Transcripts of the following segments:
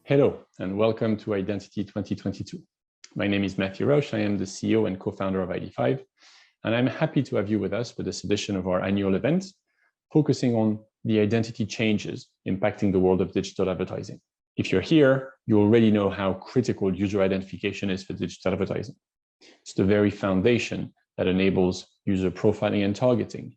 Hello, and welcome to Identity 2022. My name is Matthew Roche. I am the CEO and co-founder of ID5, and I'm happy to have you with us for this edition of our annual event, focusing on the identity changes impacting the world of digital advertising. If you're here, you already know how critical user identification is for digital advertising. It's the very foundation that enables user profiling and targeting,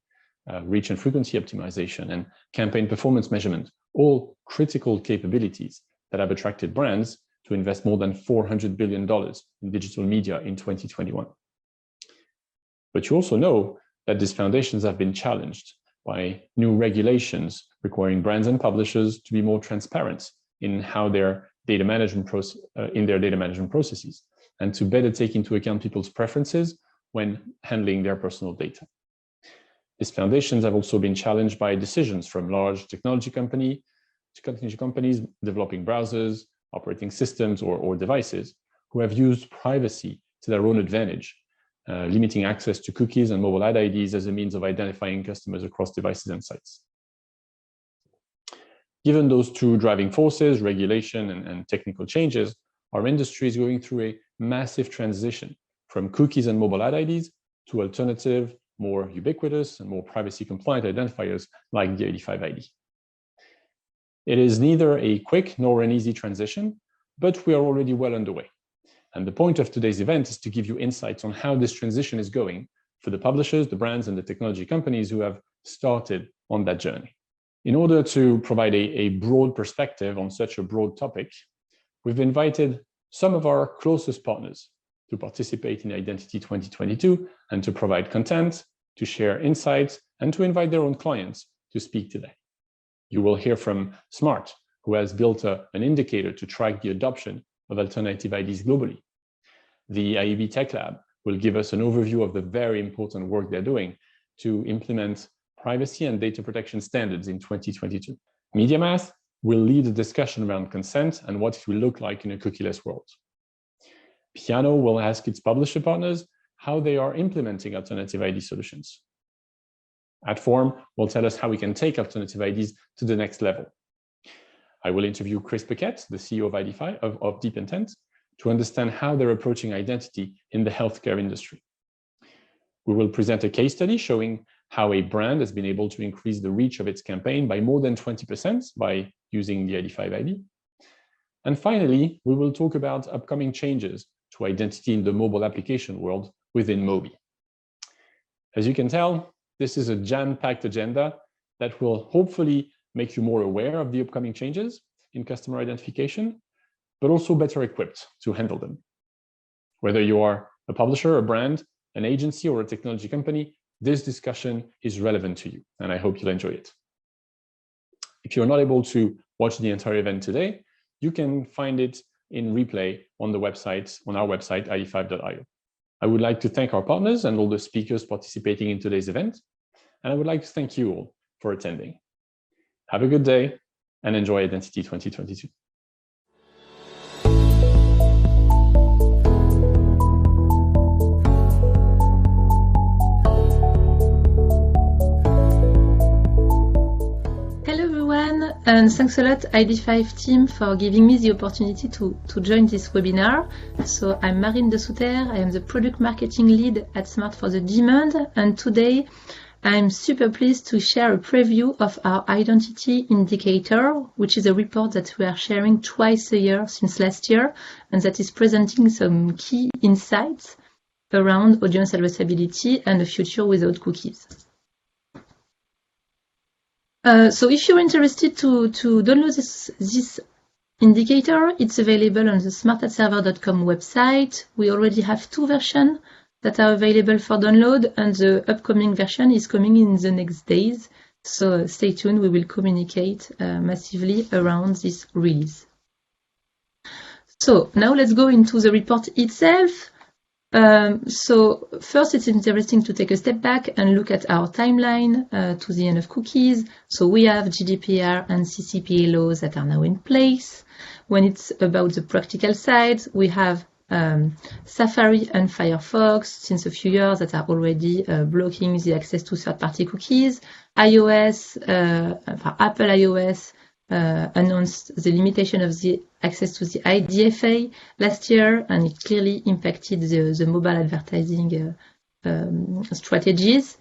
reach and frequency optimization, and campaign performance measurement, all critical capabilities that have attracted brands to invest more than $400 billion in digital media in 2021. But you also know that these foundations have been challenged by new regulations requiring brands and publishers to be more transparent in how their data management processes, and to better take into account people's preferences when handling their personal data. These foundations have also been challenged by decisions from large technology companies developing browsers, operating systems, or devices who have used privacy to their own advantage, limiting access to cookies and mobile ad IDs as a means of identifying customers across devices and sites. Given those two driving forces, regulation and technical changes, our industry is going through a massive transition from cookies and mobile ad IDs to alternative, more ubiquitous and more privacy compliant identifiers like the ID5 ID. It is neither a quick nor an easy transition, but we are already well underway. And the point of today's event is to give you insights on how this transition is going for the publishers, the brands, and the technology companies who have started on that journey. In order to provide a broad perspective on such a broad topic, we've invited some of our closest partners to participate in Identity 2022 and to provide content, to share insights, and to invite their own clients to speak today. You will hear from Smart, who has built an indicator to track the adoption of alternative IDs globally. The IAB Tech Lab will give us an overview of the very important work they're doing to implement privacy and data protection standards in 2022. MediaMath will lead a discussion around consent and what it will look like in a cookieless world. Piano will ask its publisher partners how they are implementing alternative ID solutions. Adform will tell us how we can take alternative IDs to the next level. I will interview Chris Paquette, the CEO of ID5 of Deep Intent, to understand how they're approaching identity in the healthcare industry. We will present a case study showing how a brand has been able to increase the reach of its campaign by more than 20% by using the ID5 ID. And finally, we will talk about upcoming changes to identity in the mobile application world within Mobi. As you can tell, this is a jam-packed agenda that will hopefully make you more aware of the upcoming changes in customer identification, but also better equipped to handle them. Whether you are a publisher, a brand, an agency, or a technology company, this discussion is relevant to you, and I hope you'll enjoy it. If you're not able to watch the entire event today, you can find it in replay on our website, id5.io. I would like to thank our partners and all the speakers participating in today's event, and I would like to thank you all for attending. Have a good day and enjoy Identity 2022. And thanks a lot, ID5 team, for giving me the opportunity to join this webinar. So I'm Marine de Souter. I am the product marketing lead at Smart for the Demand. And today I'm super pleased to share a preview of our identity indicator, which is a report that we are sharing twice a year since last year, and that is presenting some key insights around audience addressability and a future without cookies. So if you're interested to download this indicator, it's available on the smartadserver.com website. We already have 2 versions that are available for download, and the upcoming version is coming in the next days. So stay tuned, we will communicate massively around this release. So now let's go into the report itself. So first, it's interesting to take a step back and look at our timeline to the end of cookies. So we have GDPR and CCPA laws that are now in place. When it's about the practical side, we have Safari and Firefox, since a few years, that are already blocking the access to third-party cookies. iOS, Apple iOS announced the limitation of the access to the IDFA last year, and it clearly impacted the mobile advertising strategies.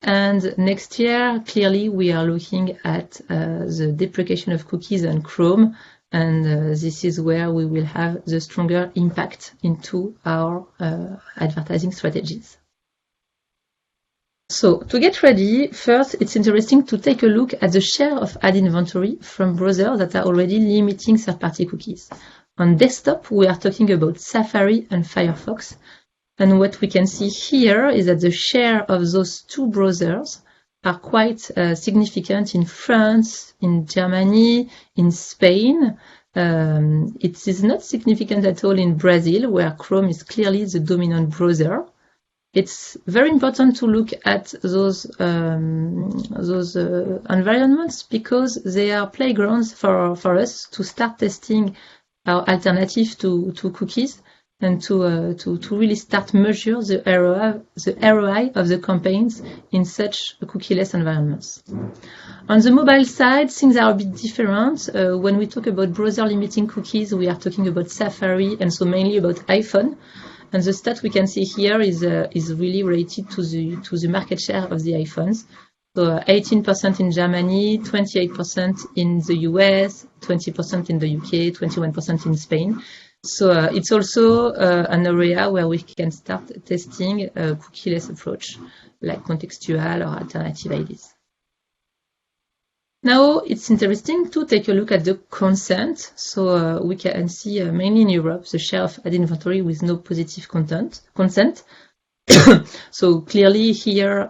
And next year, clearly, we are looking at the deprecation of cookies on Chrome, and this is where we will have the stronger impact into our advertising strategies. So to get ready, first, it's interesting to take a look at the share of ad inventory from browsers that are already limiting third-party cookies. On desktop, we are talking about Safari and Firefox. And what we can see here is that the share of those two browsers are quite significant in France, in Germany, in Spain. It is not significant at all in Brazil, where Chrome is clearly the dominant browser. It's very important to look at those environments because they are playgrounds for us to start testing our alternative to cookies and to really start measure the ROI of the campaigns in such cookieless environments. On the mobile side, things are a bit different. When we talk about browser limiting cookies, we are talking about Safari and so mainly about iPhone. And the stat we can see here is really related to the market share of the iPhones. So 18% in Germany, 28% in the US, 20% in the UK, 21% in Spain. So it's also an area where we can start testing a cookieless approach, like contextual or alternative IDs. Now it's interesting to take a look at the consent. So we can see mainly in Europe the share of ad inventory with no positive consent. So clearly here,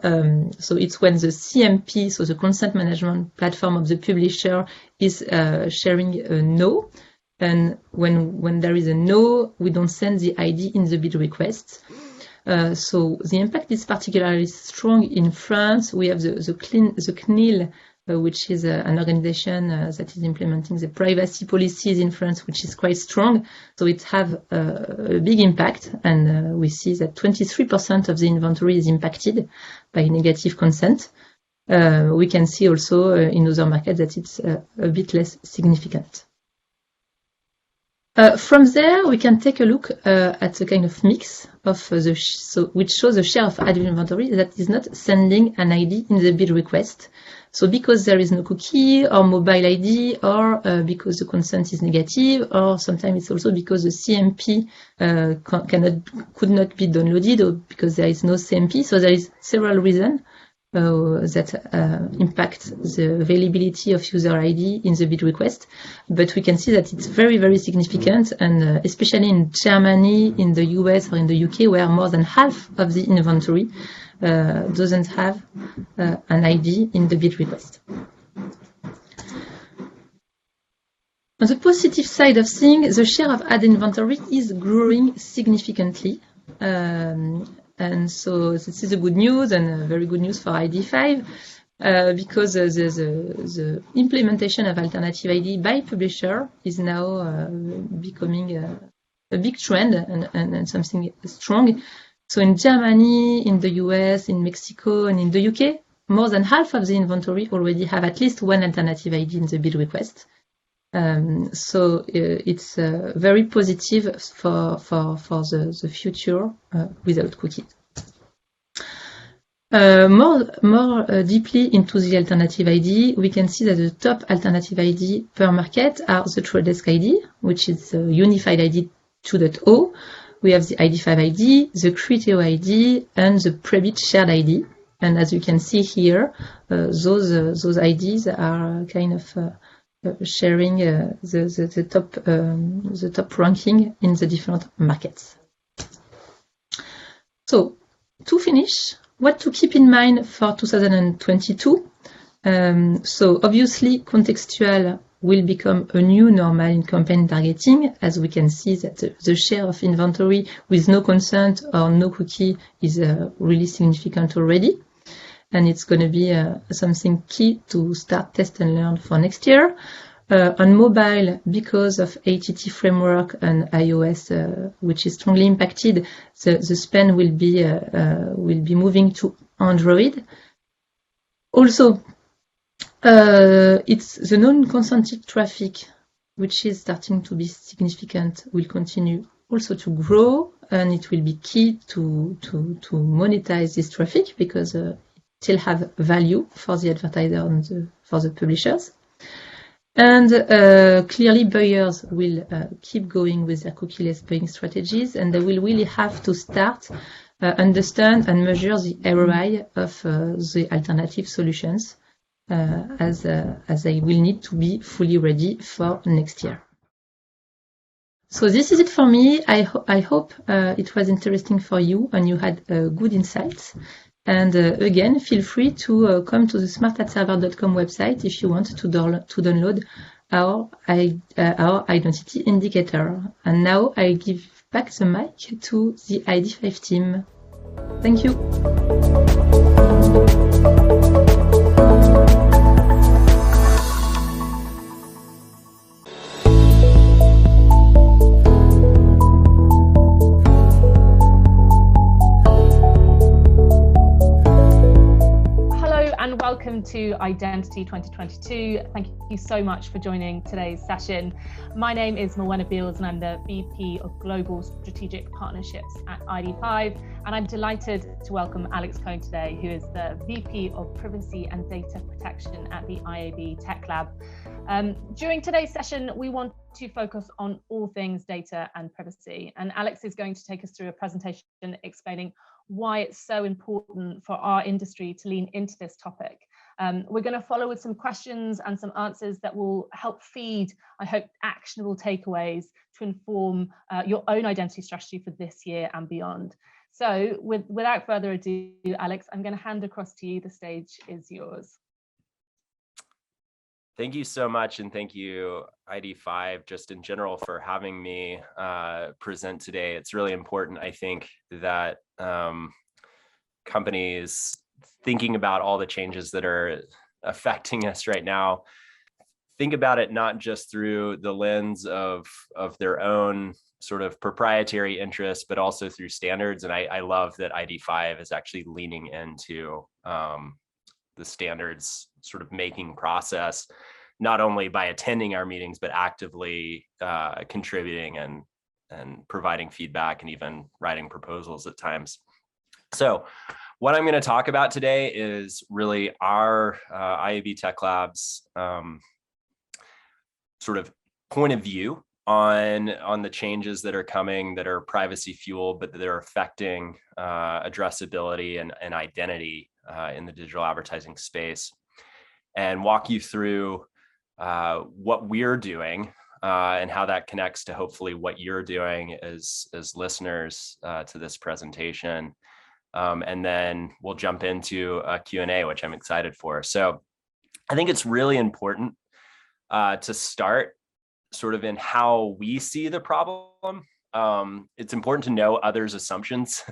so it's when the CMP, so the consent management platform of the publisher, is sharing a no. And when there is a no, we don't send the ID in the bid request. So the impact is particularly strong in France. We have the CNIL, which is an organization that is implementing the privacy policies in France, which is quite strong. So it have a big impact, and we see that 23% of the inventory is impacted by negative consent. We can see also in other markets that it's a bit less significant. From there, we can take a look at a kind of mix of which shows the share of ad inventory that is not sending an ID in the bid request. So because there is no cookie or mobile ID, or because the consent is negative, or sometimes it's also because the CMP could not be downloaded, or because there is no CMP. So there is several reasons that impact the availability of user ID in the bid request. But we can see that it's very, very significant, and especially in Germany, in the US, or in the UK, where more than half of the inventory doesn't have an ID in the bid request. On the positive side of things, the share of ad inventory is growing significantly. And so this is a good news, and very good news for ID5, because the implementation of alternative ID by publisher is now becoming a big trend and something strong. So in Germany, in the US, in Mexico, and in the UK, more than half of the inventory already have at least one alternative ID in the bid request. So it's very positive for the future without cookies. More deeply into the alternative ID, we can see that the top alternative ID per market are the Trade Desk ID, which is the Unified ID 2.0. We have the ID5 ID, the Criteo ID, and the Prebit Shared ID. And as you can see here, those IDs are kind of sharing the top ranking in the different markets. So to finish, what to keep in mind for 2022? So obviously contextual will become a new normal in campaign targeting, as we can see that the share of inventory with no consent or no cookie is really significant already. And it's going to be something key to start test and learn for next year. On mobile, because of ATT framework and iOS, which is strongly impacted, the spend will be moving to Android. Also, it's the non-consented traffic, which is starting to be significant, will continue also to grow, and it will be key to monetize this traffic because it still have value for the advertiser and for the publishers. And clearly buyers will keep going with their cookieless buying strategies, and they will really have to start understand and measure the ROI of the alternative solutions as they will need to be fully ready for next year. So this is it for me. I hope it was interesting for you and you had good insights. And again, feel free to come to the smart@server.com website if you want to download our identity indicator. And now I give back the mic to the ID5 team. Thank you. Welcome to Identity 2022. Thank you so much for joining today's session. My name is Morwenna Beals and I'm the VP of Global Strategic Partnerships at ID5. And I'm delighted to welcome Alex Cohn today, who is the VP of Privacy and Data Protection at the IAB Tech Lab. During today's session, we want to focus on all things data and privacy. And Alex is going to take us through a presentation explaining why it's so important for our industry to lean into this topic. We're going to follow with some questions and some answers that will help feed, I hope, actionable takeaways to inform your own identity strategy for this year and beyond. So without further ado, Alex, I'm going to hand across to you. The stage is yours. Thank you so much, and thank you, ID5, just in general, for having me present today. It's really important, I think, that companies thinking about all the changes that are affecting us right now, think about it not just through the lens of their own sort of proprietary interests, but also through standards. And I love that ID5 is actually leaning into the standards sort of making process, not only by attending our meetings, but actively contributing and providing feedback and even writing proposals at times. So what I'm going to talk about today is really our IAB Tech Lab's sort of point of view on the changes that are coming that are privacy fueled, but that are affecting addressability and identity in the digital advertising space, and walk you through what we're doing and how that connects to hopefully what you're doing as listeners to this presentation. And then we'll jump into a Q&A, which I'm excited for. So I think it's really important to start sort of in how we see the problem. It's important to know others' assumptions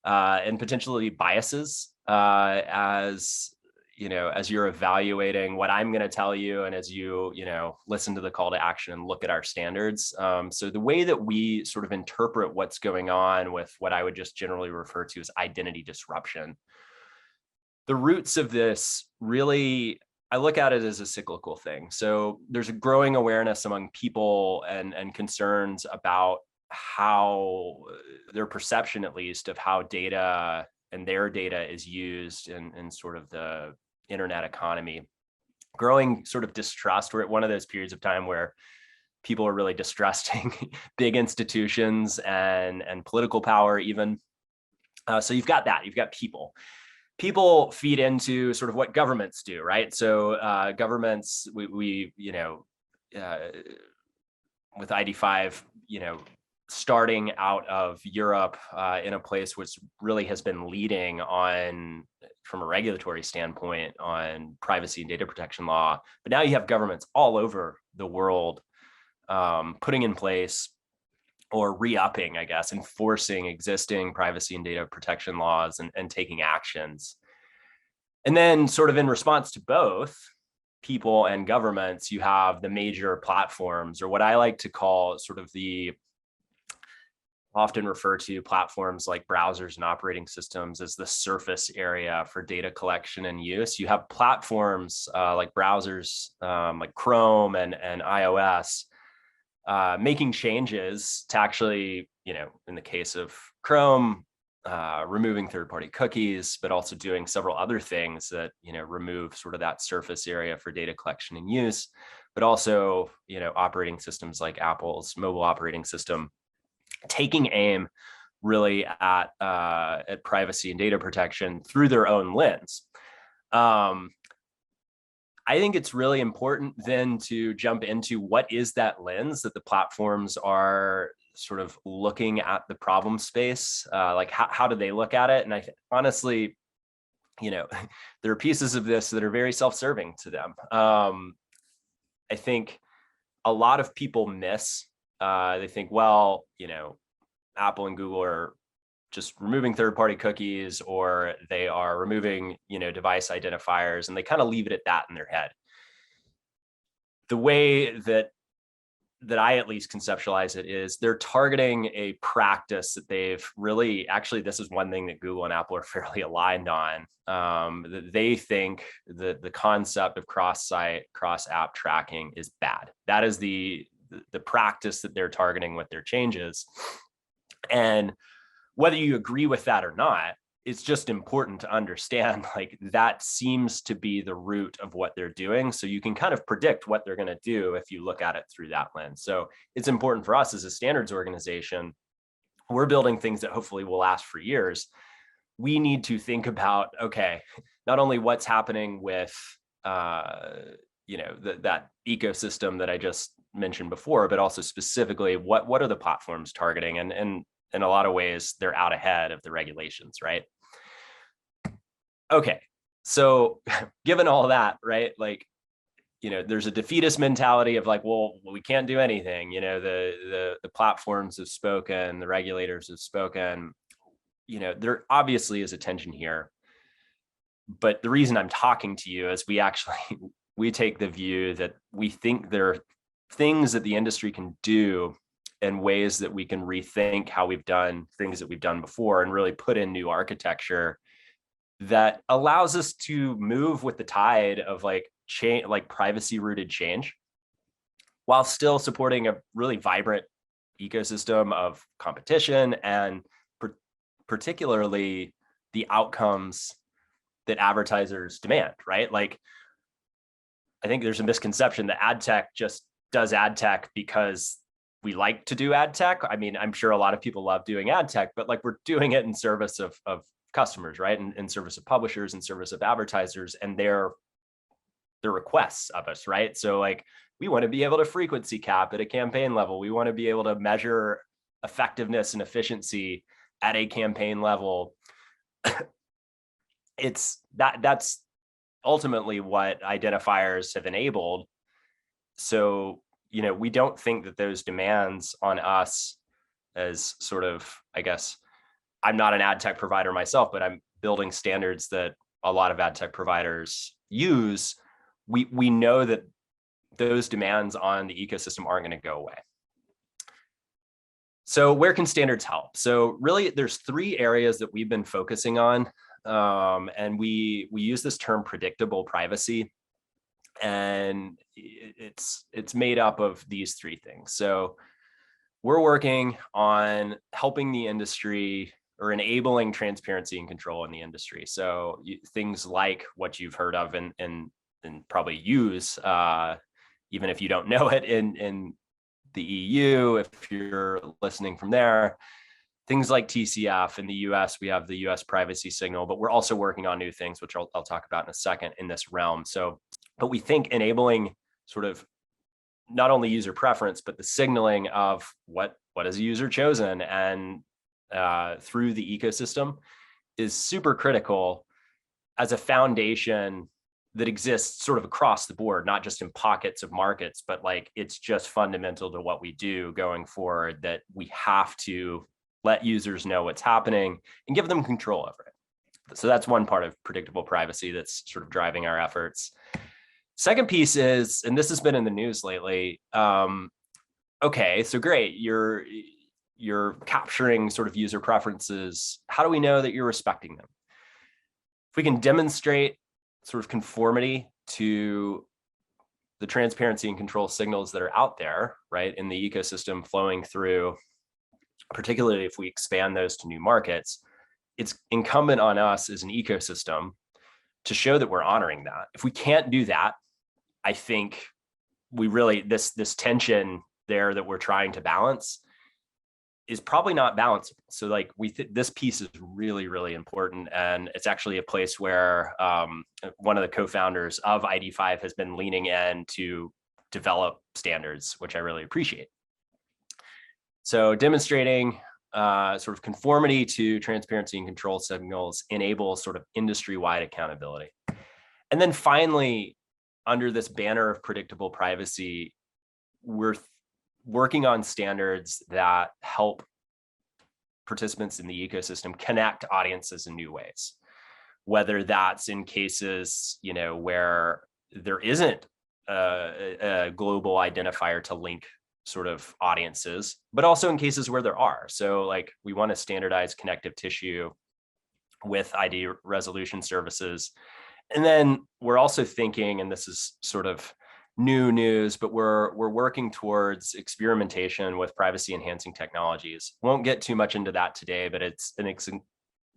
and potentially biases as you're evaluating what I'm going to tell you, and as you listen to the call to action and look at our standards. So the way that we sort of interpret what's going on with what I would just generally refer to as identity disruption, the roots of this really, I look at it as a cyclical thing. So there's a growing awareness among people and concerns about how their perception, at least, of how data and their data is used in sort of the internet economy. Growing sort of distrust. We're at one of those periods of time where people are really distrusting big institutions and political power even. So you've got that, you've got people. People feed into sort of what governments do, right? So governments, we with ID5, starting out of Europe in a place which really has been leading on, from a regulatory standpoint, on privacy and data protection law. But now you have governments all over the world putting in place or re-upping, I guess, enforcing existing privacy and data protection laws and taking actions. And then sort of in response to both, people and governments, you have the major platforms, or what I like to call sort of the often refer to platforms like browsers and operating systems as the surface area for data collection and use. You have platforms like browsers like Chrome and iOS making changes to actually, in the case of Chrome, removing third-party cookies, but also doing several other things that, remove sort of that surface area for data collection and use, but also, operating systems like Apple's mobile operating system, taking aim really at privacy and data protection through their own lens. I think it's really important then to jump into what is that lens that the platforms are sort of looking at the problem space, like how do they look at it? And honestly, there are pieces of this that are very self-serving to them. I think a lot of people miss, they think, well, Apple and Google are just removing third-party cookies, or they are removing, device identifiers, and they kind of leave it at that in their head. The way that I at least conceptualize it is they're targeting a practice that they've really, actually, this is one thing that Google and Apple are fairly aligned on. They think that the concept of cross-site, cross-app tracking is bad. That is the practice that they're targeting with their changes. And whether you agree with that or not, it's just important to understand, like, that seems to be the root of what they're doing. So you can kind of predict what they're going to do if you look at it through that lens. So it's important for us as a standards organization. We're building things that hopefully will last for years. We need to think about, okay, not only what's happening with, that ecosystem that I just mentioned before, but also specifically what are the platforms targeting? And in a lot of ways, they're out ahead of the regulations, right? Okay, so given all that, right, like, there's a defeatist mentality of like, well, we can't do anything. The platforms have spoken, the regulators have spoken. There obviously is a tension here. But the reason I'm talking to you is we take the view that we think there are things that the industry can do and ways that we can rethink how we've done things that we've done before and really put in new architecture that allows us to move with the tide of change, like privacy rooted change, while still supporting a really vibrant ecosystem of competition and particularly the outcomes that advertisers demand, right? Like, I think there's a misconception that ad tech just does ad tech because we like to do ad tech. I mean, I'm sure a lot of people love doing ad tech, but like, we're doing it in service of customers, right? And in service of publishers, in service of advertisers and their requests of us, right? So like, we want to be able to frequency cap at a campaign level. We want to be able to measure effectiveness and efficiency at a campaign level. That's ultimately what identifiers have enabled. So, we don't think that those demands on us as sort of, I guess, I'm not an ad tech provider myself, but I'm building standards that a lot of ad tech providers use. We know that those demands on the ecosystem aren't going to go away. So where can standards help? So really, there's three areas that we've been focusing on. And we use this term predictable privacy. And it's made up of these three things. So we're working on helping the industry or enabling transparency and control in the industry. So things like what you've heard of and probably use, even if you don't know it in the EU, if you're listening from there, things like TCF. In the US, we have the US privacy signal, but we're also working on new things, which I'll talk about in a second in this realm. So, but we think enabling sort of not only user preference, but the signaling of what is a user chosen and through the ecosystem is super critical as a foundation that exists sort of across the board, not just in pockets of markets, but like, it's just fundamental to what we do going forward, that we have to let users know what's happening and give them control over it. So that's one part of predictable privacy that's sort of driving our efforts. Second piece is, and this has been in the news lately, okay, so great, you're capturing sort of user preferences. How do we know that you're respecting them? If we can demonstrate sort of conformity to the transparency and control signals that are out there, right, in the ecosystem flowing through, particularly if we expand those to new markets, it's incumbent on us as an ecosystem to show that we're honoring that. If we can't do that, I think we really, this tension there that we're trying to balance is probably not balanced. So like this piece is really, really important. And it's actually a place where one of the co-founders of ID5 has been leaning in to develop standards, which I really appreciate. So demonstrating sort of conformity to transparency and control signals enables sort of industry-wide accountability. And then finally, under this banner of predictable privacy, we're working on standards that help participants in the ecosystem connect audiences in new ways, whether that's in cases, you know, where there isn't a global identifier to link sort of audiences, but also in cases where there are. So like we want to standardize connective tissue with ID resolution services. And then we're also thinking, and this is sort of new news, but we're working towards experimentation with privacy enhancing technologies. Won't get too much into that today, but it's an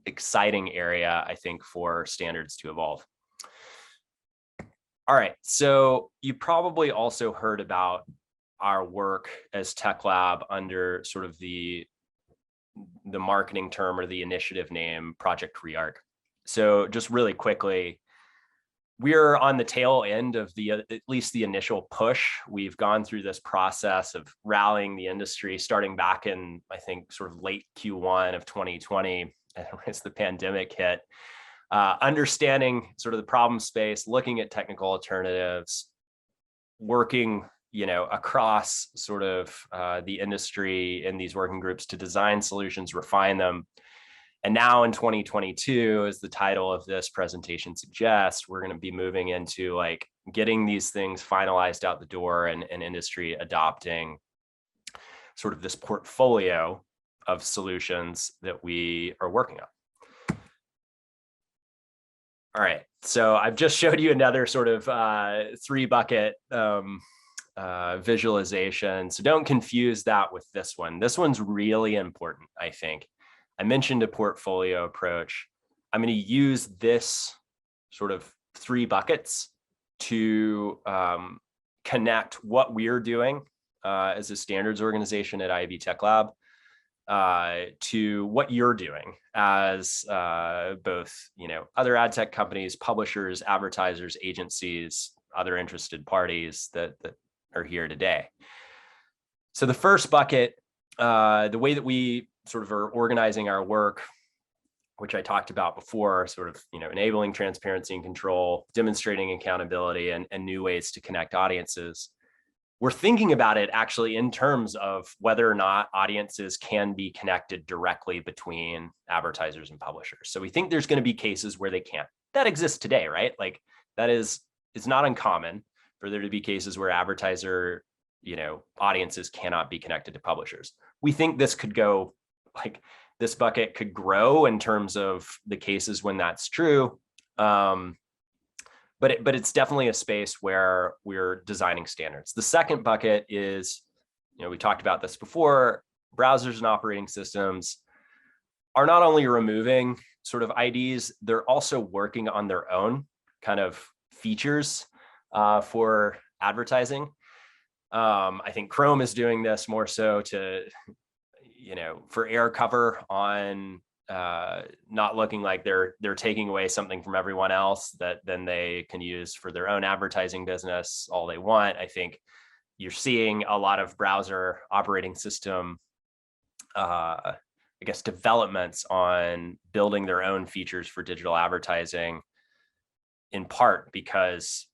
exciting area, I think, for standards to evolve. All right, so you probably also heard about our work as Tech Lab under sort of the marketing term or the initiative name Project Rearc. So just really quickly, we're on the tail end of at least the initial push. We've gone through this process of rallying the industry starting back in, I think, sort of late Q1 of 2020 as the pandemic hit, understanding sort of the problem space, looking at technical alternatives, working, you know, across sort of the industry in these working groups to design solutions, refine them. And now in 2022, as the title of this presentation suggests, we're going to be moving into like getting these things finalized out the door and industry adopting sort of this portfolio of solutions that we are working on. All right, so I've just showed you another sort of 3-bucket visualization. So don't confuse that with this one. This one's really important, I think. I mentioned a portfolio approach. I'm going to use this sort of 3 buckets to connect what we're doing as a standards organization at IAB Tech Lab to what you're doing as both, you know, other ad tech companies, publishers, advertisers, agencies, other interested parties that are here today. So the first bucket, the way that we sort of are organizing our work, which I talked about before, sort of, you know, enabling transparency and control, demonstrating accountability and new ways to connect audiences. We're thinking about it actually in terms of whether or not audiences can be connected directly between advertisers and publishers. So we think there's going to be cases where they can't. That exists today, right? Like that is, it's not uncommon for there to be cases where advertiser, you know, audiences cannot be connected to publishers. We think this could go, like this bucket could grow in terms of the cases when that's true. But it's definitely a space where we're designing standards. The second bucket is, you know, we talked about this before, browsers and operating systems are not only removing sort of IDs, they're also working on their own kind of features for advertising. I think Chrome is doing this more so to, you know, for air cover on not looking like they're taking away something from everyone else that then they can use for their own advertising business all they want. I think you're seeing a lot of browser operating system, I guess, developments on building their own features for digital advertising, in part because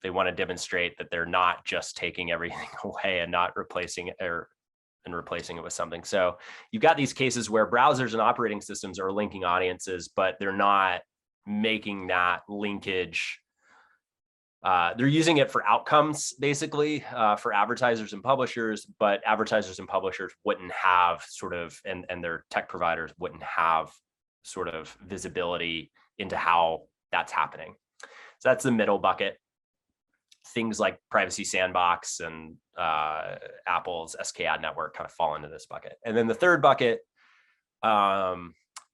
they want to demonstrate that they're not just taking everything away and not replacing it and replacing it with something. So you've got these cases where browsers and operating systems are linking audiences, but they're not making that linkage they're using it for outcomes, basically, for advertisers and publishers, but advertisers and publishers wouldn't have sort of, and their tech providers wouldn't have sort of visibility into how that's happening. So that's the middle bucket. Things like Privacy Sandbox and Apple's SKAdNetwork kind of fall into this bucket. And then the third bucket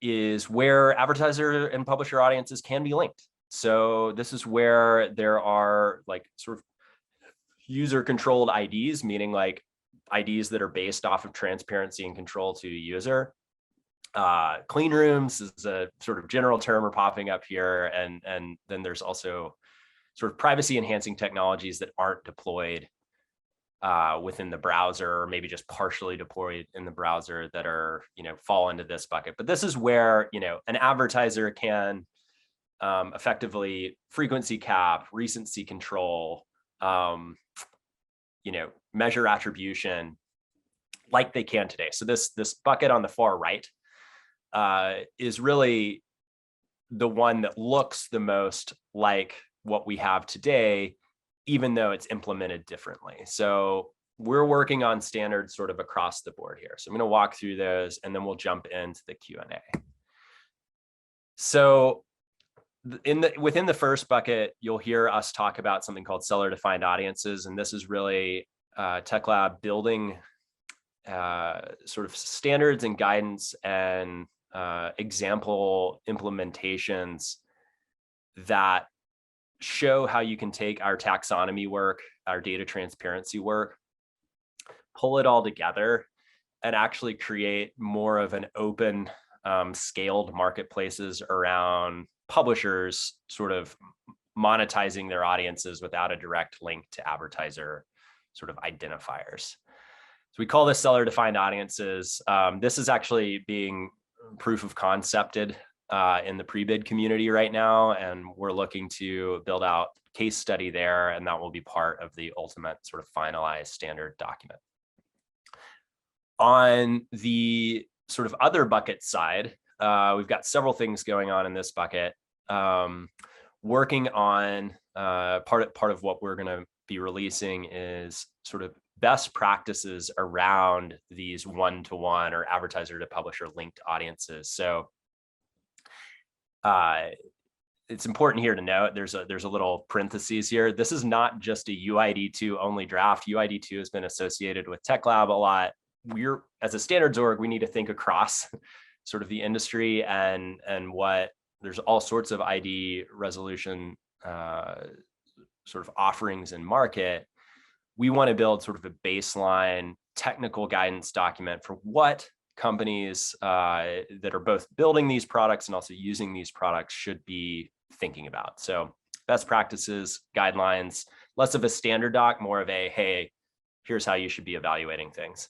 is where advertiser and publisher audiences can be linked. So this is where there are like sort of user-controlled IDs, meaning like IDs that are based off of transparency and control to a user. Clean rooms is a sort of general term are popping up here, and then there's also sort of privacy enhancing technologies that aren't deployed within the browser, or maybe just partially deployed in the browser, that are, fall into this bucket. But this is where, an advertiser can effectively frequency cap, recency control, measure attribution like they can today. So this bucket on the far right is really the one that looks the most like what we have today, even though it's implemented differently. So we're working on standards sort of across the board here. So I'm going to walk through those and then we'll jump into the Q&A. So within the first bucket, you'll hear us talk about something called seller-defined audiences. And this is really Tech Lab building sort of standards and guidance and example implementations that show how you can take our taxonomy work, our data transparency work, pull it all together, and actually create more of an open, scaled marketplaces around publishers sort of monetizing their audiences without a direct link to advertiser sort of identifiers. So we call this seller-defined audiences. This is actually being proof of concepted in the pre-bid community right now, and we're looking to build out case study there, and that will be part of the ultimate sort of finalized standard document. On the sort of other bucket side, we've got several things going on in this bucket. Working on part of what we're going to be releasing is sort of best practices around these one-to-one or advertiser to publisher linked audiences. So it's important here to note, there's a little parentheses here. This is not just a UID2 only draft. UID2 has been associated with Tech Lab a lot. We're, as a standards org, we need to think across sort of the industry and what, there's all sorts of ID resolution sort of offerings in market. We want to build sort of a baseline technical guidance document for what companies that are both building these products and also using these products should be thinking about. So best practices, guidelines, less of a standard doc, more of a, hey, here's how you should be evaluating things.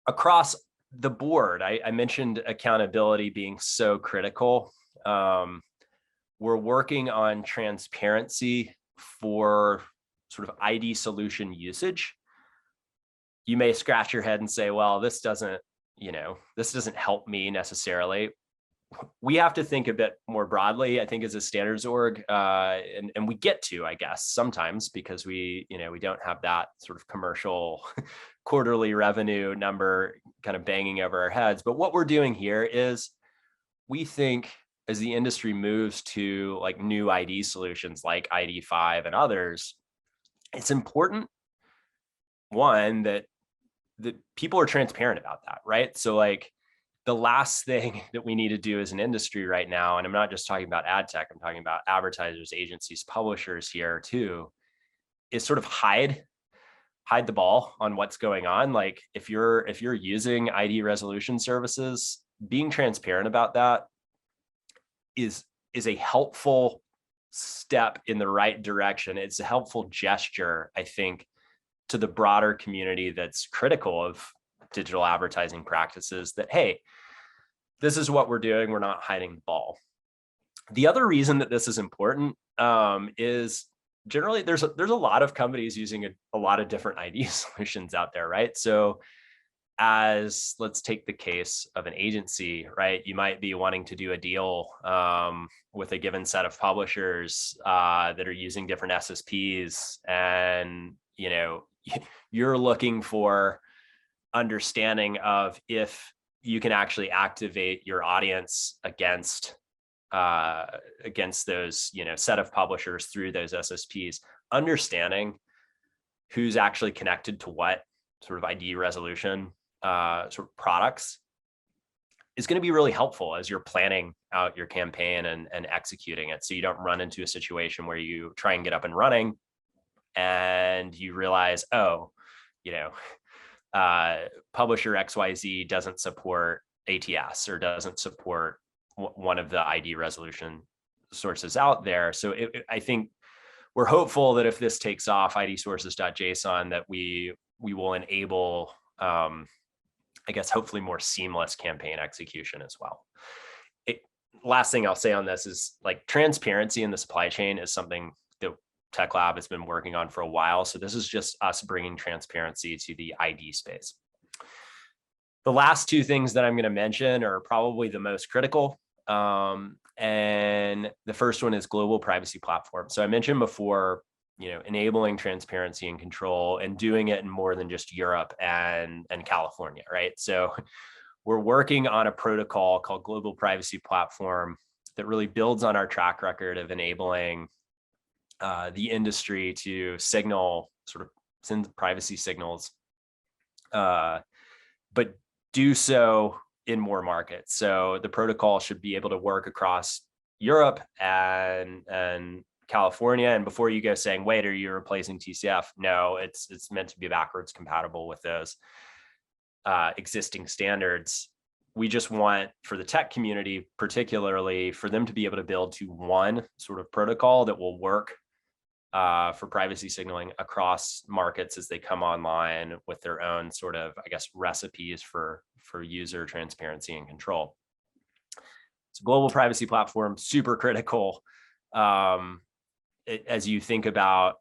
Across the board, I mentioned accountability being so critical. We're working on transparency for sort of ID solution usage. You may scratch your head and say, well, this doesn't help me necessarily. We have to think a bit more broadly, I think, as a standards org, and we get to, I guess, sometimes because we don't have that sort of commercial quarterly revenue number kind of banging over our heads. But what we're doing here is we think as the industry moves to like new ID solutions like ID5 and others, it's important, one, that people are transparent about that, right? So like the last thing that we need to do as an industry right now, and I'm not just talking about ad tech, I'm talking about advertisers, agencies, publishers here too, is sort of hide the ball on what's going on. Like if you're using ID resolution services, being transparent about that is a helpful step in the right direction. It's a helpful gesture, I think, to the broader community that's critical of digital advertising practices, that, hey, this is what we're doing. We're not hiding the ball. The other reason that this is important is generally there's a lot of companies using a lot of different ID solutions out there, right? So as let's take the case of an agency, right? You might be wanting to do a deal with a given set of publishers that are using different SSPs, and you're looking for understanding of if you can actually activate your audience against those set of publishers through those SSPs. Understanding who's actually connected to what sort of ID resolution sort of products is going to be really helpful as you're planning out your campaign and executing it, so you don't run into a situation where you try and get up and running and you realize, publisher XYZ doesn't support ATS or doesn't support one of the ID resolution sources out there. So I think we're hopeful that if this takes off, idsources.json, that we will enable, hopefully more seamless campaign execution as well. Last thing I'll say on this is, like, transparency in the supply chain is something that Tech Lab has been working on for a while. So this is just us bringing transparency to the ID space. The last two things that I'm going to mention are probably the most critical. And the first one is global privacy platform. So I mentioned before, enabling transparency and control and doing it in more than just Europe and California, right? So we're working on a protocol called Global Privacy Platform that really builds on our track record of enabling the industry to signal, sort of send privacy signals, but do so in more markets. So the protocol should be able to work across Europe and California. And before you go saying, wait, are you replacing TCF? No, it's meant to be backwards compatible with those existing standards. We just want, for the tech community, particularly, for them to be able to build to one sort of protocol that will work for privacy signaling across markets as they come online with their own sort of, recipes for user transparency and control. So global privacy platform, super critical. As you think about,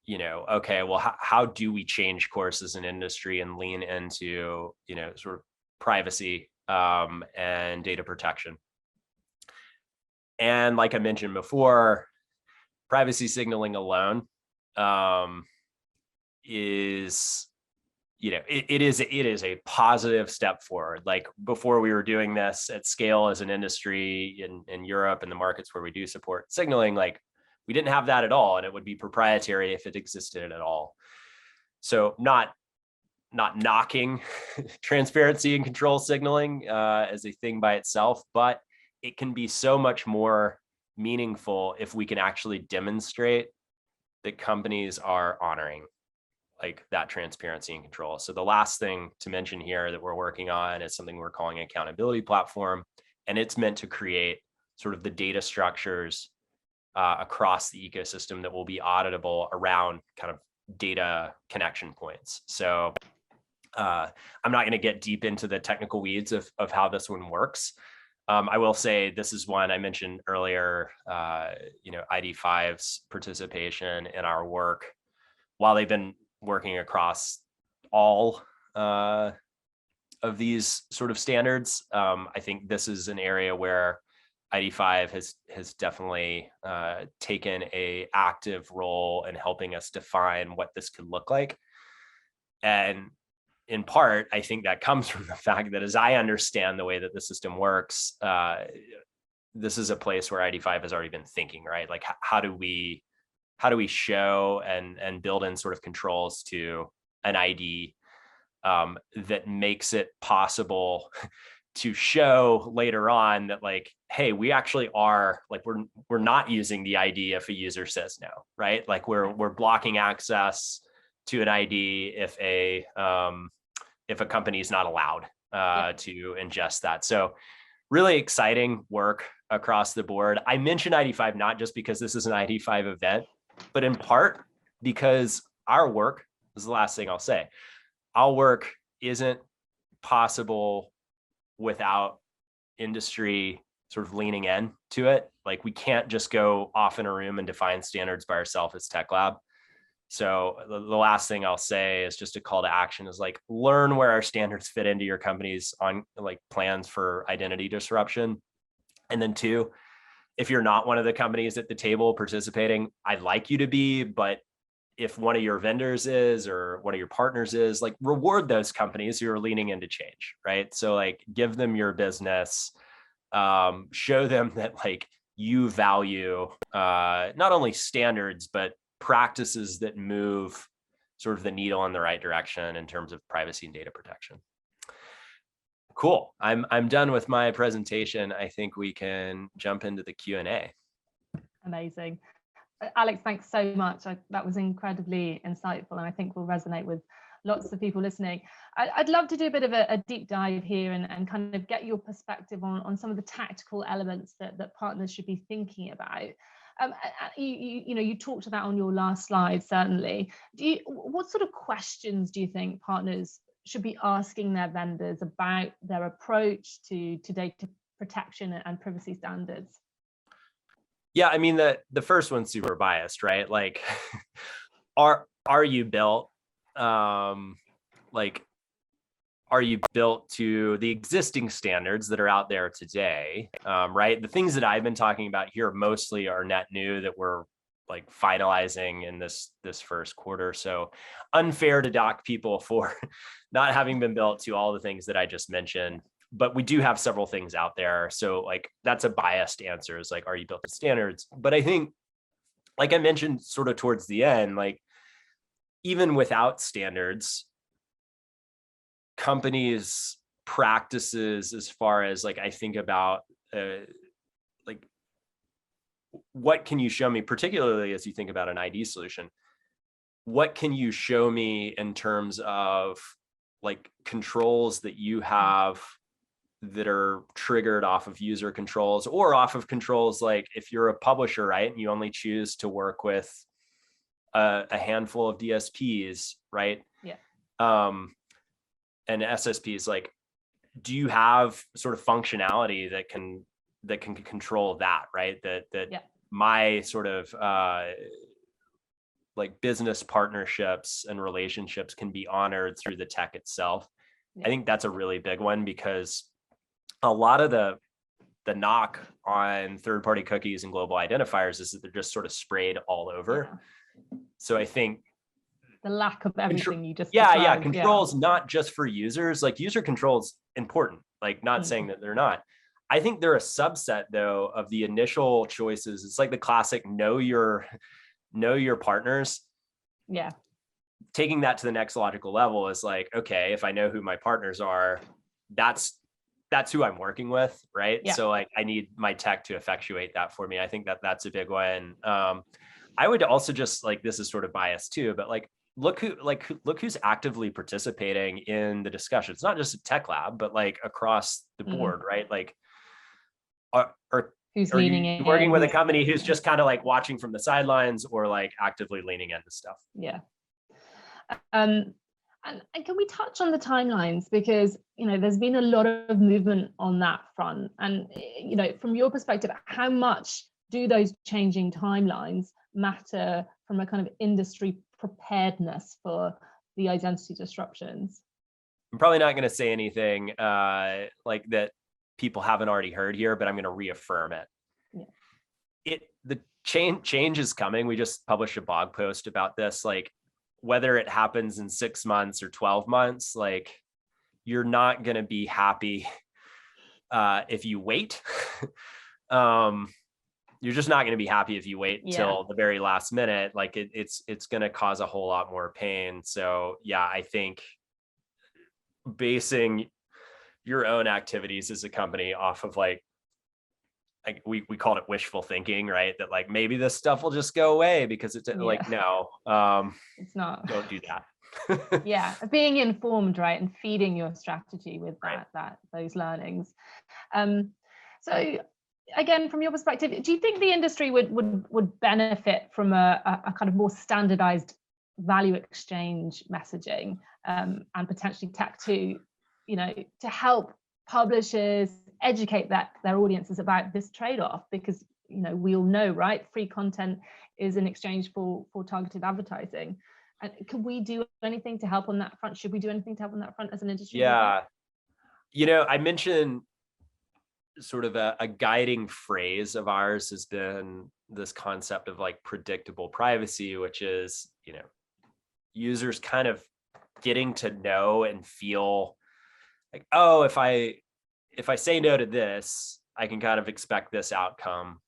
okay, well, how do we change course as an industry and lean into, sort of privacy and data protection? And like I mentioned before, privacy signaling alone is, it is a positive step forward. Like, before we were doing this at scale as an industry in Europe and the markets where we do support signaling, like, we didn't have that at all, and it would be proprietary if it existed at all. So not knocking transparency and control signaling as a thing by itself, but it can be so much more meaningful if we can actually demonstrate that companies are honoring, like, that transparency and control. So the last thing to mention here that we're working on is something we're calling accountability platform, and it's meant to create sort of the data structures across the ecosystem that will be auditable around kind of data connection points. So I'm not going to get deep into the technical weeds of how this one works. I will say this is one I mentioned earlier, ID5's participation in our work. While they've been working across all of these sort of standards, I think this is an area where ID5 has definitely taken an active role in helping us define what this could look like. And in part, I think that comes from the fact that, as I understand the way that the system works, this is a place where ID5 has already been thinking, right? Like, how do we show and build in sort of controls to an ID that makes it possible to show later on that, like, hey, we actually are, like, we're not using the ID if a user says no, right? Like, we're blocking access to an ID if a company is not allowed to ingest that. So really exciting work across the board. I mentioned ID5 not just because this is an ID5 event, but in part because our work, this is the last thing I'll say, our work isn't possible without industry sort of leaning in to it. Like, we can't just go off in a room and define standards by ourselves as Tech Lab. So the last thing I'll say is just a call to action is like, learn where our standards fit into your company's on like plans for identity disruption. And then 2, if you're not one of the companies at the table participating, I'd like you to be, but if one of your vendors is, or one of your partners is, like, reward those companies who are leaning into change, right? So like, give them your business, show them that like you value not only standards, but practices that move sort of the needle in the right direction in terms of privacy and data protection. Cool. I'm done with my presentation. I think we can jump into the Q&A. Amazing. Alex, thanks so much. That was incredibly insightful, and I think will resonate with lots of people listening. I'd love to do a bit of a deep dive here and kind of get your perspective on some of the tactical elements that partners should be thinking about. You talked about on your last slide, certainly. What sort of questions do you think partners should be asking their vendors about their approach to data protection and privacy standards? Yeah, I mean, the first one's super biased, right? Like, are you built like, are you built to the existing standards that are out there today, right? The things that I've been talking about here mostly are net new that we're like finalizing in this first quarter. So unfair to dock people for not having been built to all the things that I just mentioned. But we do have several things out there. So like, that's a biased answer, is like, are you built to standards? But I think, like I mentioned sort of towards the end, like, even without standards, companies' practices, as far as like, I think about like, what can you show me, particularly as you think about an ID solution, what can you show me in terms of like controls that you have that are triggered off of user controls, or off of controls, like if you're a publisher, right, and you only choose to work with a handful of DSPs, right? Yeah. And SSPs, like, do you have sort of functionality that can control that, right? That yeah. My sort of like business partnerships and relationships can be honored through the tech itself. Yeah. I think that's a really big one, because a lot of the knock on third-party cookies and global identifiers is that they're just sort of sprayed all over. Yeah. So I think the lack of everything you just described. Controls, not just for users, like user controls important, like not saying that they're not. I think they're a subset though of the initial choices. It's like the classic know your partners. Yeah. Taking that to the next logical level is like, okay, if I know who my partners are, that's who I'm working with, right? Yeah. So like, I need my tech to effectuate that for me. I think that's a big one. I would also just, like, this is sort of biased too, but like, look who's actively participating in the discussion. It's not just a tech lab, but like across the board, right? Like, who's are leaning you in, working with a company who's just kind of like watching from the sidelines, or like actively leaning into stuff? Yeah. And can we touch on the timelines? Because, there's been a lot of movement on that front. And, from your perspective, how much do those changing timelines matter from a kind of industry preparedness for the identity disruptions? I'm probably not going to say anything like that people haven't already heard here, but I'm going to reaffirm it. Yeah. The change is coming. We just published a blog post about this. Like, whether it happens in 6 months or 12 months, like, you're not going to be happy if you wait. You're just not going to be happy if you wait till the very last minute. Like, it's going to cause a whole lot more pain. So yeah, I think basing your own activities as a company off of like we called it wishful thinking, right? That like, maybe this stuff will just go away because it's like, no, it's not. Don't do that. Yeah, being informed, right, and feeding your strategy with those learnings. So again, from your perspective, do you think the industry would benefit from a kind of more standardized value exchange messaging, and potentially tech to help publishers educate their audiences about this trade-off? Because we all know, right? Free content is in exchange for targeted advertising. And can we do anything to help on that front? Should we do anything to help on that front as an industry? Yeah. I mentioned sort of a guiding phrase of ours has been this concept of like predictable privacy, which is, users kind of getting to know and feel like, oh, if I say no to this, I can kind of expect this outcome.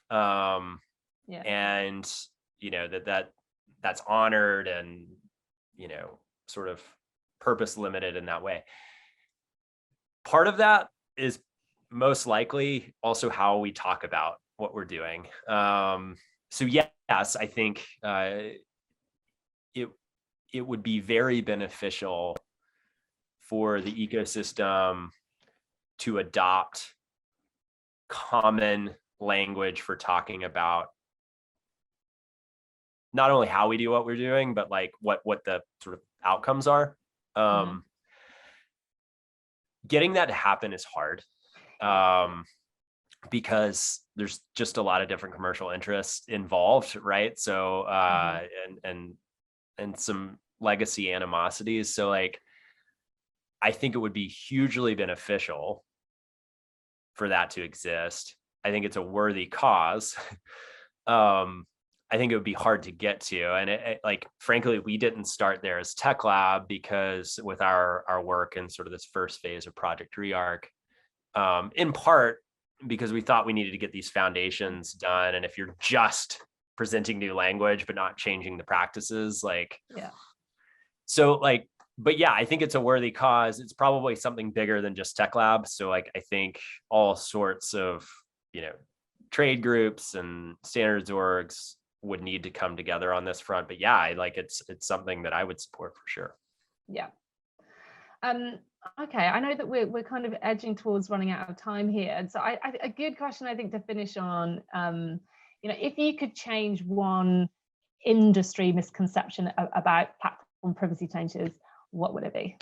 And, that's honored and, sort of purpose limited in that way. Part of that is most likely also how we talk about what we're doing. So yes, I think it would be very beneficial for the ecosystem to adopt common language for talking about not only how we do what we're doing, but like what the sort of outcomes are. Getting that to happen is hard. Because there's just a lot of different commercial interests involved, right? So and some legacy animosities. So like, I think it would be hugely beneficial for that to exist. I think it's a worthy cause. I think it would be hard to get to, and like, frankly, we didn't start there as Tech Lab because with our work in sort of this first phase of Project Rearc, in part because we thought we needed to get these foundations done. And if you're just presenting new language, but not changing the practices, like, so like, but yeah, I think it's a worthy cause. It's probably something bigger than just Tech Lab. So like, I think all sorts of, trade groups and standards orgs would need to come together on this front. But yeah, it's something that I would support for sure. Yeah. Okay, I know that we're kind of edging towards running out of time here, and so a good question I think to finish on, if you could change one industry misconception about platform privacy changes, what would it be?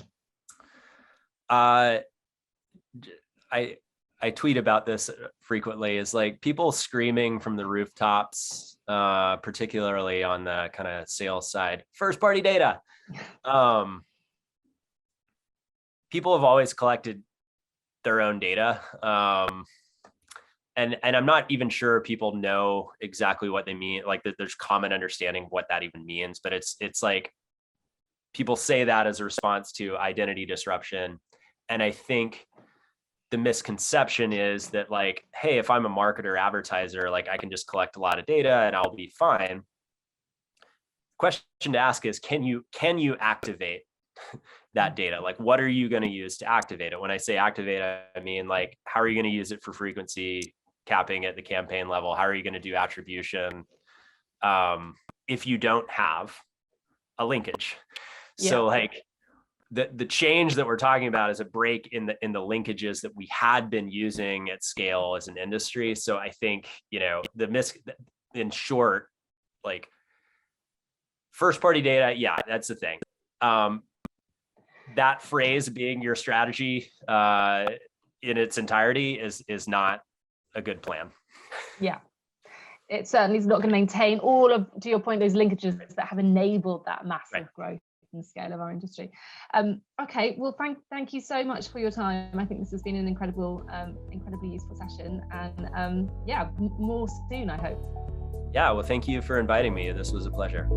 I tweet about this frequently, is like people screaming from the rooftops, particularly on the kind of sales side, first party data. People have always collected their own data. And I'm not even sure people know exactly what they mean. Like there's common understanding of what that even means, but it's like people say that as a response to identity disruption. And I think the misconception is that like, hey, if I'm a marketer advertiser, like I can just collect a lot of data and I'll be fine. Question to ask is, can you activate that data? Like, what are you going to use to activate it? When I say activate, I mean, like, how are you going to use it for frequency capping at the campaign level? How are you going to do attribution if you don't have a linkage? So like the change that we're talking about is a break in the linkages that we had been using at scale as an industry. So I think, in short, like first party data, yeah, that's the thing. That phrase being your strategy in its entirety is not a good plan. Yeah, it certainly is not going to maintain all of, to your point, those linkages that have enabled that massive growth and scale of our industry. Okay, well, thank you so much for your time. I think this has been an incredibly useful session, and more soon, I hope. Yeah, well, thank you for inviting me. This was a pleasure.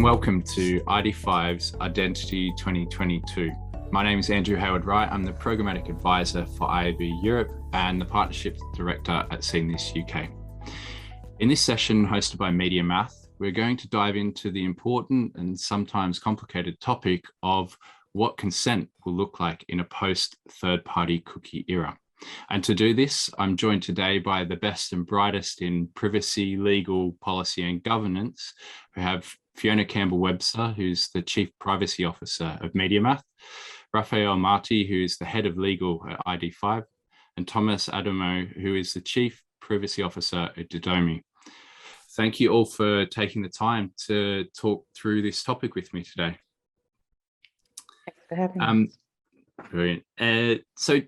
Welcome to ID5's Identity 2022. My name is Andrew Hayward-Wright. I'm the Programmatic Advisor for IAB Europe and the Partnerships Director at CNIS UK. In this session hosted by MediaMath, we're going to dive into the important and sometimes complicated topic of what consent will look like in a post-third-party cookie era. And to do this, I'm joined today by the best and brightest in privacy, legal, policy and governance. We have Fiona Campbell-Webster, who's the Chief Privacy Officer of MediaMath. Raphael Marti, who is the head of legal at ID5, and Thomas Adamo, who is the Chief Privacy Officer at Didomi. Thank you all for taking the time to talk through this topic with me today. Thanks for having me. Brilliant. So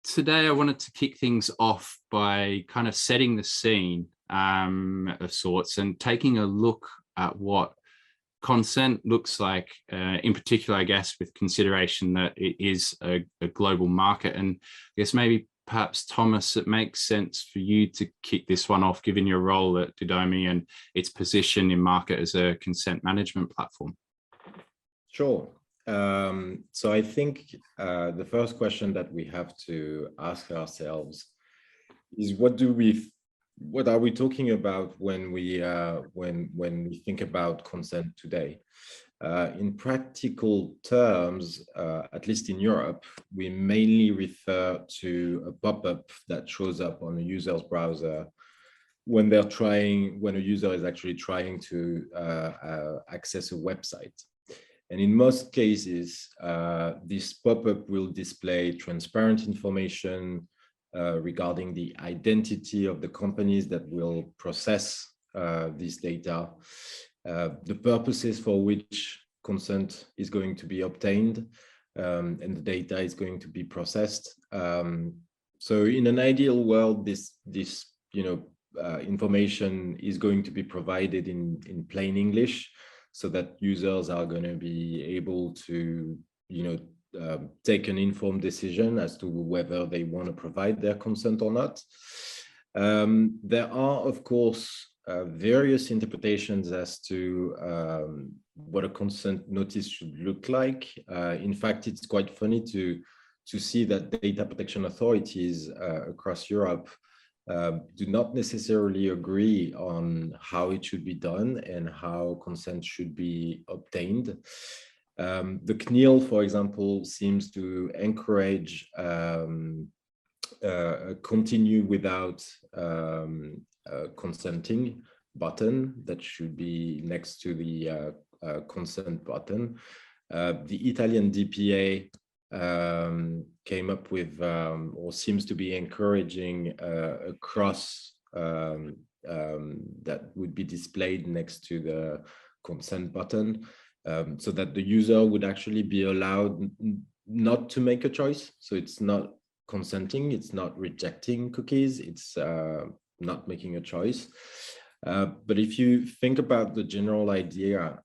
today I wanted to kick things off by kind of setting the scene of sorts and taking a look at what consent looks like, in particular, I guess, with consideration that it is a global market. And I guess maybe perhaps, Thomas, it makes sense for you to kick this one off, given your role at Didomi and its position in market as a consent management platform. Sure. So I think the first question that we have to ask ourselves is what are we talking about when we think about consent today? In practical terms, at least in Europe, we mainly refer to a pop-up that shows up on a user's browser when a user is actually trying to access a website. And in most cases, this pop-up will display transparent information regarding the identity of the companies that will process this data, the purposes for which consent is going to be obtained, and the data is going to be processed. So in an ideal world, this information is going to be provided in plain English, so that users are going to be able to take an informed decision as to whether they want to provide their consent or not. There are, of course, various interpretations as to what a consent notice should look like. In fact, it's quite funny to see that data protection authorities across Europe do not necessarily agree on how it should be done and how consent should be obtained. The CNIL, for example, seems to encourage continue without consenting button that should be next to the consent button. The Italian DPA came up with or seems to be encouraging a cross that would be displayed next to the consent button, so that the user would actually be allowed not to make a choice. So it's not consenting, it's not rejecting cookies, it's not making a choice. But if you think about the general idea,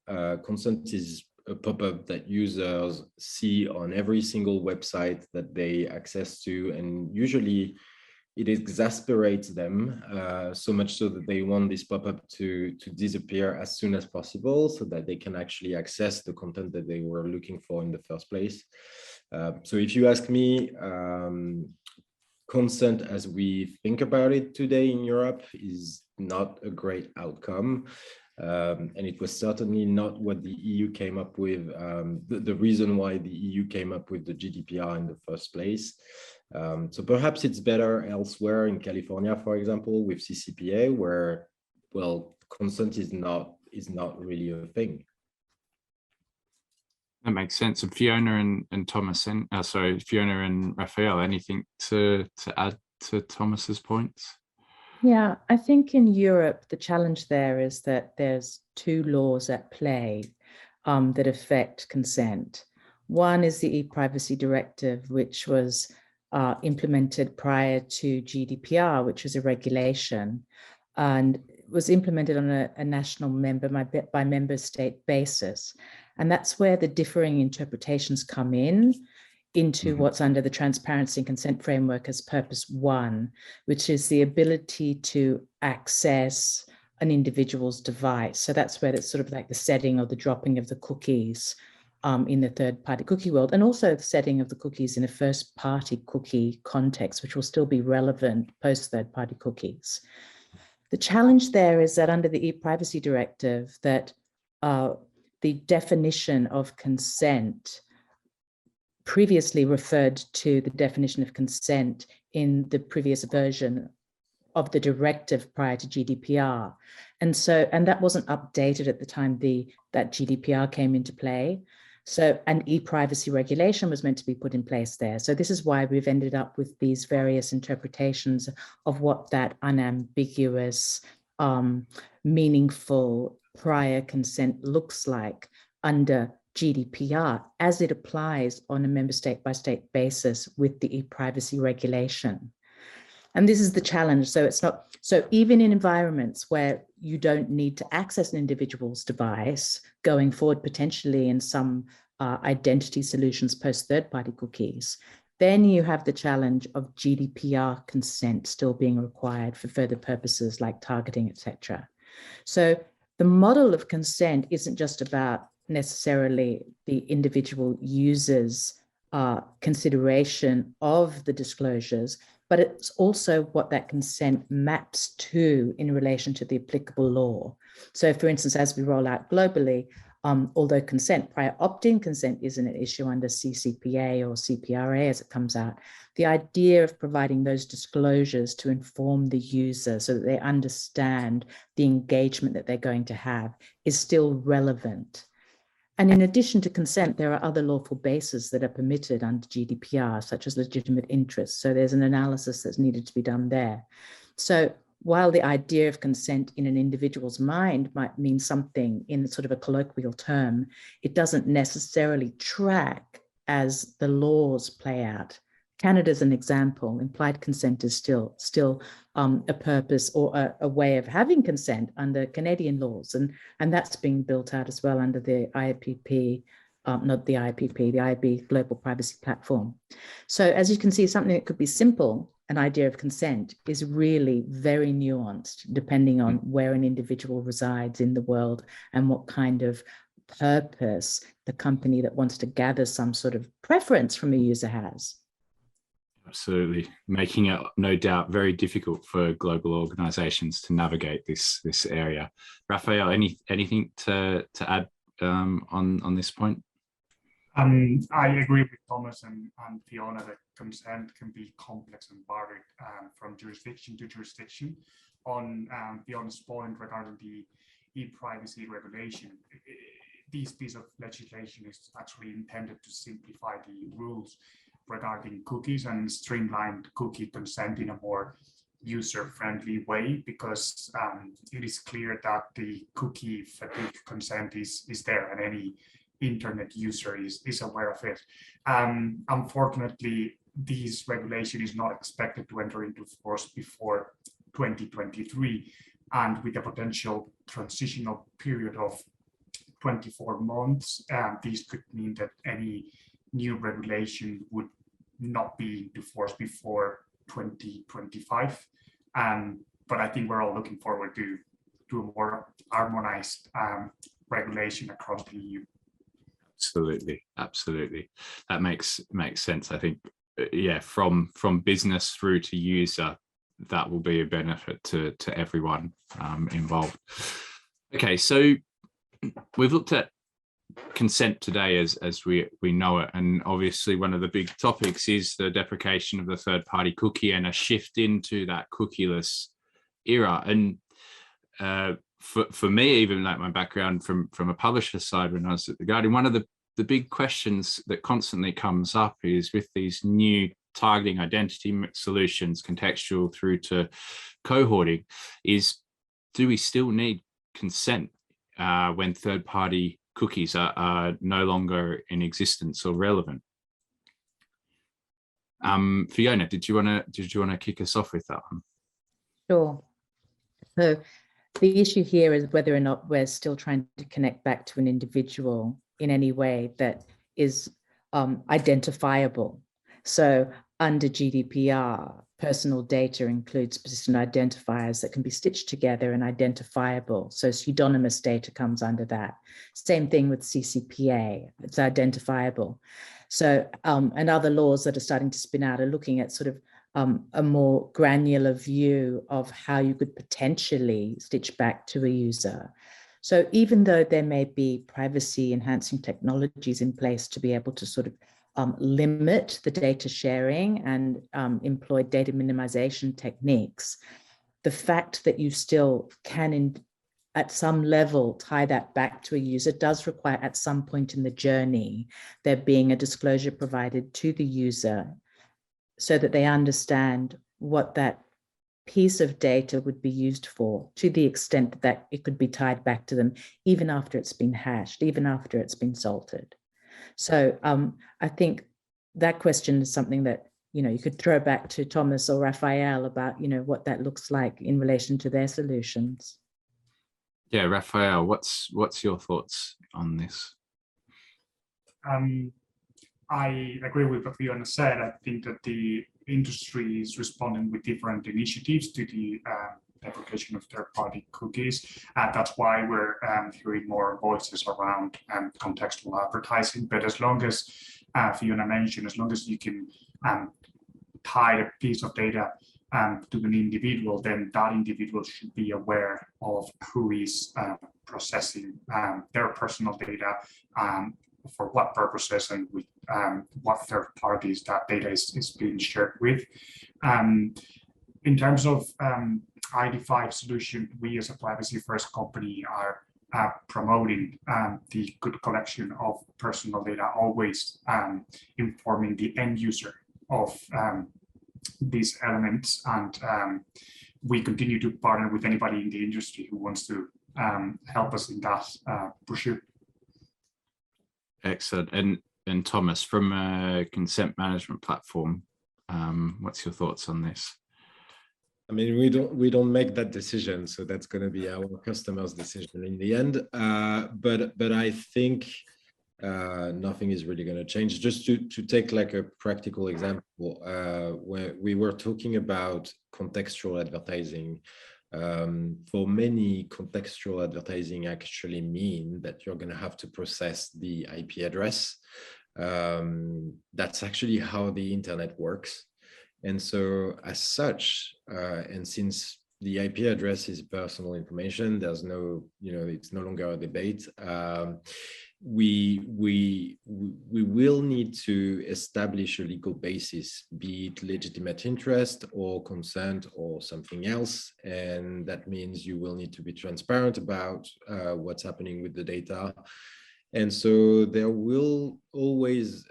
consent is a pop-up that users see on every single website that they access to, and usually it exasperates them so much so that they want this pop-up to disappear as soon as possible, so that they can actually access the content that they were looking for in the first place. So if you ask me, consent as we think about it today in Europe is not a great outcome. And it was certainly not what the EU came up with, the reason why the EU came up with the GDPR in the first place. So perhaps it's better elsewhere, in California, for example, with CCPA, where, well, consent is not really a thing. That makes sense. And Fiona and Thomas, Fiona and Raphael, anything to add to Thomas's points? Yeah, I think in Europe, the challenge there is that there's two laws at play that affect consent. One is the e-privacy directive, which was implemented prior to GDPR, which was a regulation, and was implemented on a national member by member state basis. And that's where the differing interpretations come into what's under the Transparency and Consent Framework as Purpose 1, which is the ability to access an individual's device. So that's where it's sort of like the setting or the dropping of the cookies in the third-party cookie world, and also the setting of the cookies in a first-party cookie context, which will still be relevant post-third-party cookies. The challenge there is that under the e-privacy directive, that the definition of consent previously referred to the definition of consent in the previous version of the directive prior to GDPR. And that wasn't updated at the time that GDPR came into play. So an e-privacy regulation was meant to be put in place there. So this is why we've ended up with these various interpretations of what that unambiguous, meaningful prior consent looks like under GDPR as it applies on a member state by state basis with the e-privacy regulation. And this is the challenge. So it's not, so even in environments where you don't need to access an individual's device going forward, potentially in some identity solutions post third-party cookies, then you have the challenge of GDPR consent still being required for further purposes like targeting, etc. So the model of consent isn't just about necessarily the individual user's consideration of the disclosures, but it's also what that consent maps to in relation to the applicable law. So for instance, as we roll out globally, although consent, prior opt-in consent isn't an issue under CCPA or CPRA as it comes out, the idea of providing those disclosures to inform the user so that they understand the engagement that they're going to have is still relevant. And in addition to consent, there are other lawful bases that are permitted under GDPR, such as legitimate interest. So there's an analysis that's needed to be done there. So while the idea of consent in an individual's mind might mean something in sort of a colloquial term, it doesn't necessarily track as the laws play out. Canada's an example. Implied consent is still a purpose or a way of having consent under Canadian laws. And that's being built out as well under the IPP, not the IPP, the IAB Global Privacy Platform. So as you can see, something that could be simple, an idea of consent, is really very nuanced depending on where an individual resides in the world and what kind of purpose the company that wants to gather some sort of preference from a user has. Absolutely, making it no doubt very difficult for global organizations to navigate this area. Raphael, anything to add on this point? I agree with Thomas and Fiona that consent can be complex and varied from jurisdiction to jurisdiction. On Fiona's point regarding the e-privacy regulation, this piece of legislation is actually intended to simplify the rules regarding cookies and streamline cookie consent in a more user-friendly way, because it is clear that the cookie fatigue consent is there and any internet user is aware of it. Unfortunately, this regulation is not expected to enter into force before 2023, and with a potential transitional period of 24 months, this could mean that any new regulation would not be into force before 2025. But I think we're all looking forward to a more harmonized regulation across the EU. Absolutely. That makes sense. I think, yeah, from business through to user, that will be a benefit to everyone involved. Okay, so we've looked at consent today as we know it, and obviously one of the big topics is the deprecation of the third-party cookie and a shift into that cookieless era. And for me, even like my background from a publisher side when I was at The Guardian, one of the big questions that constantly comes up is with these new targeting identity solutions, contextual through to cohorting, is do we still need consent when third-party cookies are no longer in existence or relevant? Fiona, did you want to kick us off with that one? Sure. So the issue here is whether or not we're still trying to connect back to an individual in any way that is identifiable. So under GDPR, personal data includes persistent identifiers that can be stitched together and identifiable. So pseudonymous data comes under that. Same thing with CCPA, it's identifiable. So, and other laws that are starting to spin out are looking at sort of a more granular view of how you could potentially stitch back to a user. So even though there may be privacy enhancing technologies in place to be able to sort of limit the data sharing and employ data minimization techniques, the fact that you still can at some level tie that back to a user does require at some point in the journey there being a disclosure provided to the user so that they understand what that piece of data would be used for, to the extent that it could be tied back to them even after it's been hashed, even after it's been salted. So I think that question is something that, you know, you could throw back to Thomas or Raphael about, you know, what that looks like in relation to their solutions. Yeah, Raphael, what's your thoughts on this? I agree with what Fiona said. I think that the industry is responding with different initiatives to the deprecation of third-party cookies. That's why we're hearing more voices around contextual advertising. But as long as Fiona mentioned, as long as you can tie a piece of data to an individual, then that individual should be aware of who is processing their personal data, for what purposes, and with what third parties that data is being shared with. In terms of ID5 solution, we as a privacy-first company are promoting the good collection of personal data, always informing the end user of these elements, and we continue to partner with anybody in the industry who wants to help us in that pursuit. Excellent. And Thomas, from a consent management platform, what's your thoughts on this? I mean, we don't make that decision, so that's going to be our customers' decision in the end. But I think nothing is really going to change. Just to take like a practical example, where we were talking about contextual advertising. For many, contextual advertising actually mean that you're going to have to process the IP address. That's actually how the internet works. And so as such, and since the IP address is personal information, there's no, you know, it's no longer a debate. We will need to establish a legal basis, be it legitimate interest or consent or something else. And that means you will need to be transparent about what's happening with the data. And so there will always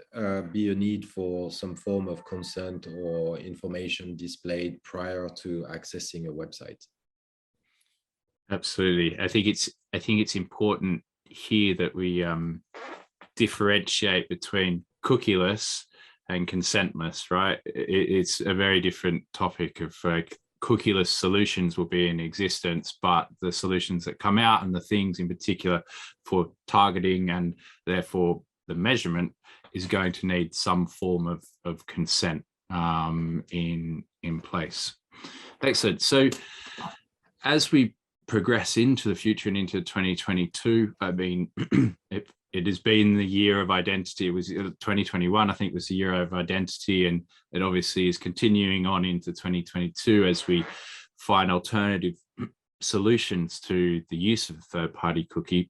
be a need for some form of consent or information displayed prior to accessing a website. Absolutely. I think it's important here that we differentiate between cookieless and consentless, right? It's a very different topic of cookieless solutions will be in existence, but the solutions that come out and the things in particular for targeting and therefore the measurement is going to need some form of consent in place. Excellent. So as we progress into the future and into 2022, I mean, it has been the year of identity. It was 2021, I think, was the year of identity, and it obviously is continuing on into 2022 as we find alternative solutions to the use of a third-party cookie.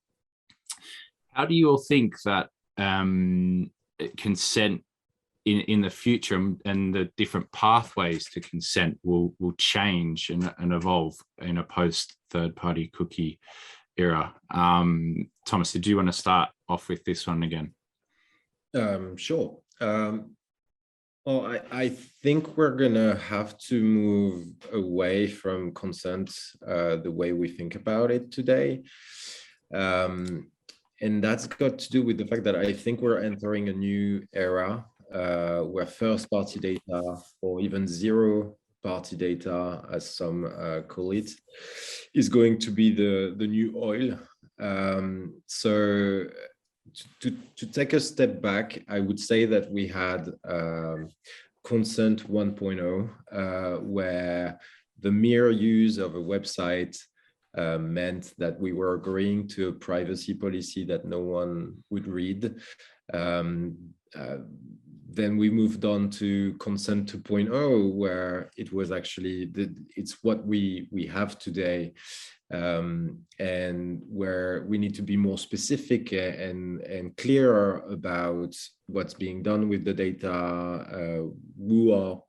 How do you all think that consent in the future and the different pathways to consent will change and evolve in a post third-party cookie era? Thomas, did you want to start off with this one again? Sure. Well, I think we're gonna have to move away from consent the way we think about it today. And that's got to do with the fact that I think we're entering a new era where first-party data, or even zero-party data, as some call it, is going to be the new oil. So to take a step back, I would say that we had consent 1.0, where the mere use of a website meant that we were agreeing to a privacy policy that no one would read. Then we moved on to consent 2.0, where it was actually it's what we have today, and where we need to be more specific and clearer about what's being done with the data, who are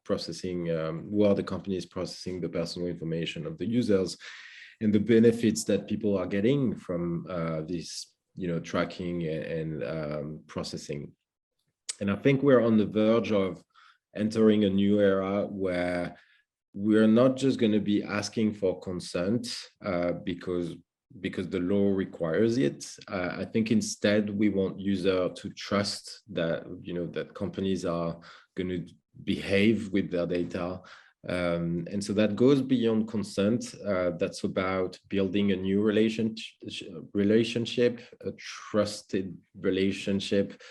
the companies processing the personal information of the users, the benefits that people are getting from this, tracking and processing. And I think we're on the verge of entering a new era where we're not just going to be asking for consent because the law requires it. I think instead we want user to trust that, that companies are going to behave with their data. And so that goes beyond consent. That's about building a new relationship, a trusted relationship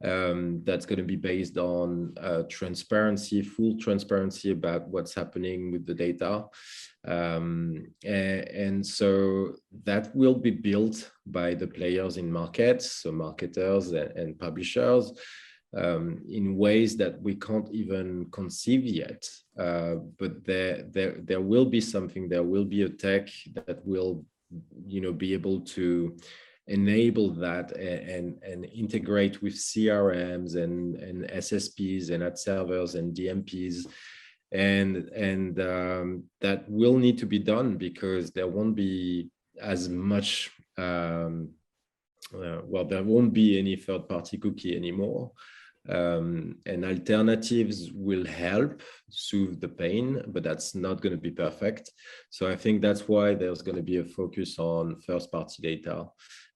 that's going to be based on transparency, full transparency about what's happening with the data. And so that will be built by the players in markets, so marketers and publishers, in ways that we can't even conceive yet. But there will be something, there will be a tech that will, be able to enable that and integrate with CRMs and SSPs and ad servers and DMPs. And that will need to be done because there won't be as much, there won't be any third-party cookie anymore. And alternatives will help soothe the pain, but that's not going to be perfect. So I think that's why there's going to be a focus on first-party data.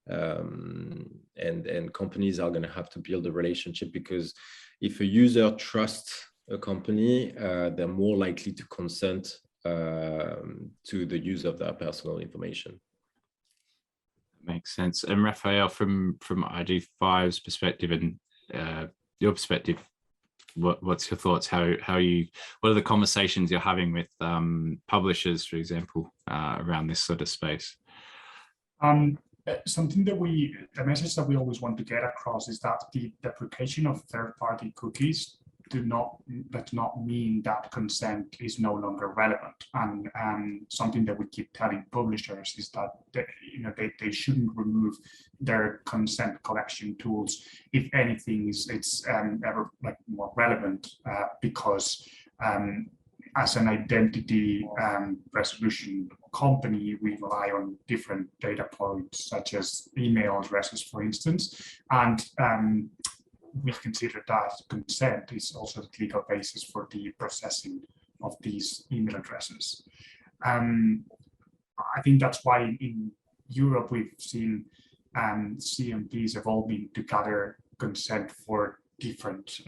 And companies are going to have to build a relationship, because if a user trusts a company, they're more likely to consent to the use of their personal information. Makes sense. And Raphael, from ID5's perspective and your perspective, what's your thoughts? What are the conversations you're having with publishers, for example, around this sort of space? Something that the message that we always want to get across is that the deprecation of third-party cookies does not mean that consent is no longer relevant. And something that we keep telling publishers is that they shouldn't remove their consent collection tools. If anything, it's ever more relevant because as an identity resolution company, we rely on different data points, such as email addresses, for instance, and we consider that consent is also the legal basis for the processing of these email addresses. I think that's why in Europe we've seen CMPs evolving to gather consent for different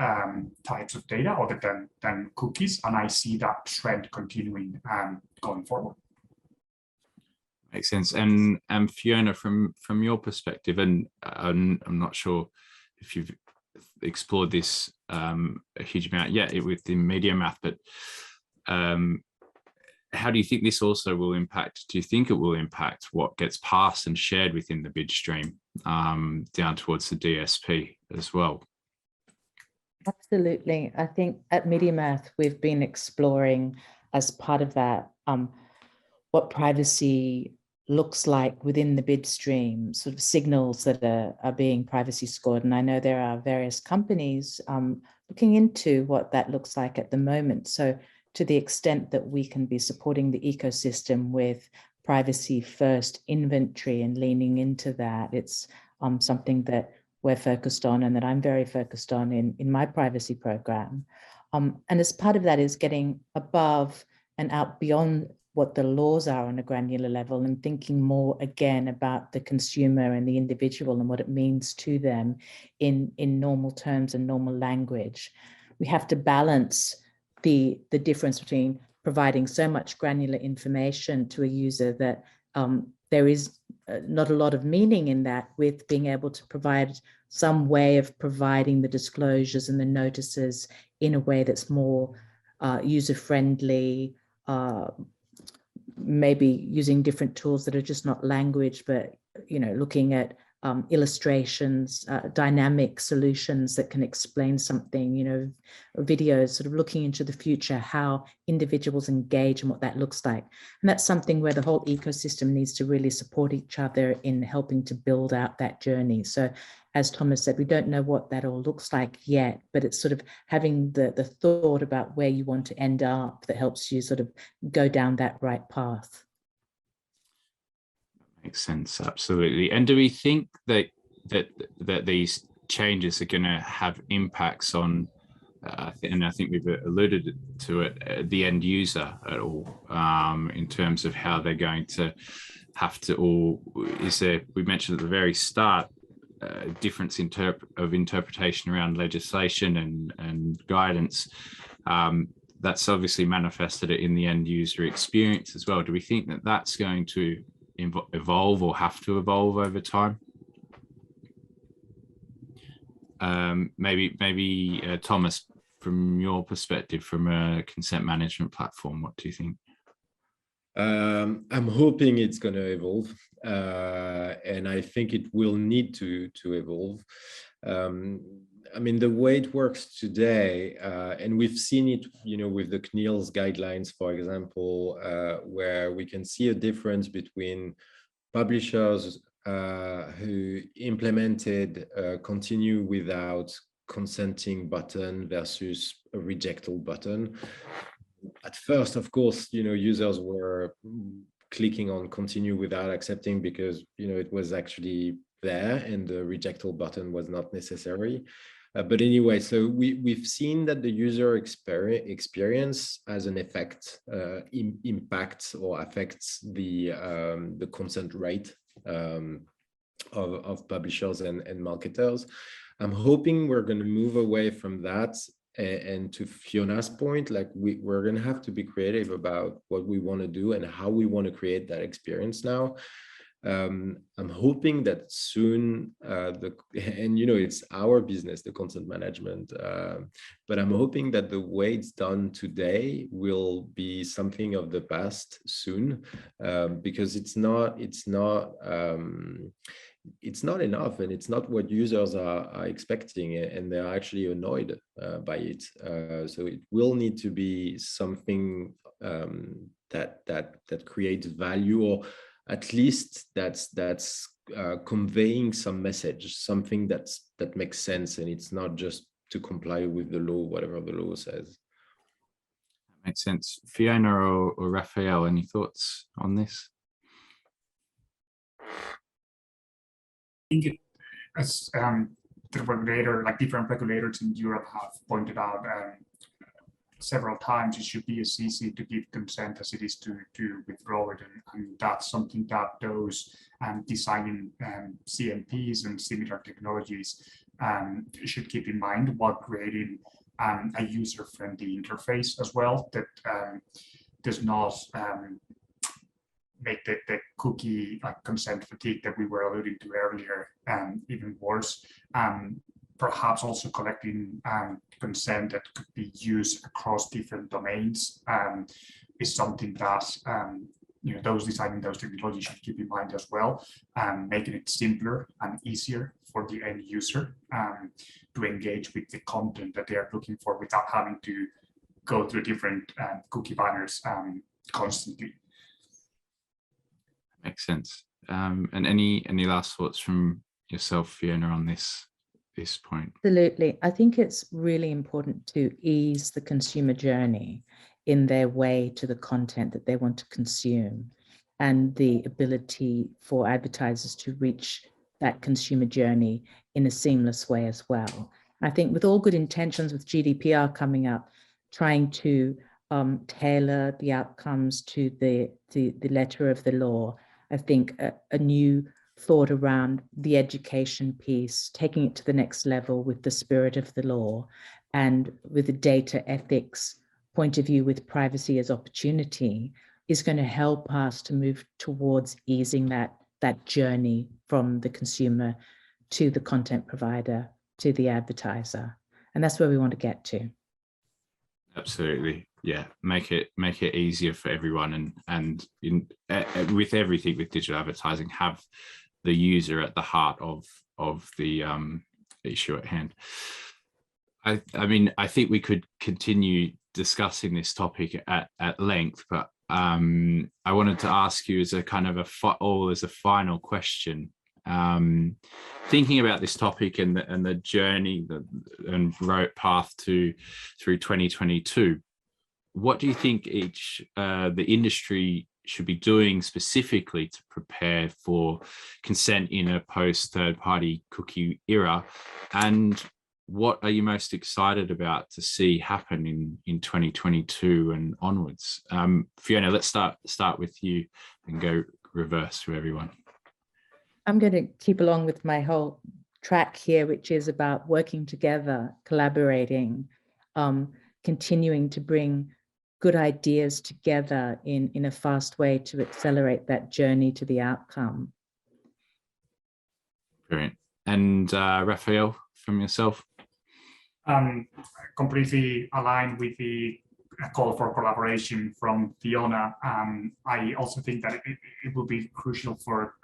types of data other than cookies, and I see that trend continuing going forward. Makes sense. And Fiona, from your perspective, and I'm not sure if you've explored this a huge amount yet within MediaMath, but how do you think this also will impact? Do you think it will impact what gets passed and shared within the bid stream down towards the DSP as well? Absolutely. I think at MediaMath, we've been exploring as part of that what privacy looks like within the bid stream, sort of signals that are being privacy scored. And I know there are various companies looking into what that looks like at the moment. So to the extent that we can be supporting the ecosystem with privacy first inventory and leaning into that, it's something that we're focused on and that I'm very focused on in my privacy program. And as part of that is getting above and out beyond what the laws are on a granular level and thinking more again about the consumer and the individual and what it means to them in normal terms and normal language. We have to balance the difference between providing so much granular information to a user that there is not a lot of meaning in that, with being able to provide some way of providing the disclosures and the notices in a way that's more user-friendly, maybe using different tools that are just not language, but looking at illustrations, dynamic solutions that can explain something, videos, sort of looking into the future, how individuals engage and what that looks like. And that's something where the whole ecosystem needs to really support each other in helping to build out that journey. So as Thomas said, we don't know what that all looks like yet, but it's sort of having the thought about where you want to end up that helps you sort of go down that right path. Makes sense, absolutely. And do we think that these changes are going to have impacts on, and I think we've alluded to it, the end user at all, in terms of how they're going to have to, or is there, we mentioned at the very start, difference of interpretation around legislation and guidance. That's obviously manifested in the end user experience as well. Do we think that that's going to evolve or have to evolve over time? Maybe Thomas, from your perspective, from a consent management platform, what do you think? I'm hoping it's going to evolve, and I think it will need to evolve. I mean, the way it works today, and we've seen it, with the CNILS guidelines, for example, where we can see a difference between publishers who implemented a continue without consenting button versus a reject all button. At first, of course, users were clicking on continue without accepting because, it was actually there and the reject all button was not necessary. But anyway, so we've seen that the user experience has an effect, impacts or affects the consent rate of publishers and marketers. I'm hoping we're going to move away from that. And to Fiona's point, like we're going to have to be creative about what we want to do and how we want to create that experience now. I'm hoping that soon, it's our business, the content management, but I'm hoping that the way it's done today will be something of the past soon, because it's not enough, and it's not what users are expecting, and they're actually annoyed by it. So it will need to be something that creates value, or at least that's conveying some message, something that makes sense, and it's not just to comply with the law, whatever the law says. Makes sense. Fiona or Raphael, any thoughts on this? I think as the regulator, like different regulators in Europe have pointed out several times, it should be as easy to give consent as it is to withdraw it, and that's something that those designing CMPs and similar technologies should keep in mind while creating a user-friendly interface as well that does not make the cookie consent fatigue that we were alluding to earlier even worse. Perhaps also collecting consent that could be used across different domains is something that those designing those technologies should keep in mind as well, making it simpler and easier for the end user to engage with the content that they are looking for without having to go through different cookie banners constantly. Makes sense. And any last thoughts from yourself, Fiona, on this point? Absolutely. I think it's really important to ease the consumer journey in their way to the content that they want to consume, and the ability for advertisers to reach that consumer journey in a seamless way as well. I think with all good intentions, with GDPR coming up, trying to tailor the outcomes to the letter of the law, I think a new thought around the education piece, taking it to the next level with the spirit of the law and with the data ethics point of view, with privacy as opportunity, is going to help us to move towards easing that journey from the consumer to the content provider to the advertiser. And that's where we want to get to. Absolutely. Yeah, make it easier for everyone, and with everything with digital advertising, have the user at the heart of the issue at hand. I mean, I think we could continue discussing this topic at length, but I wanted to ask you as a kind of as a final question, thinking about this topic and the journey and road path through 2022. What do you think the industry should be doing specifically to prepare for consent in a post third-party cookie era, and what are you most excited about to see happen in 2022 and onwards? Fiona, let's start with you and go reverse through everyone. I'm going to keep along with my whole track here, which is about working together, collaborating, continuing to bring good ideas together in a fast way to accelerate that journey to the outcome. Brilliant. And Raphael, from yourself? Completely aligned with the call for collaboration from Fiona. I also think that it will be crucial for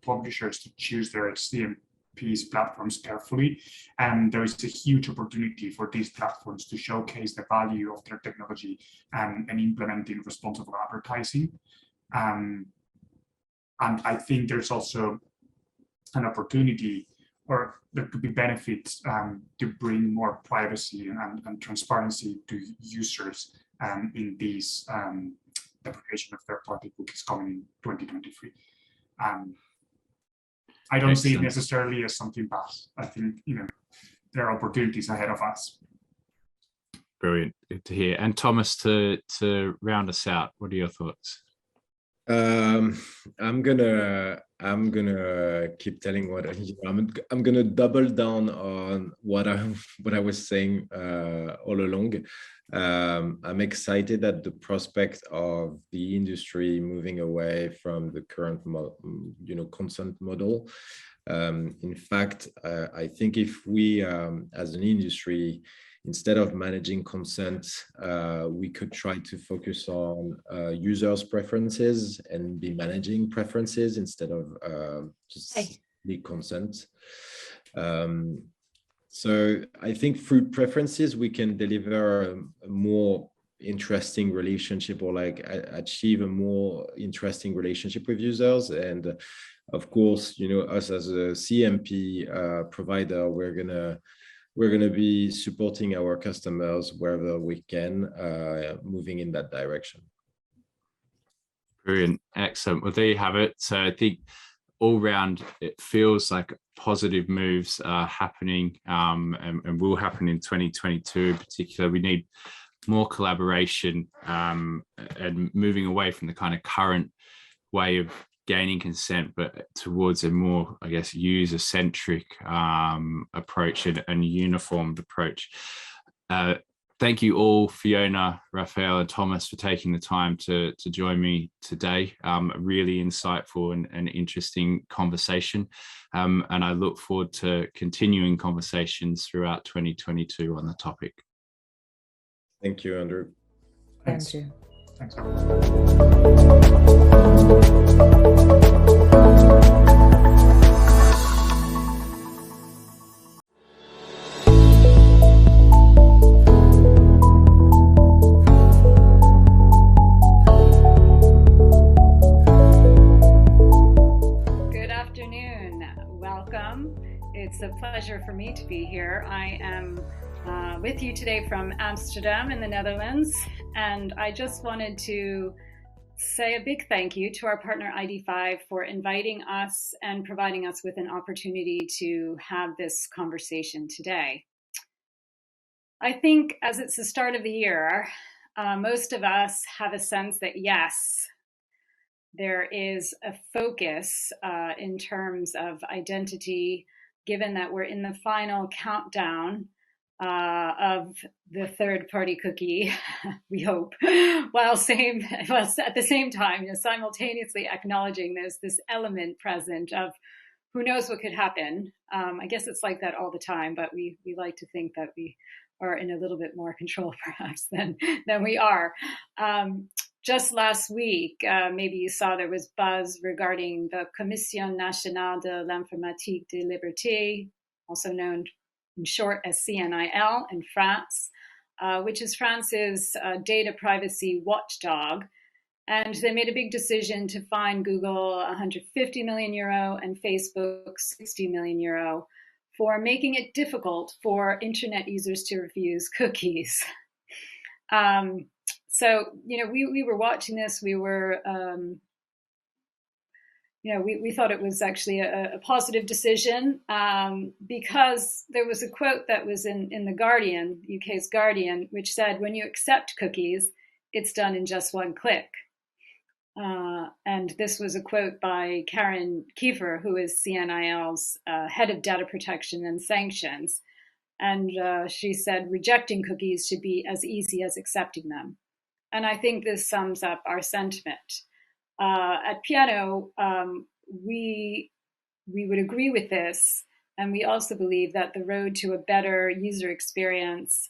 publishers to choose their CMP's platforms carefully. And there is a huge opportunity for these platforms to showcase the value of their technology and implementing responsible advertising. And I think there's also an opportunity, or there could be benefits to bring more privacy and transparency to users in these deprecation of third-party cookies coming in 2023. I don't see it necessarily as something bad. I think there are opportunities ahead of us. Brilliant, good to hear. And Thomas, to round us out, what are your thoughts? I'm gonna keep telling what I'm gonna double down on what I was saying all along. I'm excited at the prospect of the industry moving away from the current consent model. In fact, I think if we as an industry, instead of managing consent, we could try to focus on users' preferences and be managing preferences instead of just the consent. So I think through preferences, we can deliver a more interesting relationship, or achieve a more interesting relationship with users. And of course, us as a CMP provider, we're gonna be supporting our customers wherever we can, moving in that direction. Brilliant, excellent. Well, there you have it. So I think all round, it feels like positive moves are happening and will happen in 2022 in particular. We need more collaboration and moving away from the kind of current way of gaining consent, but towards a more, I guess, user-centric approach and uniformed approach. Thank you all, Fiona, Raphael, and Thomas, for taking the time to join me today. A really insightful and interesting conversation. And I look forward to continuing conversations throughout 2022 on the topic. Thank you, Andrew. Thanks. Andrew. Thanks. It's a pleasure for me to be here. I am with you today from Amsterdam in the Netherlands, and I just wanted to say a big thank you to our partner ID5 for inviting us and providing us with an opportunity to have this conversation today. I think as it's the start of the year, most of us have a sense that yes, there is a focus in terms of identity, given that we're in the final countdown of the third-party cookie, we hope, while at the same time, simultaneously acknowledging there's this element present of who knows what could happen. I guess it's like that all the time, but we like to think that we are in a little bit more control, perhaps, than we are. Just last week, maybe you saw there was buzz regarding the Commission Nationale de l'Informatique de Liberté, also known in short as CNIL in France, which is France's data privacy watchdog. And they made a big decision to fine Google 150 million euro and Facebook 60 million euro for making it difficult for internet users to refuse cookies. So, we were watching this. We were, we thought it was actually a positive decision because there was a quote that was in the Guardian, UK's Guardian, which said, when you accept cookies, it's done in just one click. And this was a quote by Karen Kiefer, who is CNIL's head of data protection and sanctions. And she said, rejecting cookies should be as easy as accepting them. And I think this sums up our sentiment. At Piano, we would agree with this. And we also believe that the road to a better user experience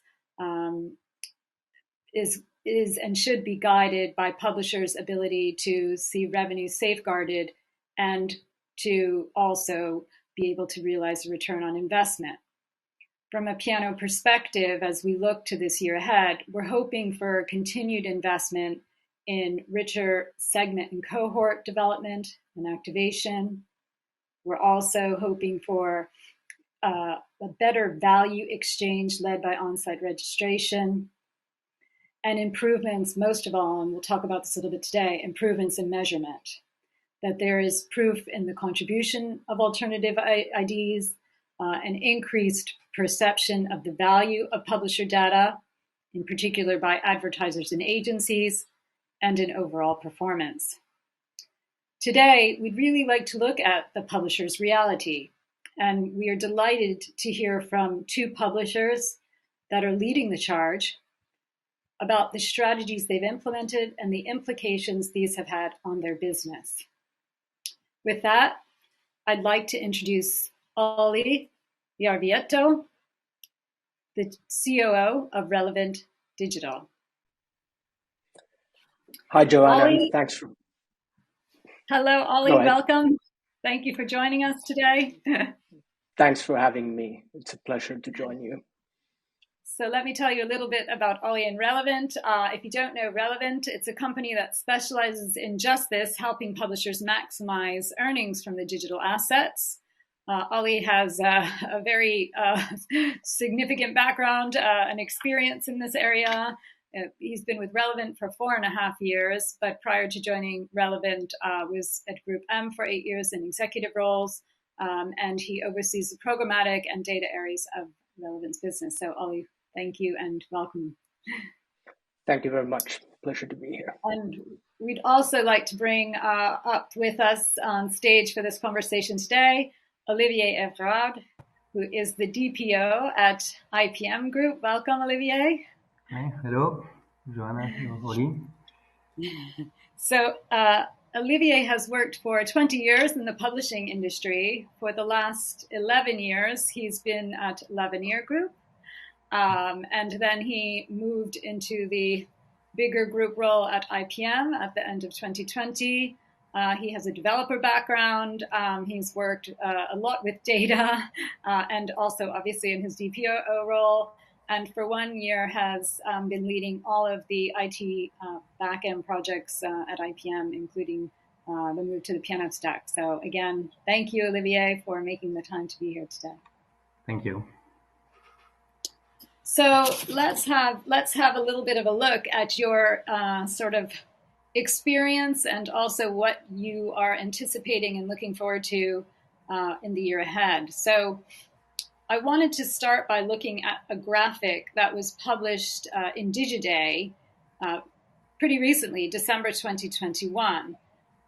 is and should be guided by publishers' ability to see revenue safeguarded and to also be able to realize a return on investment. From a Piano perspective, as we look to this year ahead, we're hoping for continued investment in richer segment and cohort development and activation. We're also hoping for a better value exchange led by on-site registration, and improvements, most of all, and we'll talk about this a little bit today, improvements in measurement, that there is proof in the contribution of alternative IDs, an increased perception of the value of publisher data, in particular by advertisers and agencies, and in overall performance. Today, we'd really like to look at the publisher's reality, and we are delighted to hear from two publishers that are leading the charge about the strategies they've implemented and the implications these have had on their business. With that, I'd like to introduce Olli Järvietto, the COO of Relevant Digital. Hi, Joanna. Olli. Thanks for. Hello, Olli. Welcome. Thank you for joining us today. Thanks for having me. It's a pleasure to join you. So let me tell you a little bit about Olli and Relevant. If you don't know Relevant, it's a company that specializes in just this, helping publishers maximize earnings from the digital assets. Olli has a very significant background and experience in this area. He's been with Relevant for 4.5 years, but prior to joining Relevant, was at Group M for 8 years in executive roles, and he oversees the programmatic and data areas of Relevant's business. So Olli, thank you and welcome. Thank you very much. Pleasure to be here. And we'd also like to bring up with us on stage for this conversation today, Olivier Evrard, who is the DPO at IPM Group. Welcome, Olivier. Hi, hello, Joanna, Olli. So Olivier has worked for 20 years in the publishing industry. For the last 11 years, he's been at L'Avenir Group. And then he moved into the bigger group role at IPM at the end of 2020. He has a developer background. He's worked a lot with data and also obviously in his DPO role. And for 1 year has been leading all of the IT backend projects at IPM, including the move to the Piano stack. So again, thank you, Olivier, for making the time to be here today. Thank you. So let's have a little bit of a look at your sort of experience and also what you are anticipating and looking forward to in the year ahead. So I wanted to start by looking at a graphic that was published in Digiday pretty recently, December 2021.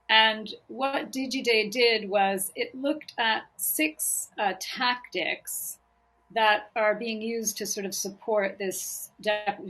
And what Digiday did was it looked at 6 tactics that are being used to sort of support this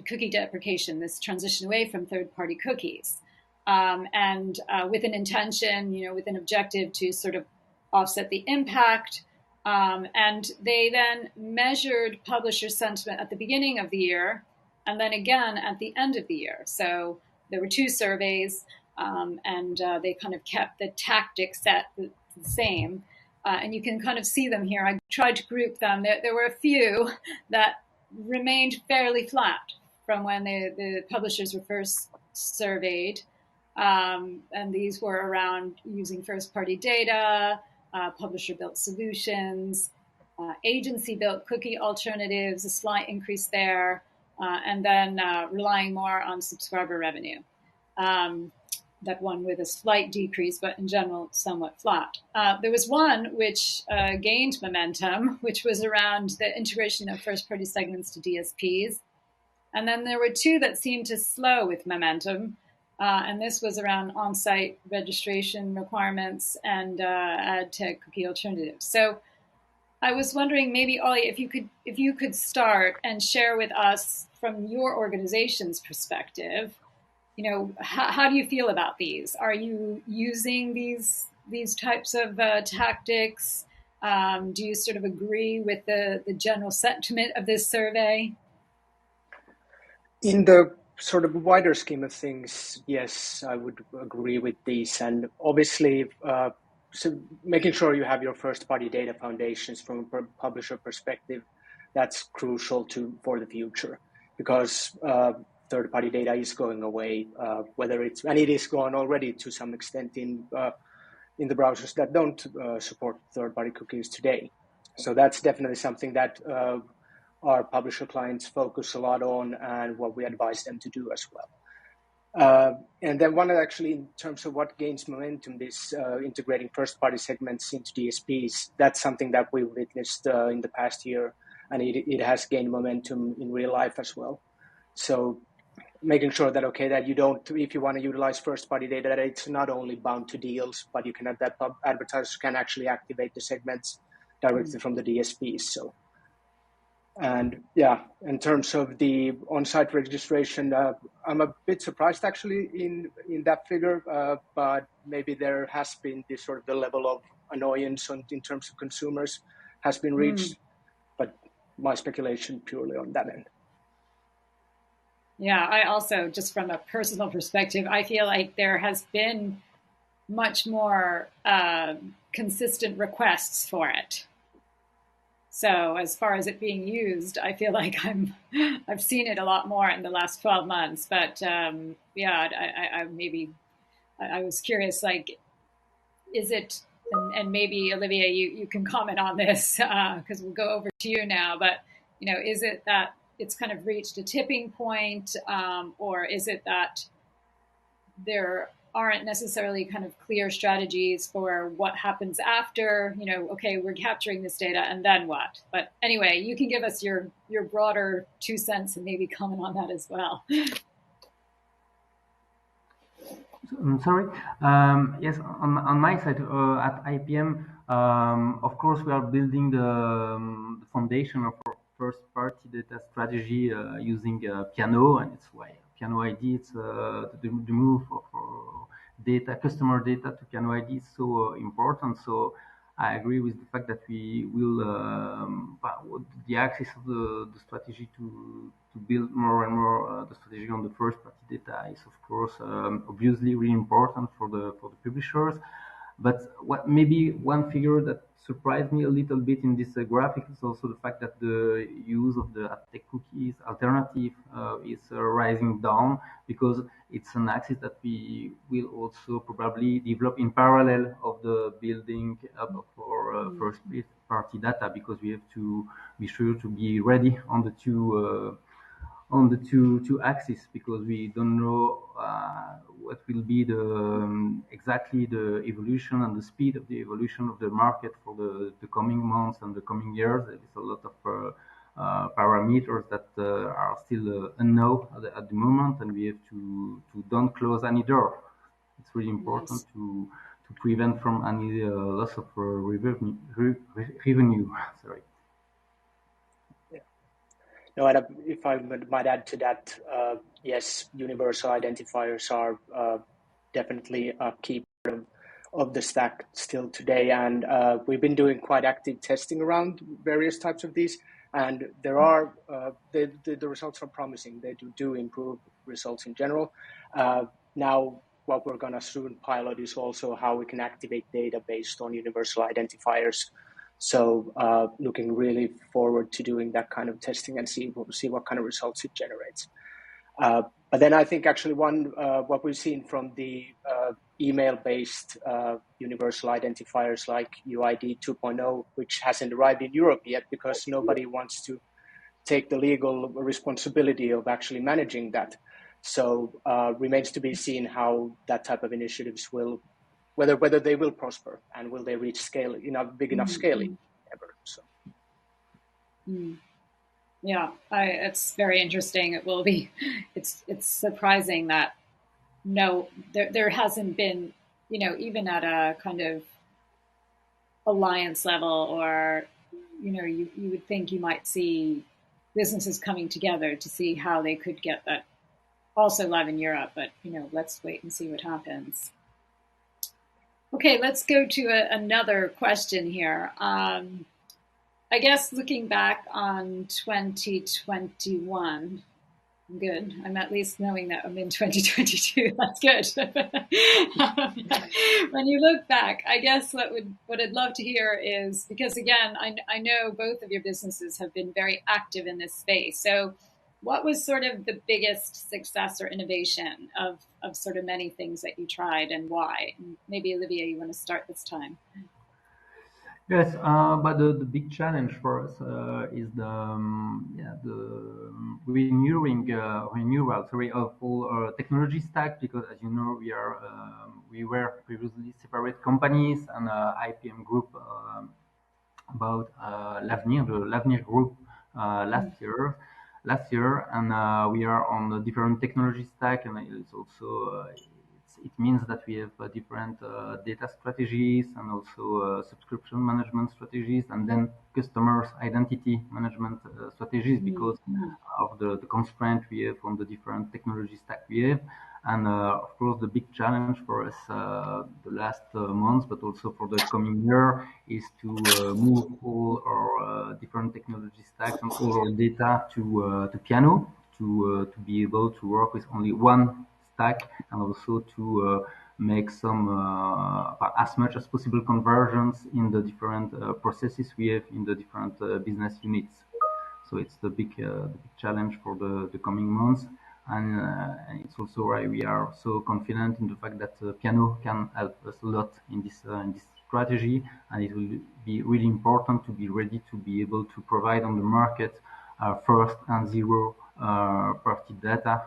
cookie deprecation, this transition away from third-party cookies. And with an intention, with an objective to sort of offset the impact. And they then measured publisher sentiment at the beginning of the year and then again at the end of the year. So there were 2 surveys and they kind of kept the tactic set the same. And you can kind of see them here. I tried to group them. There were a few that remained fairly flat from when the publishers were first surveyed. And these were around using first-party data, publisher-built solutions, agency-built cookie alternatives, a slight increase there, and then relying more on subscriber revenue. That one with a slight decrease, but in general, somewhat flat. There was one which gained momentum, which was around the integration of first-party segments to DSPs. And then there were two that seemed to slow with momentum. And this was around on-site registration requirements and ad tech cookie alternatives. So I was wondering, maybe Ollie, if you could start and share with us from your organization's perspective, you know, how do you feel about these? Are you using these types of tactics? Do you sort of agree with the general sentiment of this survey? In the sort of wider scheme of things, yes, I would agree with these. And obviously, so making sure you have your first-party data foundations from a publisher perspective, that's crucial for the future, because third-party data is going away, and it is gone already to some extent in the browsers that don't support third-party cookies today. So that's definitely something that our publisher clients focus a lot on, and what we advise them to do as well. And then one actually, in terms of what gains momentum, this integrating first-party segments into DSPs, that's something that we witnessed in the past year, and it has gained momentum in real life as well. So making sure that, that you don't, if you want to utilize first-party data, that it's not only bound to deals, but you can have that advertisers can actually activate the segments directly from the DSPs. So, and yeah, in terms of the on-site registration, I'm a bit surprised actually in that figure, but maybe there has been this sort of the level of annoyance in terms of consumers has been reached, but my speculation purely on that end. Yeah, I also, just from a personal perspective, I feel like there has been much more consistent requests for it. So as far as it being used, I feel like I've seen it a lot more in the last 12 months. But yeah, I was curious, like, is it, and maybe Olivier, you can comment on this because we'll go over to you now. But you know, is it that it's kind of reached a tipping point, or is it that there aren't necessarily kind of clear strategies for what happens after, you know, okay, we're capturing this data and then what? But anyway, you can give us your broader 2 cents and maybe comment on that as well. Sorry. Yes, on my side at IPM, of course, we are building the foundation of our first-party data strategy using Piano, and it's why Piano ID. It's the move of data, customer data to Piano ID is so important. So I agree with the fact that we will the axis of the strategy to build more and more the strategy on the first-party data is of course obviously really important for the publishers. But what maybe one figure that surprised me a little bit in this graphic is also the fact that the use of the ad tech cookies alternative is rising down, because it's an axis that we will also probably develop in parallel of the building up of our first-party data, because we have to be sure to be ready on the two axes, because we don't know what will be the exactly the evolution and the speed of the evolution of the market for the coming months and the coming years. There is a lot of parameters that are still unknown at the moment, and we have to don't close any door. It's really important to prevent from any loss of revenue. Sorry. No, and if I might add to that, yes, universal identifiers are definitely a key part of the stack still today. And we've been doing quite active testing around various types of these. And there are, the results are promising. They do improve results in general. Now, what we're going to soon pilot is also how we can activate data based on universal identifiers. So looking really forward to doing that kind of testing and see what kind of results it generates. But then I think actually what we've seen from the email-based universal identifiers like UID 2.0, which hasn't arrived in Europe yet because nobody wants to take the legal responsibility of actually managing that. So remains to be seen how that type of initiatives will, whether they will prosper and will they reach scale, big enough scaling ever. So. Yeah, it's very interesting. It will be. It's surprising that there hasn't been, even at a kind of alliance level, or you would think you might see businesses coming together to see how they could get that also live in Europe. But let's wait and see what happens. Okay, let's go to another question here. I guess looking back on 2021, good. I'm at least knowing that I'm in 2022. That's good. When you look back, I guess what I'd love to hear is, because again, I know both of your businesses have been very active in this space. So what was sort of the biggest success or innovation of sort of many things that you tried, and why? Maybe Olivier, you want to start this time? Yes, but the big challenge for us is the renewal of all technology stack, because as you know, we were previously separate companies, and IPM Group about L'Avenir, the L'Avenir Group last year, and we are on a different technology stack, and it's also it means that we have different data strategies, and also subscription management strategies, and then customers identity management strategies, because of the constraint we have on the different technology stack we have. And of course, the big challenge for us the last months, but also for the coming year, is to move all our different technology stacks and all our data to Piano, to be able to work with only one stack, and also to make some as much as possible conversions in the different processes we have in the different business units. So it's the big challenge for the coming months, and it's also why we are so confident in the fact that Piano can help us a lot in this strategy, and it will be really important to be ready to be able to provide on the market first and zero party data,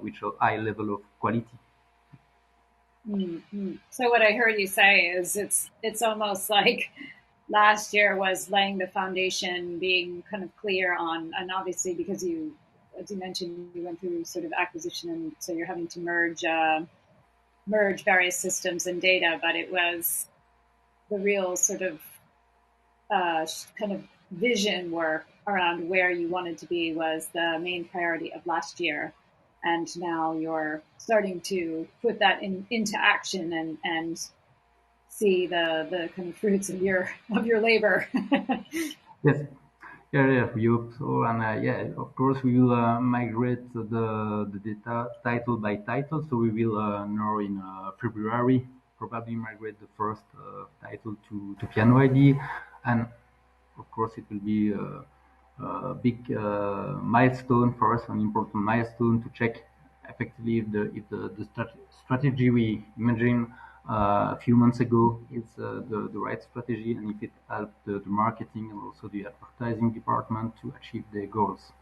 which are high level of quality. So what I heard you say is it's almost like last year was laying the foundation, being kind of clear on, and obviously because you, as you mentioned, you went through sort of acquisition, and so you're having to merge various systems and data, but it was the real sort of kind of vision work around where you wanted to be was the main priority of last year. And now you're starting to put that into action and see the kind of fruits of your labor. Yes, yeah, we hope so, and of course we will migrate the data title by title. So we will now in February probably migrate the first title to Piano ID, and of course it will be a big milestone for us, an important milestone to check effectively if the strategy we imagined a few months ago is the right strategy, and if it helped the marketing and also the advertising department to achieve their goals.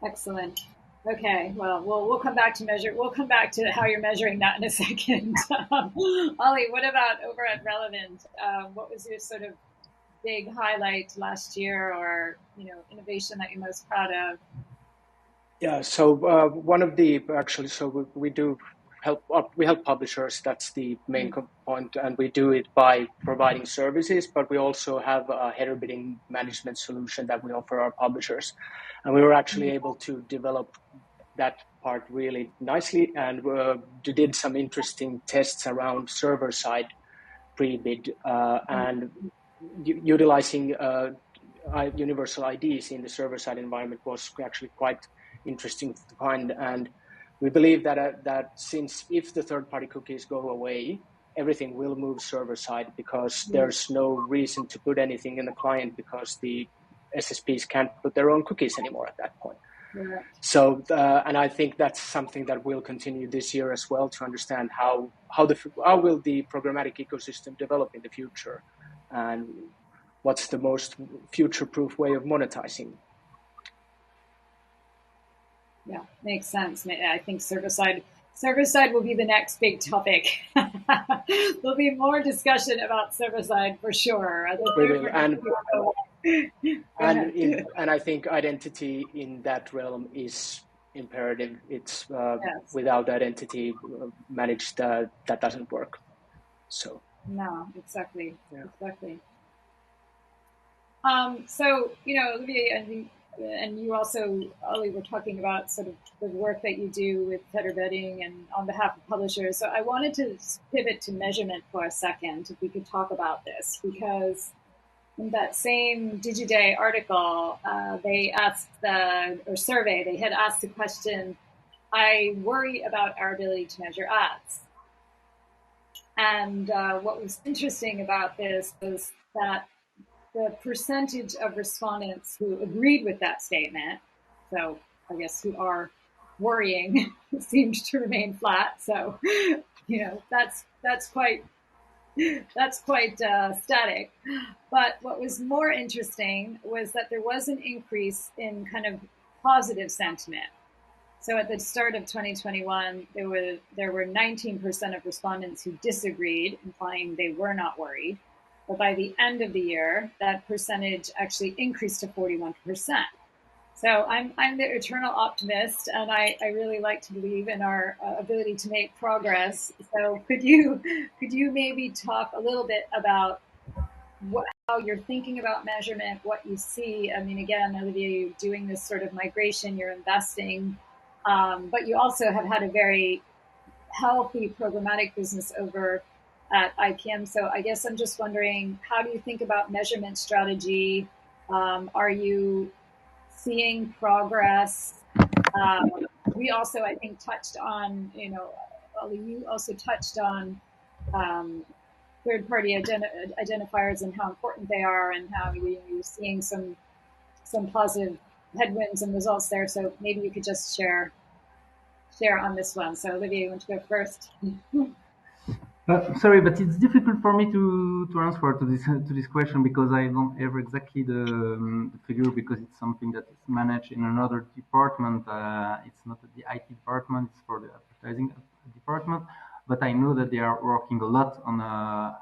Excellent. Okay, well, we'll come back to measure. We'll come back to how you're measuring that in a second. Ollie, what about over at Relevant? What was your sort of big highlight last year, or innovation that you're most proud of? Yeah, so one of the so we do we help publishers. That's the main point, and we do it by providing services. But we also have a header bidding management solution that we offer our publishers, and we were actually able to develop that part really nicely, and did some interesting tests around server-side pre-bid and utilizing universal IDs in the server-side environment was actually quite interesting to find. And we believe that since if the third-party cookies go away, everything will move server-side, because there's no reason to put anything in the client, because the SSPs can't put their own cookies anymore at that point. Yeah. So, and I think that's something that will continue this year as well, to understand how will the programmatic ecosystem develop in the future, and what's the most future-proof way of monetizing. Yeah, makes sense. I think server-side will be the next big topic. There'll be more discussion about server-side for sure. And I think identity in that realm is imperative. It's yes. Without identity managed, that doesn't work. So no, exactly, yeah. Exactly. So Olivier, and you also, Ollie, were talking about sort of the work that you do with header bidding and on behalf of publishers. So I wanted to pivot to measurement for a second, if we could talk about this, because in that same DigiDay article, they asked they had asked the question, I worry about our ability to measure ads. And what was interesting about this was that the percentage of respondents who agreed with that statement, so I guess who are worrying, seemed to remain flat. So, that's quite static. But what was more interesting was that there was an increase in kind of positive sentiment. So at the start of 2021, there were 19% of respondents who disagreed, implying they were not worried. But by the end of the year, that percentage actually increased to 41%. So I'm the eternal optimist, and I really like to believe in our ability to make progress. So could you maybe talk a little bit about how you're thinking about measurement, what you see? I mean, again, Olivier, you're doing this sort of migration, you're investing, but you also have had a very healthy programmatic business over at IPM. So I guess I'm just wondering, how do you think about measurement strategy? Are you seeing progress? We also, I think, touched on, Ollie, you also touched on third-party identifiers and how important they are, and how you're seeing some positive headwinds and results there. So maybe you could just share on this one. So Olivier, you want to go first? Sorry, but it's difficult for me to answer to this question, because I don't have exactly the figure, because it's something that is managed in another department. It's not the IT department; it's for the advertising department. But I know that they are working a lot on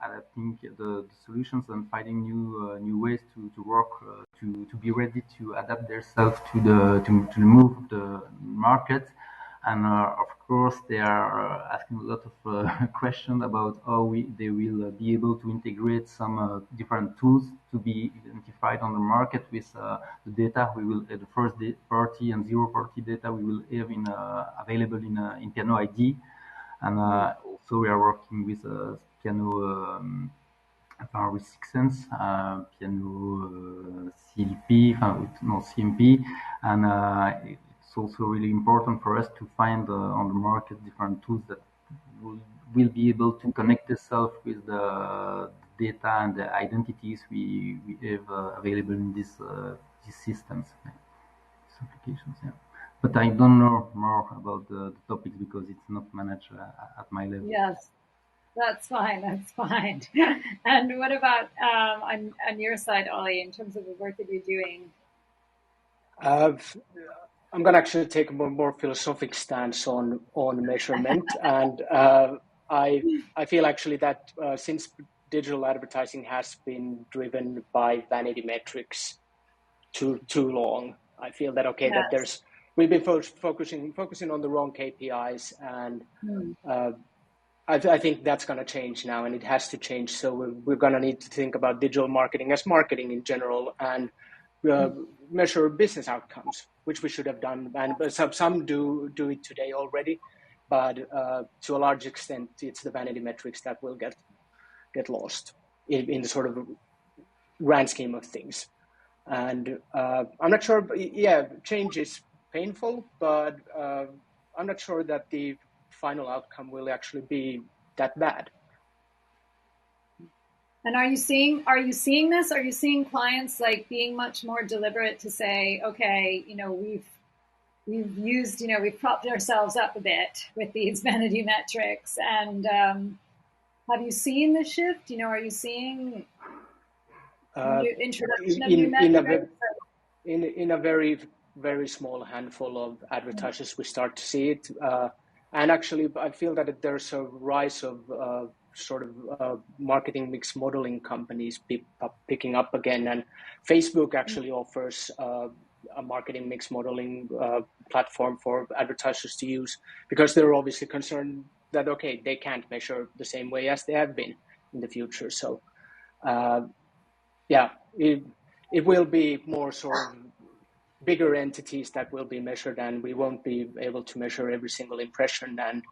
adapting the solutions and finding new ways to work to be ready to adapt themselves to the move of the market. And of course, they are asking a lot of questions about how they will be able to integrate some different tools to be identified on the market with the data we will, the first party and zero party data we will have available in Piano ID. And also we are working with Piano with Sixsense, Piano CDP, CMP, and it's also really important for us to find on the market different tools that will be able to connect itself with the data and the identities we have available in these systems, these applications. Yeah. But I don't know more about the topics because it's not managed at my level. Yes, that's fine. That's fine. And what about on your side, Ollie, in terms of the work that you're doing? I'm going to actually take a more philosophic stance on measurement, and I feel actually that since digital advertising has been driven by vanity metrics too long, I feel that that we've been focusing on the wrong KPIs, and I think that's going to change now, and it has to change. So we're going to need to think about digital marketing as marketing in general, and measure business outcomes, which we should have done, and some do it today already, but to a large extent, it's the vanity metrics that will get lost in the sort of grand scheme of things. And I'm not sure. Yeah, change is painful, but I'm not sure that the final outcome will actually be that bad. And are you seeing this? Are you seeing clients like being much more deliberate to say, okay, we've used, we've propped ourselves up a bit with these vanity metrics, and have you seen the shift? Are you seeing New introduction of new metrics? In a very, very small handful of advertisers, we start to see it. And actually, I feel that there's a rise of marketing mix modeling companies picking up again. And Facebook actually offers a marketing mix modeling platform for advertisers to use, because they're obviously concerned that, okay, they can't measure the same way as they have been in the future. So, it will be more sort of bigger entities that will be measured, and we won't be able to measure every single impression and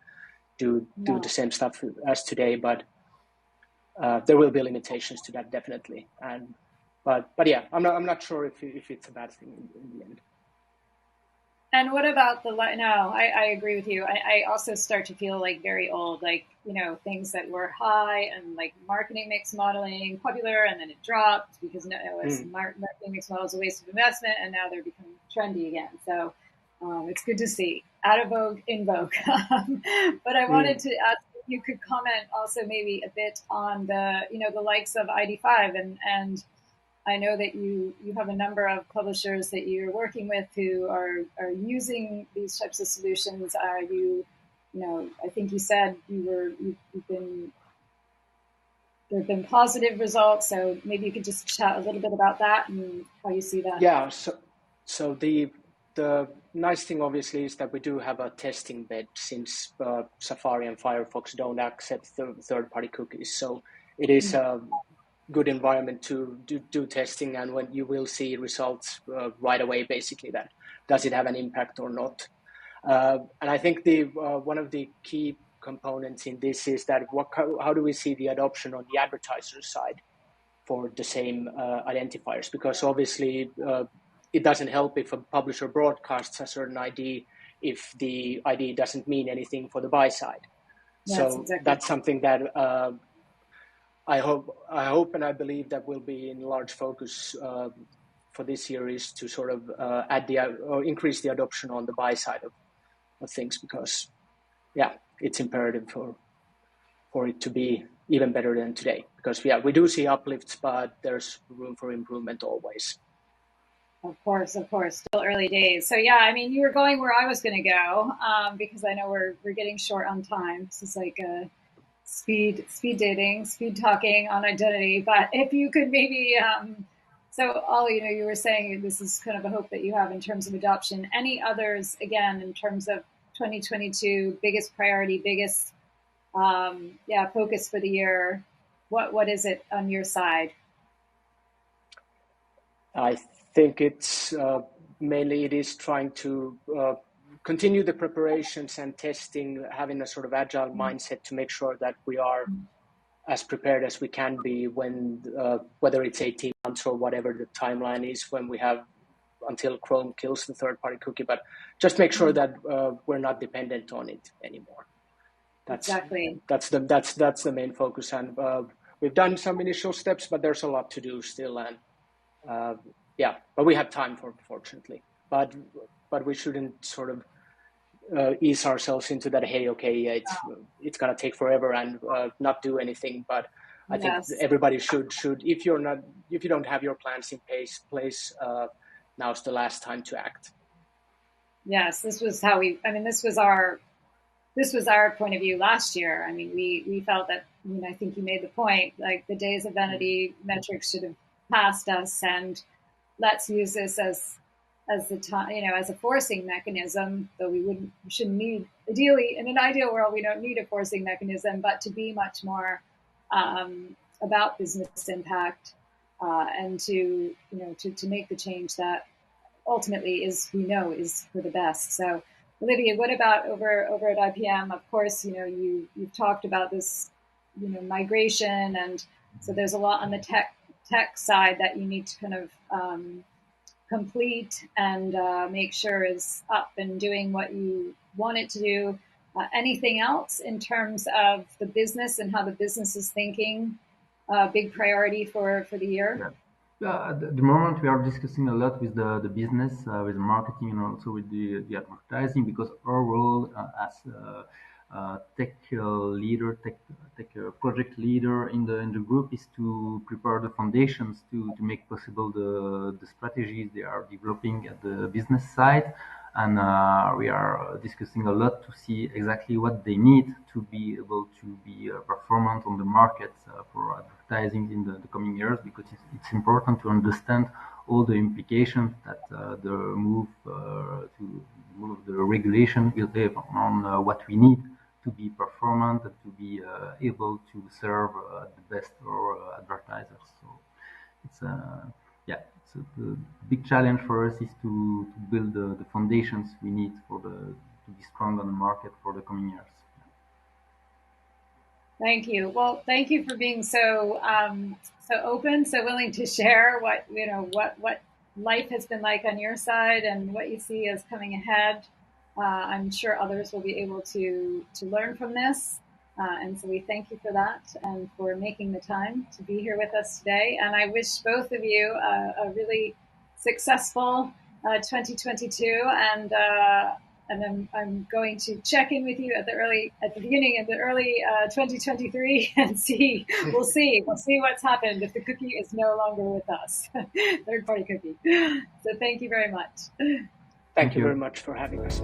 do the same stuff as today. But there will be limitations to that, definitely. And but yeah, I'm not sure if it's a bad thing in the end. And what about I agree with you. I also start to feel like very old, like, things that were high and like marketing mix modeling popular, and then it dropped because marketing mix model is a waste of investment, and now they're becoming trendy again. So it's good to see. Out of vogue, in vogue. But I wanted to ask if you could comment also maybe a bit on the likes of ID5 and I know that you have a number of publishers that you're working with who are using these types of solutions. Are you, I think you said there have been positive results. So maybe you could just chat a little bit about that and how you see that. Yeah. So the nice thing obviously is that we do have a testing bed, since Safari and Firefox don't accept third-party cookies. So it is a good environment to do testing, and when you will see results right away, basically, that does it have an impact or not. And I think one of the key components in this is that how do we see the adoption on the advertiser side for the same identifiers? Because obviously it doesn't help if a publisher broadcasts a certain ID if the ID doesn't mean anything for the buy side. Yes, so exactly. That's something that I hope and I believe that will be in large focus for this year, is to sort of increase the adoption on the buy side of things, because it's imperative for it to be even better than today, because we do see uplifts, but there's room for improvement always. Of course, still early days. So you were going where I was going to go, because I know we're getting short on time. This is like speed dating, speed talking on identity. But if you could maybe, so Ollie, you were saying this is kind of a hope that you have in terms of adoption. Any others, again, in terms of 2022, biggest priority, biggest focus for the year? What is it on your side? I think it's mainly it is trying to continue the preparations and testing, having a sort of agile mindset to make sure that we are as prepared as we can be when, whether it's 18 months or whatever the timeline is, when we have until Chrome kills the third-party cookie, but just make sure that we're not dependent on it anymore. That's the main focus, and we've done some initial steps, but there's a lot to do still, and but we have time fortunately, but we shouldn't sort of ease ourselves into that. Hey, okay, it's gonna take forever and not do anything. But I think everybody should if you don't have your plans in place, now's the last time to act. Yes, this was our point of view last year. I mean, we felt that, I think you made the point, like the days of vanity metrics should have passed us, and let's use this as the time, as a forcing mechanism, though we shouldn't need, ideally, in an ideal world, we don't need a forcing mechanism, but to be much more about business impact, and to make the change that ultimately is for the best. So Olivia, what about over at IPM? Of course, you've talked about this, migration, and so there's a lot on the tech side that you need to kind of complete and make sure is up and doing what you want it to do. Anything else in terms of the business and how the business is thinking? Big priority for the year? At the moment, we are discussing a lot with the business, with marketing, and also with the advertising, because our role as tech leader, tech project leader in the group, is to prepare the foundations to make possible the strategies they are developing at the business side. And we are discussing a lot to see exactly what they need to be able to be performant on the market for advertising in the coming years, because it's important to understand all the implications that the move the regulation will have on what we need to be performant and to be able to serve the best for advertisers. So it's so the big challenge for us is to build the foundations we need to be strong on the market for the coming years. Thank you. Well, thank you for being so open, so willing to share what life has been like on your side and what you see as coming ahead. I'm sure others will be able to learn from this. And so we thank you for that and for making the time to be here with us today. And I wish both of you a really successful 2022. And I'm going to check in with you at the beginning of the early 2023 and we'll see what's happened if the cookie is no longer with us, third-party cookie. So thank you very much. Thank you very much for having us.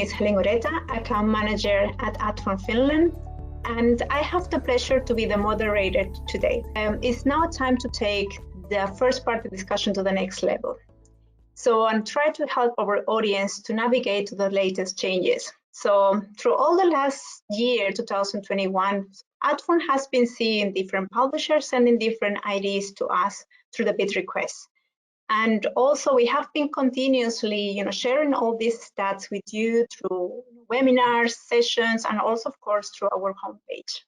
is Helen Oreta, account manager at Adform Finland, and I have the pleasure to be the moderator today. It's now time to take the first part of the discussion to the next level. So, and try to help our audience to navigate to the latest changes. So, through all the last year, 2021, Adform has been seeing different publishers sending different IDs to us through the bid requests. And also, we have been continuously, sharing all these stats with you through webinars, sessions, and also, of course, through our homepage.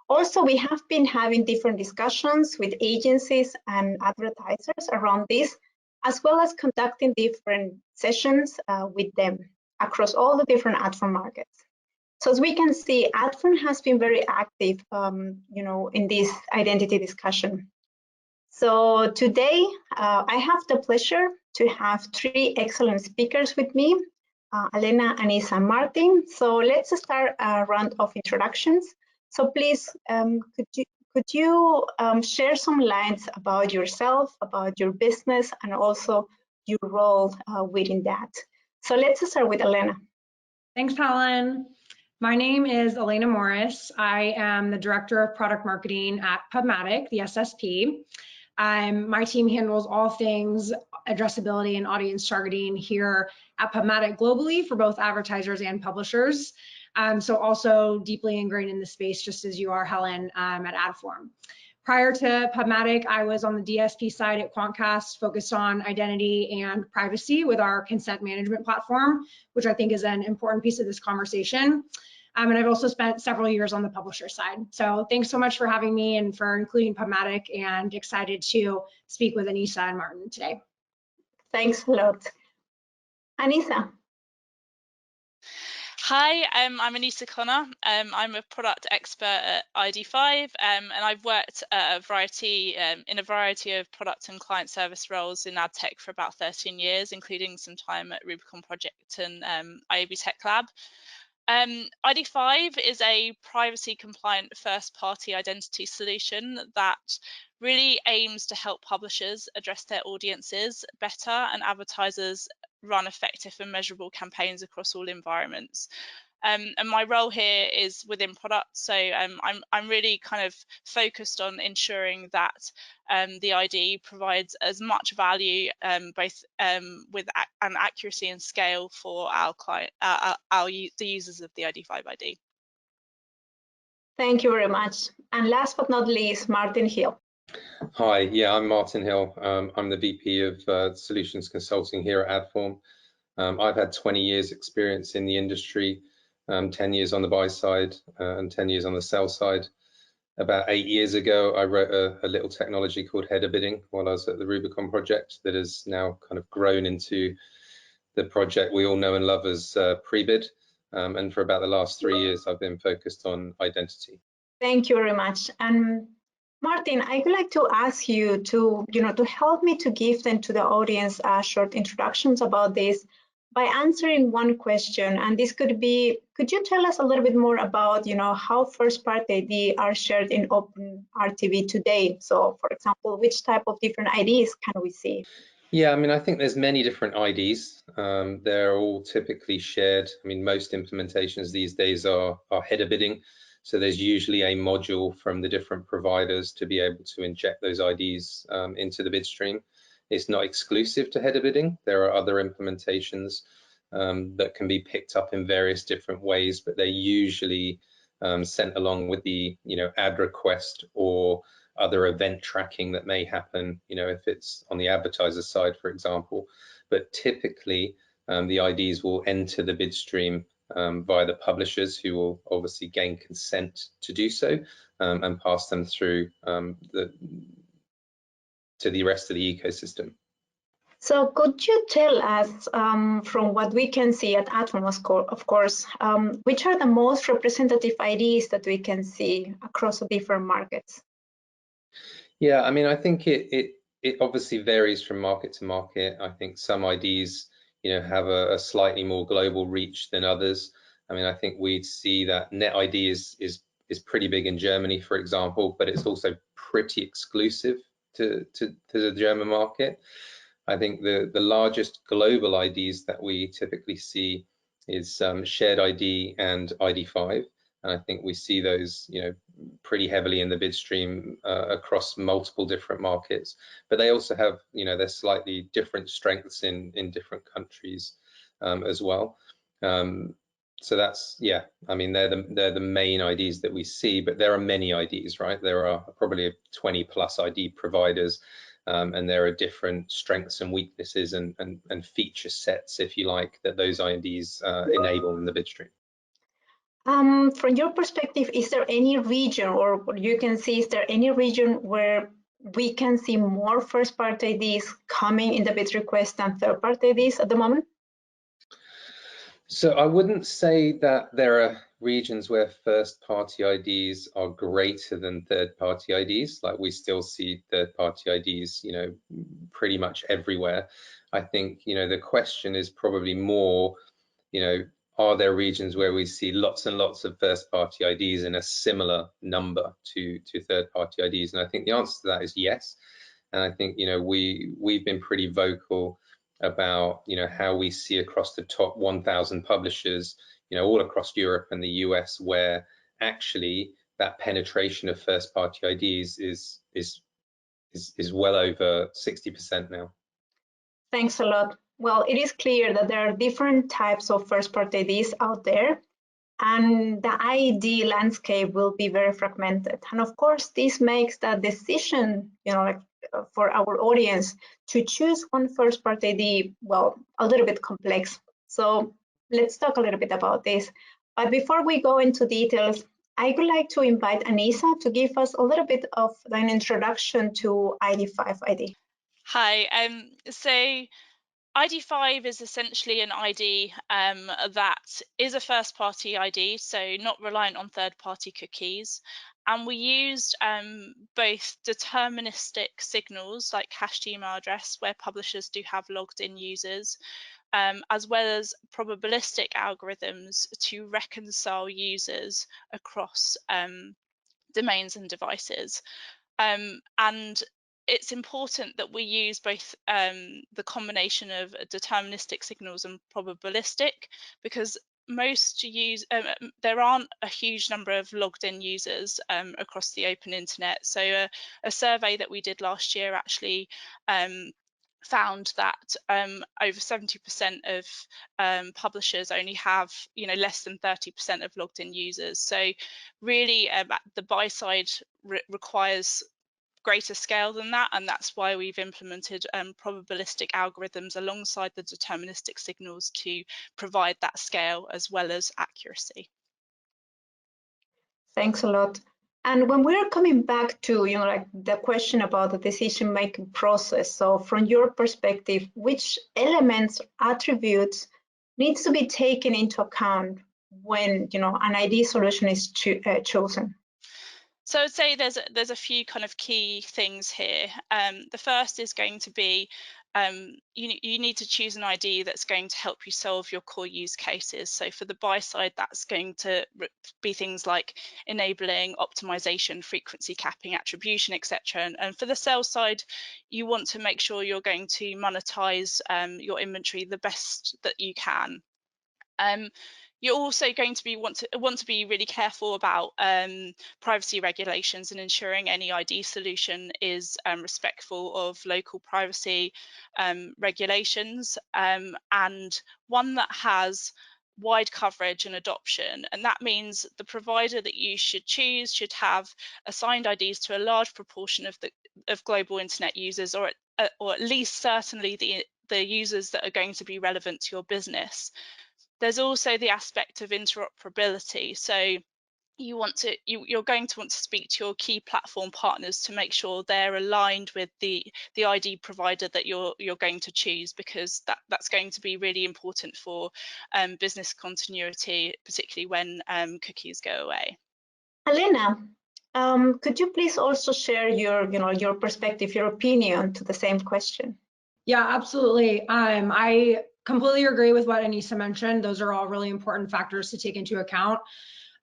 Also, we have been having different discussions with agencies and advertisers around this, as well as conducting different sessions with them across all the different Adform markets. So as we can see, Adform has been very active, in this identity discussion. So today, I have the pleasure to have three excellent speakers with me, Elena, Anissa, and Martin. So let's start a round of introductions. So please, could you share some lines about yourself, about your business, and also your role within that? So let's start with Elena. Thanks, Helen. My name is Elena Morris. I am the Director of Product Marketing at PubMatic, the SSP. My team handles all things addressability and audience targeting here at PubMatic globally for both advertisers and publishers. So also deeply ingrained in the space, just as you are, Helen, at Adform. Prior to PubMatic, I was on the DSP side at Quantcast, focused on identity and privacy with our consent management platform, which I think is an important piece of this conversation. And I've also spent several years on the publisher side. So thanks so much for having me and for including PubMatic, and excited to speak with Anissa and Martin today. Thanks a lot. Anissa. Hi, I'm Anissa Connor. I'm a product expert at ID5, and I've worked at in a variety of product and client service roles in ad tech for about 13 years, including some time at Rubicon Project and IAB Tech Lab. ID5 is a privacy compliant first party identity solution that really aims to help publishers address their audiences better and advertisers run effective and measurable campaigns across all environments. And my role here is within product, so I'm really kind of focused on ensuring that the ID provides as much value, both with an accuracy and scale for our client, the users of the ID5 ID. Thank you very much. And last but not least, Martin Hill. Hi, yeah, I'm Martin Hill. I'm the VP of Solutions Consulting here at Adform. I've had 20 years experience in the industry, 10 years on the buy side and 10 years on the sell side. About 8 years ago, I wrote a little technology called header bidding while I was at the Rubicon Project that has now kind of grown into the project we all know and love as pre-bid. And for about the last 3 years, I've been focused on identity. Thank you very much. And Martin, I would like to ask you to help me to give them to the audience short introductions about this by answering one question. And this could be, could you tell us a little bit more about, how first-party ID are shared in OpenRTB today? So, for example, which type of different IDs can we see? Yeah, I mean, I think there's many different IDs. They're all typically shared. I mean, most implementations these days are header bidding. So there's usually a module from the different providers to be able to inject those IDs into the bid stream. It's not exclusive to header bidding. There are other implementations that can be picked up in various different ways, but they're usually sent along with the ad request or other event tracking that may happen, if it's on the advertiser side, for example. But typically, the IDs will enter the bid stream via the publishers, who will obviously gain consent to do so and pass them through to the rest of the ecosystem. So could you tell us, from what we can see at Adform, of course, which are the most representative IDs that we can see across the different markets? Yeah, I mean, I think it obviously varies from market to market. I think some IDs, have a slightly more global reach than others. I mean, I think we'd see that NetID is pretty big in Germany, for example, but it's also pretty exclusive to the German market. I think the largest global IDs that we typically see shared ID and ID5. And I think we see those, pretty heavily in the bid stream across multiple different markets. But they also have, their slightly different strengths in different countries as well. So that's, yeah, I mean, they're the main IDs that we see, but there are many IDs, right? There are probably 20 plus ID providers, and there are different strengths and weaknesses and feature sets, if you like, that those IDs enable in the bid stream. From your perspective, is there any region, or you can see, is there any region where we can see more first-party IDs coming in the bid request than third-party IDs at the moment? So I wouldn't say that there are regions where first-party IDs are greater than third-party IDs. Like, we still see third-party IDs, pretty much everywhere. I think, the question is probably more, are there regions where we see lots and lots of first-party IDs in a similar number to third-party IDs? And I think the answer to that is yes. And I think, we've been pretty vocal about, how we see across the top 1,000 publishers, all across Europe and the US, where actually that penetration of first-party IDs is well over 60% now. Thanks a lot. Well, it is clear that there are different types of first-party IDs out there, and the ID landscape will be very fragmented. And of course, this makes the decision, for our audience to choose one first-party ID, well, a little bit complex. So let's talk a little bit about this. But before we go into details, I would like to invite Anissa to give us a little bit of an introduction to ID5 ID. Hi, so ID5 is essentially an ID that is a first-party ID, so not reliant on third-party cookies. And we used both deterministic signals like hashed email address, where publishers do have logged in users, as well as probabilistic algorithms to reconcile users across domains and devices. And it's important that we use both the combination of deterministic signals and probabilistic, because there aren't a huge number of logged in users across the open internet. So a survey that we did last year actually found that over 70% of publishers only have less than 30% of logged in users. So really the buy side requires greater scale than that, and that's why we've implemented probabilistic algorithms alongside the deterministic signals to provide that scale as well as accuracy. Thanks a lot. And when we're coming back to the question about the decision-making process, so from your perspective, which elements, attributes needs to be taken into account when an ID solution is chosen? So I'd say there's a few kind of key things here. The first is going to be you need to choose an ID that's going to help you solve your core use cases. So for the buy side, that's going to be things like enabling optimization, frequency capping, attribution, etc. And for the sell side, you want to make sure you're going to monetize your inventory the best that you can. You're also going to want to be really careful about privacy regulations and ensuring any ID solution is respectful of local privacy regulations, and one that has wide coverage and adoption. And that means the provider that you should choose should have assigned IDs to a large proportion of global internet users, or at least certainly the users that are going to be relevant to your business. There's also the aspect of interoperability. So you're going to want to speak to your key platform partners to make sure they're aligned with the ID provider that you're going to choose, because that's going to be really important for business continuity, particularly when cookies go away. Elena, could you please also share your perspective, your opinion to the same question? Yeah, absolutely. I completely agree with what Anissa mentioned. Those are all really important factors to take into account.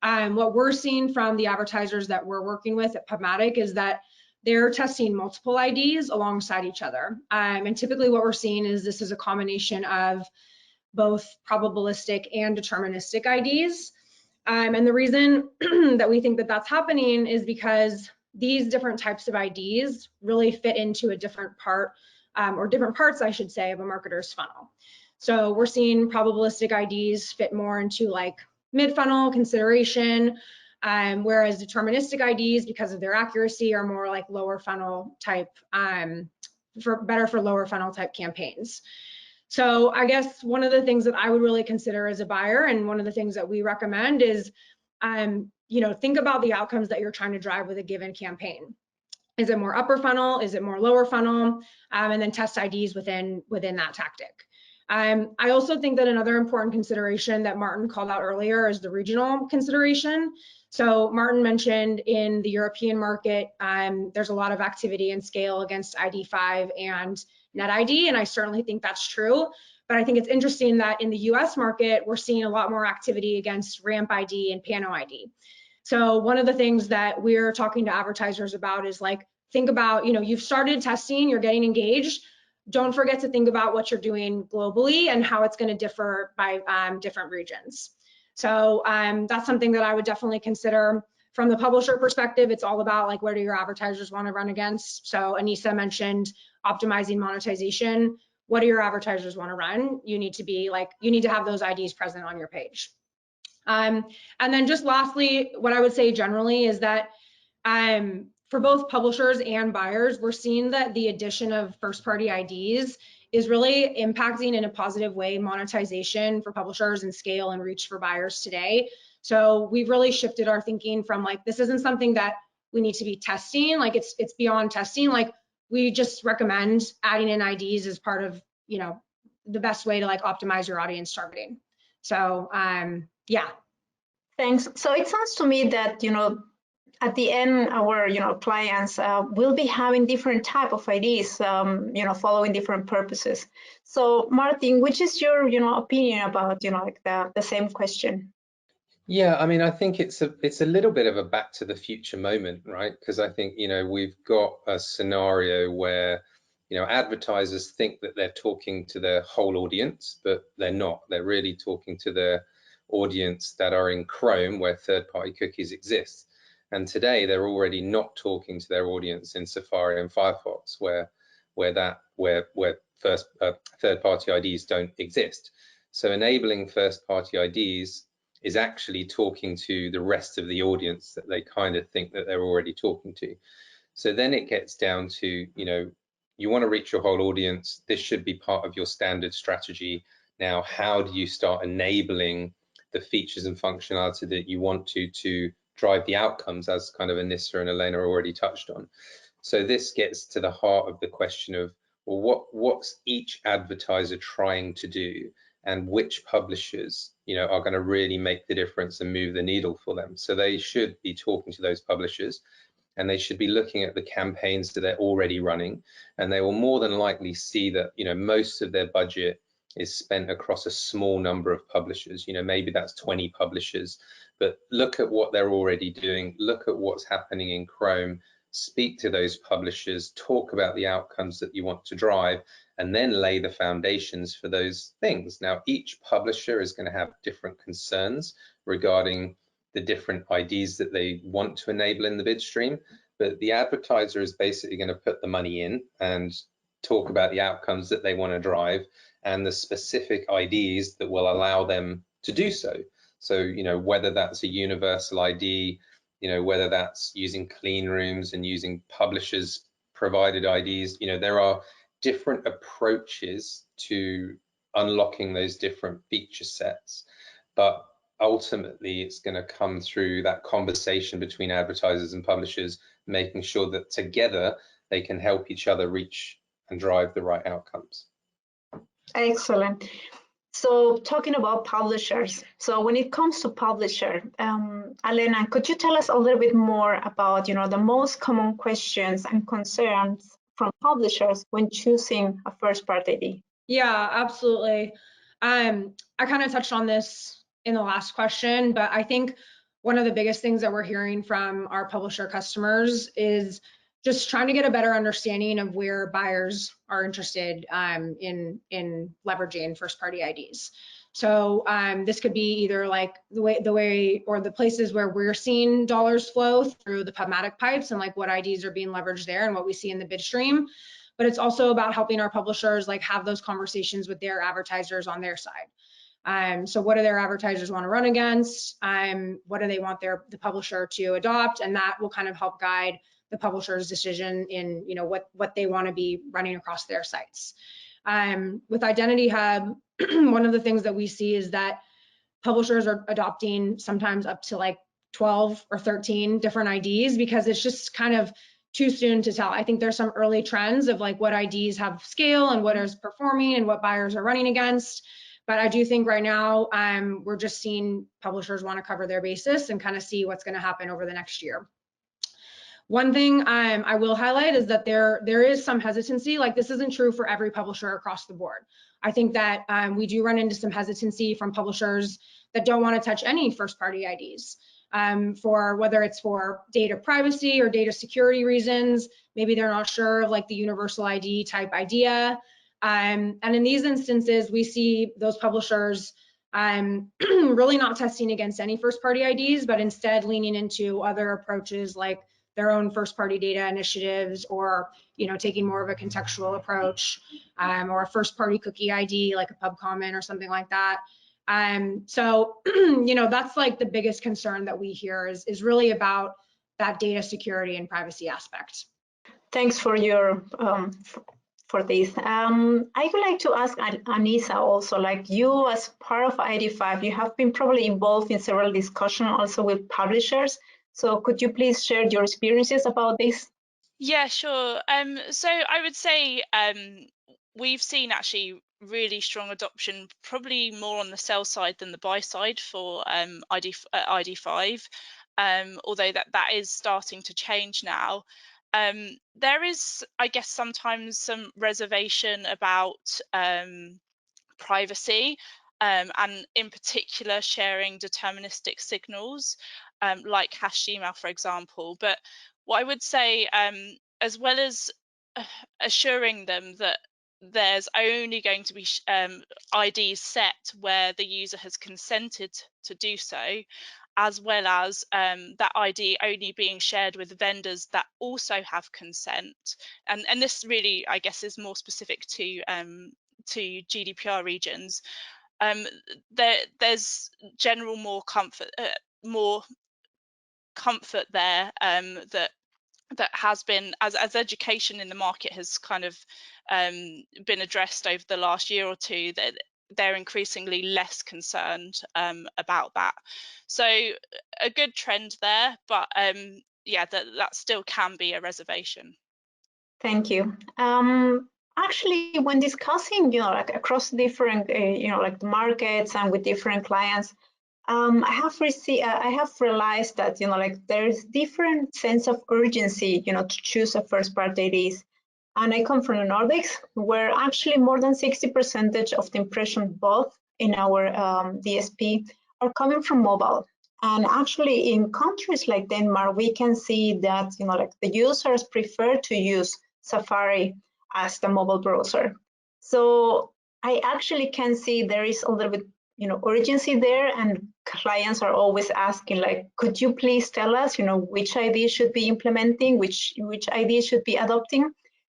What we're seeing from the advertisers that we're working with at PubMatic is that they're testing multiple IDs alongside each other. And typically what we're seeing is this is a combination of both probabilistic and deterministic IDs. And the reason that we think that that's happening is because these different types of IDs really fit into a different part, or different parts, I should say, of a marketer's funnel. So we're seeing probabilistic IDs fit more into like mid-funnel consideration, whereas deterministic IDs, because of their accuracy, are more like lower funnel type, better for lower funnel type campaigns. So I guess one of the things that I would really consider as a buyer, and one of the things that we recommend is, think about the outcomes that you're trying to drive with a given campaign. Is it more upper funnel? Is it more lower funnel? And then test IDs within that tactic. I also think that another important consideration that Martin called out earlier is the regional consideration. So Martin mentioned in the European market, there's a lot of activity and scale against ID5 and NetID, and I certainly think that's true. But I think it's interesting that in the US market, we're seeing a lot more activity against Ramp ID and Pano ID. So one of the things that we're talking to advertisers about is like, think about, you've started testing, you're getting engaged. Don't forget to think about what you're doing globally and how it's going to differ by different regions. So that's something that I would definitely consider. From the publisher perspective, it's all about like, where do your advertisers want to run against? So Anissa mentioned optimizing monetization. What do your advertisers want to run? You need to have those IDs present on your page. And then just lastly, what I would say generally is that for both publishers and buyers, we're seeing that the addition of first-party IDs is really impacting in a positive way monetization for publishers and scale and reach for buyers today. So we've really shifted our thinking from like, this isn't something that we need to be testing, like it's beyond testing. Like we just recommend adding in IDs as part of, the best way to like optimize your audience targeting. So yeah. Thanks. So it sounds to me that, at the end, our clients will be having different type of IDs, following different purposes. So Martin, which is your opinion about like the same question? Yeah, I mean, I think it's a little bit of a back to the future moment, right? Because I think we've got a scenario where advertisers think that they're talking to their whole audience, but they're not. They're really talking to their audience that are in Chrome, where third-party cookies exist. And today they're already not talking to their audience in Safari and Firefox, where third-party IDs don't exist. So enabling first-party IDs is actually talking to the rest of the audience that they kind of think that they're already talking to. So then it gets down to, you want to reach your whole audience. This should be part of your standard strategy. Now, how do you start enabling the features and functionality that you want to drive the outcomes, as kind of Anissa and Elena already touched on? So this gets to the heart of the question of, well, what's each advertiser trying to do, and which publishers are going to really make the difference and move the needle for them. So they should be talking to those publishers, and they should be looking at the campaigns that they're already running, and they will more than likely see that most of their budget is spent across a small number of publishers. Maybe that's 20 publishers, but look at what they're already doing, look at what's happening in Chrome, speak to those publishers, talk about the outcomes that you want to drive, and then lay the foundations for those things. Now, each publisher is going to have different concerns regarding the different IDs that they want to enable in the bid stream, but the advertiser is basically going to put the money in and talk about the outcomes that they want to drive and the specific IDs that will allow them to do so. So, whether that's a universal ID, whether that's using clean rooms and using publishers provided IDs, there are different approaches to unlocking those different feature sets. But ultimately, it's going to come through that conversation between advertisers and publishers, making sure that together they can help each other reach and drive the right outcomes. Excellent. So talking about publishers, so when it comes to publisher, Elena, could you tell us a little bit more about the most common questions and concerns from publishers when choosing a first-party ID? Yeah, absolutely. I kind of touched on this in the last question, but I think one of the biggest things that we're hearing from our publisher customers is just trying to get a better understanding of where buyers are interested in leveraging first-party IDs. So this could be either like the way or the places where we're seeing dollars flow through the PubMatic pipes and like what IDs are being leveraged there and what we see in the bid stream. But it's also about helping our publishers like have those conversations with their advertisers on their side. So what do their advertisers want to run against? What do they want the publisher to adopt? And that will kind of help guide the publisher's decision in what they want to be running across their sites. With Identity Hub, one of the things that we see is that publishers are adopting sometimes up to like 12 or 13 different IDs because it's just kind of too soon to tell. I think there's some early trends of like what IDs have scale and what is performing and what buyers are running against. But I do think right now we're just seeing publishers want to cover their basis and kind of see what's going to happen over the next year. One thing I will highlight is that there is some hesitancy. Like this isn't true for every publisher across the board. I think that we do run into some hesitancy from publishers that don't want to touch any first-party IDs for whether it's for data privacy or data security reasons. Maybe they're not sure of like the universal ID type idea. And in these instances, we see those publishers really not testing against any first-party IDs, but instead leaning into other approaches like their own first-party data initiatives, or taking more of a contextual approach, or a first-party cookie ID like a pub comment or something like that. So that's like the biggest concern that we hear is really about that data security and privacy aspect. Thanks for your for this. I would like to ask Anissa also, like you as part of ID5, you have been probably involved in several discussions also with publishers. So could you please share your experiences about this? Yeah, sure. So I would say we've seen actually really strong adoption, probably more on the sell side than the buy side for ID5, although that is starting to change now. There is, I guess, sometimes some reservation about privacy, and in particular sharing deterministic signals like hashed email, for example. But what I would say, as well as assuring them that there's only going to be IDs set where the user has consented to do so, as well as that ID only being shared with vendors that also have consent. And this really, I guess, is more specific to GDPR regions. There's general more comfort there that has been, as education in the market has kind of been addressed over the last year or two, that they're increasingly less concerned about that. So a good trend there, but yeah, that still can be a reservation. Thank you. Actually, when discussing, like across different, like the markets and with different clients, I have realized that, like there's different sense of urgency, to choose a first-party IDs. And I come from the Nordics, where actually more than 60% of the impression both in our DSP are coming from mobile. And actually in countries like Denmark, we can see that, like the users prefer to use Safari as the mobile browser. So I actually can see there is a little bit, urgency there, and clients are always asking, like, could you please tell us, which ID should be implementing, which ID should be adopting?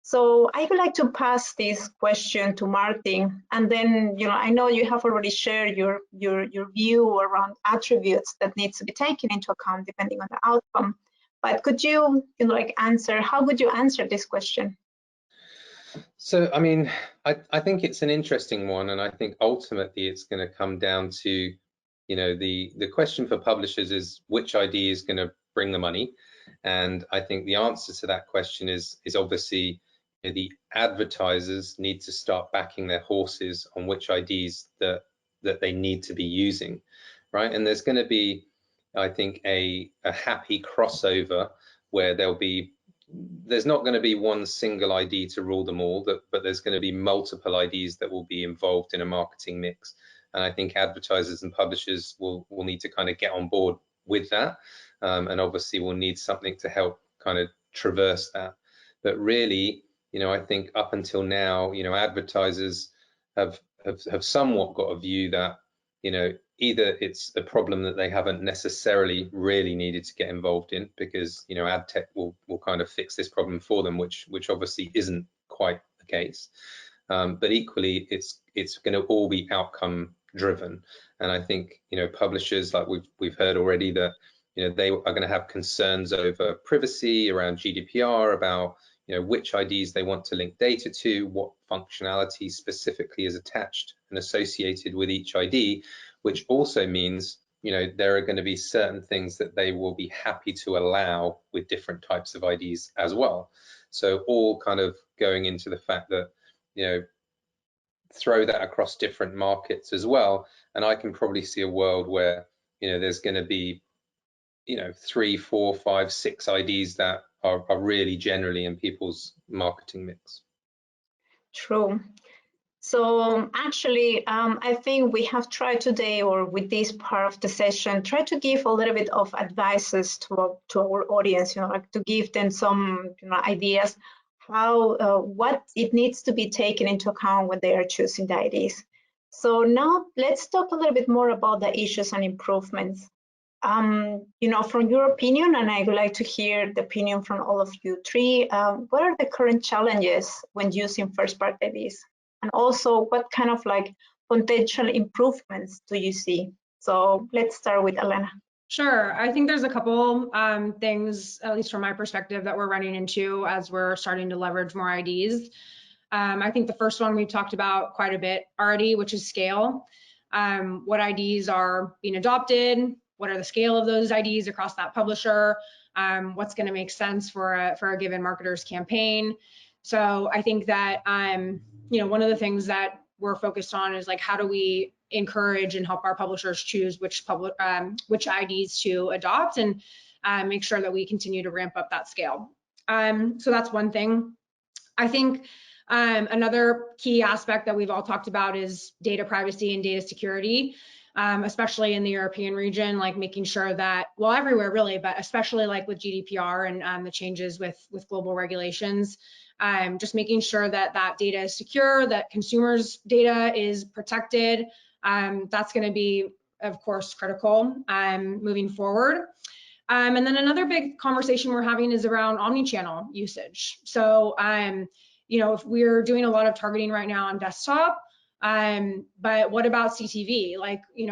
So I would like to pass this question to Martin, and then, I know you have already shared your view around attributes that needs to be taken into account depending on the outcome. But could you, how would you answer this question? So, I mean, I think it's an interesting one, and I think ultimately it's going to come down to, the question for publishers is which ID is going to bring the money, and I think the answer to that question is obviously the advertisers need to start backing their horses on which IDs that they need to be using, right? And there's going to be, I think, a happy crossover where there's not going to be one single ID to rule them all, but there's going to be multiple IDs that will be involved in a marketing mix. And I think advertisers and publishers will need to kind of get on board with that. And obviously we'll need something to help kind of traverse that. But really, I think up until now, advertisers have somewhat got a view that, either it's a problem that they haven't necessarily really needed to get involved in, because ad tech will kind of fix this problem for them, which obviously isn't quite the case. But equally, it's going to all be outcome driven, and I think publishers, like we've heard already, that they are going to have concerns over privacy, around GDPR, about which IDs they want to link data to, what functionality specifically is attached and associated with each ID, which also means there are going to be certain things that they will be happy to allow with different types of IDs as well. So all kind of going into the fact that throw that across different markets as well, and I can probably see a world where there's going to be 3, 4, 5, 6 IDs that are really generally in people's marketing mix. True. So actually, I think we have tried today, or with this part of the session, try to give a little bit of advices to our audience, like to give them some ideas how what it needs to be taken into account when they are choosing the IDs. So now let's talk a little bit more about the issues and improvements. From your opinion, and I would like to hear the opinion from all of you three, what are the current challenges when using first-party IDs? And also, what kind of potential improvements do you see? So let's start with Elena. Sure. I think there's a couple things, at least from my perspective, that we're running into as we're starting to leverage more IDs. I think the first one we've talked about quite a bit already, which is scale. What IDs are being adopted? What are the scale of those IDs across that publisher? What's going to make sense for a given marketer's campaign? So I think that one of the things that we're focused on is how do we encourage and help our publishers choose which IDs to adopt, and make sure that we continue to ramp up that scale. So that's one thing. I think another key aspect that we've all talked about is data privacy and data security. Especially in the European region, making sure that, well, everywhere really, but especially with GDPR and the changes with global regulations, just making sure that that data is secure, that consumers' data is protected. That's going to be, of course, critical moving forward. And then another big conversation we're having is around omnichannel usage. So, if we're doing a lot of targeting right now on desktop, but what about CTV?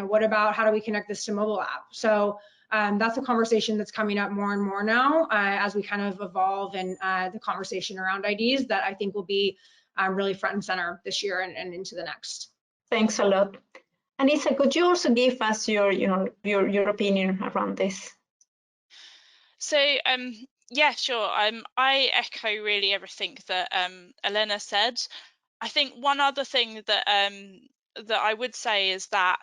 What about how do we connect this to mobile app? So that's a conversation that's coming up more and more now as we kind of evolve in the conversation around IDs that I think will be really front and center this year and into the next. Thanks a lot. Anissa, could you also give us your opinion around this? So yeah, sure. I echo really everything that Elena said. I think one other thing that that I would say is that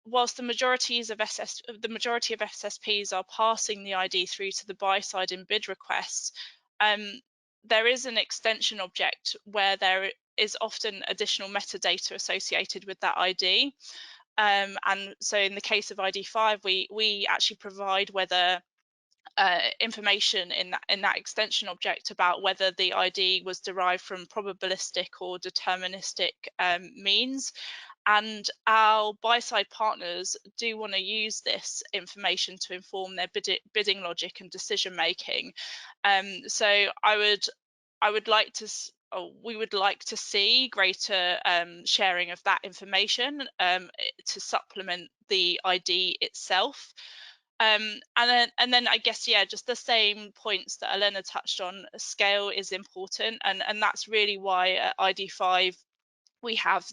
whilst the majority of SSPs are passing the ID through to the buy side in bid requests, there is an extension object where there is often additional metadata associated with that ID. And so in the case of ID5, we actually provide whether information in that extension object about whether the ID was derived from probabilistic or deterministic means. And our buy-side partners do want to use this information to inform their bidding logic and decision making. So we would like to see greater sharing of that information to supplement the ID itself. And then I guess, yeah, just the same points that Elena touched on. Scale is important, and that's really why at ID5 we have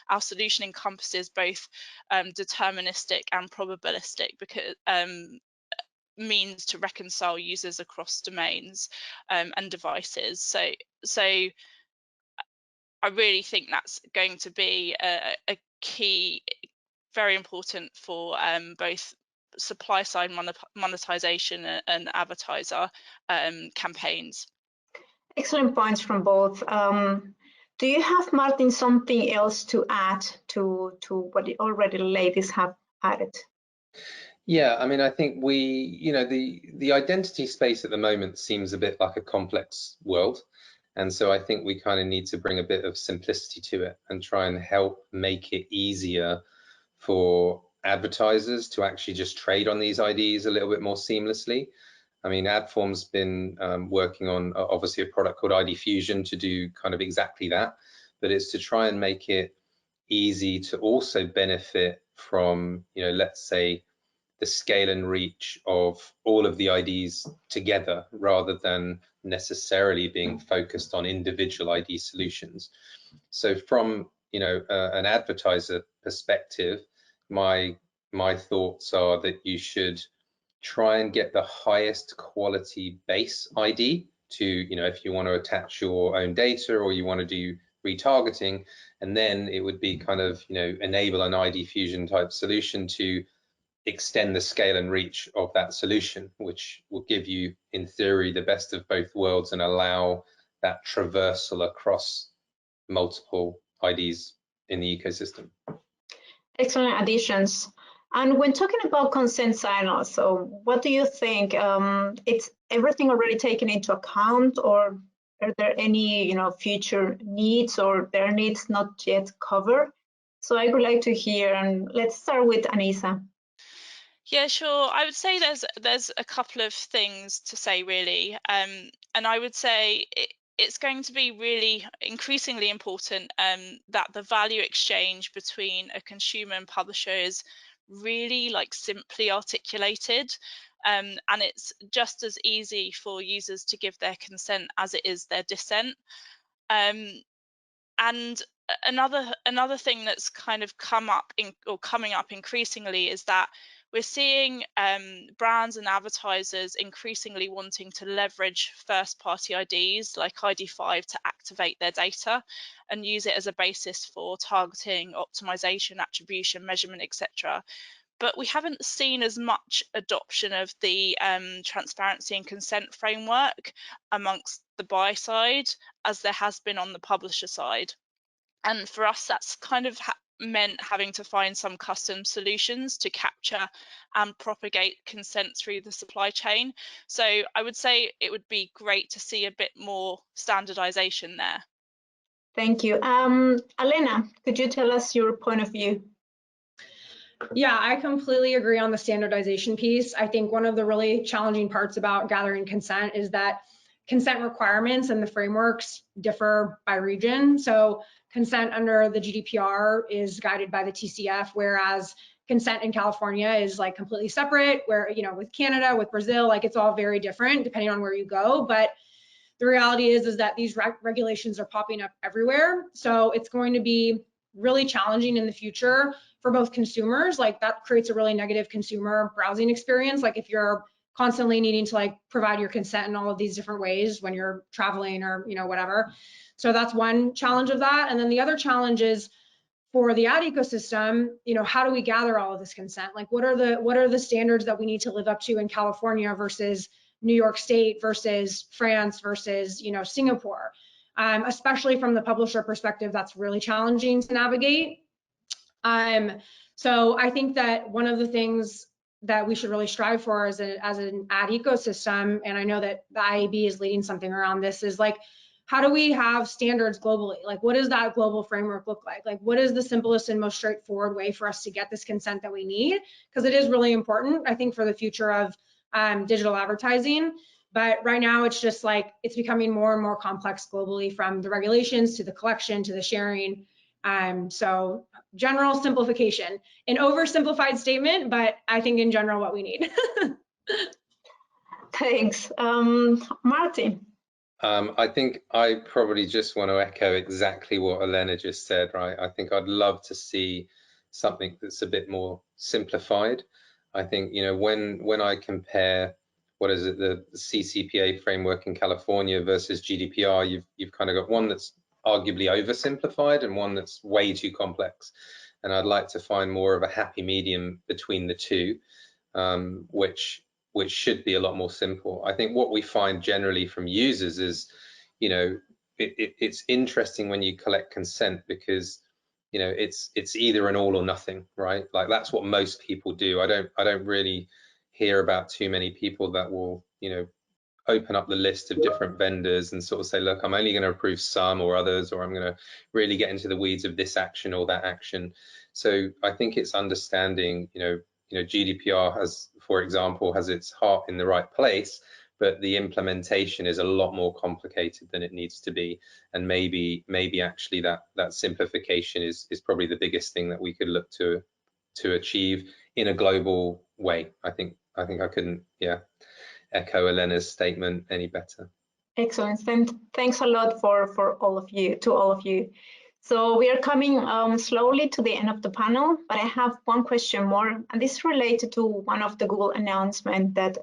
our solution encompasses both deterministic and probabilistic, because means to reconcile users across domains and devices. So I really think that's going to be a key, very important for both supply side monetization and advertiser campaigns. Excellent points from both. Do you have, Martin, something else to add to what already the ladies have added? Yeah, I mean, I think the identity space at the moment seems a bit like a complex world. And so I think we kind of need to bring a bit of simplicity to it and try and help make it easier for advertisers to actually just trade on these IDs a little bit more seamlessly. I mean, Adform's been working on obviously a product called ID Fusion to do kind of exactly that, but it's to try and make it easy to also benefit from, let's say, the scale and reach of all of the IDs together rather than necessarily being focused on individual ID solutions. So from an advertiser perspective, my thoughts are that you should try and get the highest quality base ID to, if you want to attach your own data or you want to do retargeting, and then it would be kind of enable an ID Fusion type solution to extend the scale and reach of that solution, which will give you, in theory, the best of both worlds and allow that traversal across multiple IDs in the ecosystem. Excellent additions. And when talking about consent signals, so what do you think? It's everything already taken into account, or are there any future needs or their needs not yet covered? So I would like to hear, and let's start with Anissa. Yeah, sure. I would say there's a couple of things to say really, and I would say it's going to be really increasingly important that the value exchange between a consumer and publisher is really simply articulated, and it's just as easy for users to give their consent as it is their dissent. And another thing that's kind of coming up increasingly is that we're seeing brands and advertisers increasingly wanting to leverage first-party IDs like ID5 to activate their data and use it as a basis for targeting, optimization, attribution, measurement, etc. But we haven't seen as much adoption of the transparency and consent framework amongst the buy side as there has been on the publisher side. And for us, that's kind of meant having to find some custom solutions to capture and propagate consent through the supply chain. So I would say it would be great to see a bit more standardization there. Thank you. Elena, could you tell us your point of view? Yeah, I completely agree on the standardization piece. I think one of the really challenging parts about gathering consent is that consent requirements and the frameworks differ by region. So consent under the GDPR is guided by the TCF, whereas consent in California is completely separate, where, with Canada, with Brazil, it's all very different depending on where you go. But the reality is that these regulations are popping up everywhere. So it's going to be really challenging in the future for both consumers. That creates a really negative consumer browsing experience. If you're constantly needing to provide your consent in all of these different ways when you're traveling or whatever. So that's one challenge of that. And then the other challenge is for the ad ecosystem, how do we gather all of this consent? What are the standards that we need to live up to in California versus New York State versus France versus Singapore? Especially from the publisher perspective, that's really challenging to navigate. So I think that one of the things that we should really strive for as an ad ecosystem, and I know that the IAB is leading something around this, is how do we have standards globally? What does that global framework look like? What is the simplest and most straightforward way for us to get this consent that we need? Because it is really important, I think, for the future of digital advertising. But right now, it's just it's becoming more and more complex globally, from the regulations to the collection to the sharing. So general simplification, an oversimplified statement, but I think in general what we need. Thanks. Martin. I think I probably just want to echo exactly what Elena just said, right? I think I'd love to see something that's a bit more simplified. I think, when I compare, the CCPA framework in California versus GDPR, you've kind of got one that's arguably oversimplified and one that's way too complex. And I'd like to find more of a happy medium between the two, which should be a lot more simple. I think what we find generally from users is, it's interesting when you collect consent because, you know, it's either an all or nothing, right? Like that's what most people do. I don't really hear about too many people that will, you know, open up the list of different vendors and sort of say, look, I'm only going to approve some or others, or I'm going to really get into the weeds of this action or that action. So I think it's understanding, you know, GDPR has, for example, has its heart in the right place, but the implementation is a lot more complicated than it needs to be. And maybe actually that simplification is probably the biggest thing that we could look to achieve in a global way. I think I couldn't, echo Elena's statement any better. Excellent. Thanks a lot for all of you. So we are coming slowly to the end of the panel, but I have one question more, and this is related to one of the Google announcements that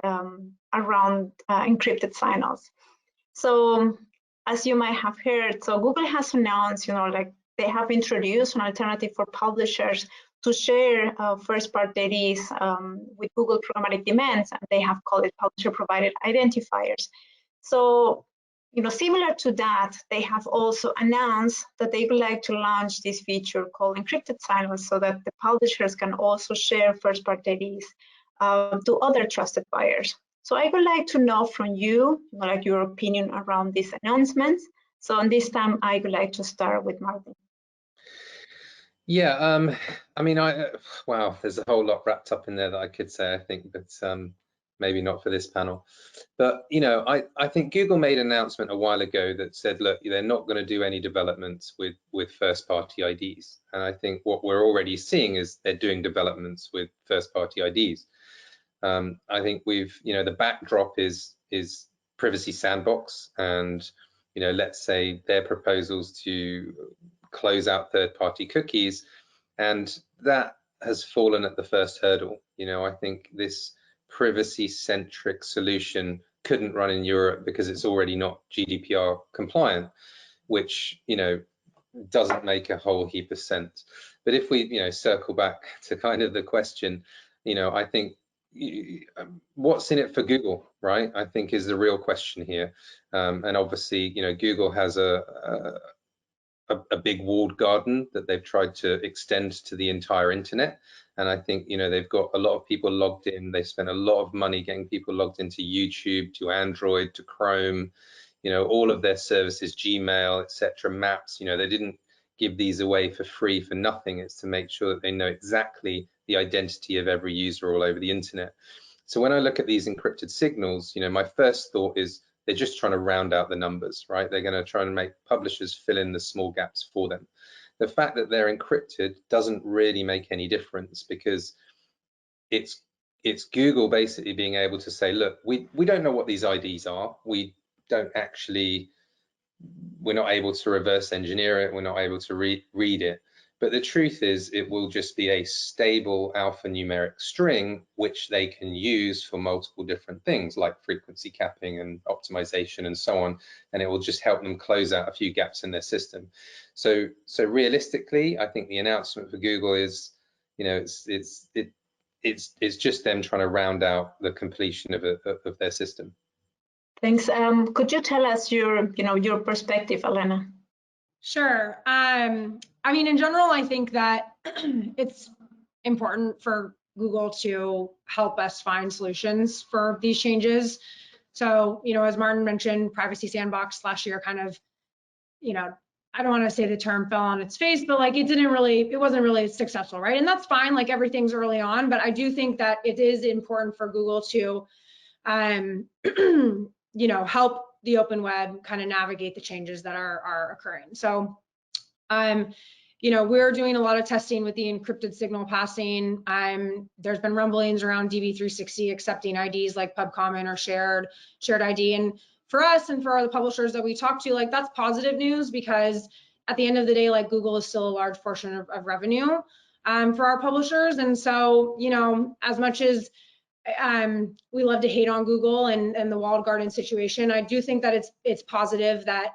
around encrypted sign-offs. So as you might have heard, so Google has announced, you know, like they have introduced an alternative for publishers to share first-party IDs with Google programmatic demands, and they have called it publisher-provided identifiers. So, you know, similar to that, they have also announced that they would like to launch this feature called encrypted sign-offs so that the publishers can also share first-party IDs to other trusted buyers. So I would like to know from you, like your opinion around these announcements. So on this time, I would like to start with Martin. Yeah, I mean, wow, there's a whole lot wrapped up in there that I could say, I think, but maybe not for this panel. But, you know, I think Google made an announcement a while ago that said, look, they're not going to do any developments with first-party IDs. And I think what we're already seeing is they're doing developments with first-party IDs. I think the backdrop is Privacy Sandbox, and, you know, let's say their proposals to close out third-party cookies, and that has fallen at the first hurdle. You know, I think this privacy-centric solution couldn't run in Europe because it's already not GDPR compliant, which, you know, doesn't make a whole heap of sense. But if we, you know, circle back to kind of the question, you know, I think what's in it for Google, right? I think is the real question here. And obviously, you know, Google has a big walled garden that they've tried to extend to the entire internet. And I think, you know, they've got a lot of people logged in. They spent a lot of money getting people logged into YouTube, to Android, to Chrome, you know, all of their services, Gmail, etc., Maps. You know, they didn't give these away for free for nothing. It's to make sure that they know exactly the identity of every user all over the internet. So when I look at these encrypted signals, you know, my first thought is they're just trying to round out the numbers, right? They're going to try and make publishers fill in the small gaps for them. The fact that they're encrypted doesn't really make any difference, because it's Google basically being able to say, look, we don't know what these IDs are. We're not able to reverse engineer it. We're not able to read it. But the truth is, it will just be a stable alphanumeric string, which they can use for multiple different things like frequency capping and optimization and so on. And it will just help them close out a few gaps in their system. So realistically, I think the announcement for Google is, you know, it's just them trying to round out the completion of their system. Thanks. Could you tell us your perspective, Elena? Sure. I mean, in general, I think that it's important for Google to help us find solutions for these changes. So, you know, as Martin mentioned, Privacy Sandbox last year kind of, you know, I don't want to say the term fell on its face, but like it wasn't really successful, right? And that's fine, like everything's early on, but I do think that it is important for Google to, you know, help the open web kind of navigate the changes that are occurring. So, you know, we're doing a lot of testing with the encrypted signal passing. There's been rumblings around DV360 accepting IDs like PubCommon or shared ID. And for us and for the publishers that we talk to, like that's positive news, because at the end of the day, like Google is still a large portion of revenue for our publishers. And so, you know, as much as we love to hate on Google and the walled garden situation, I do think that it's positive that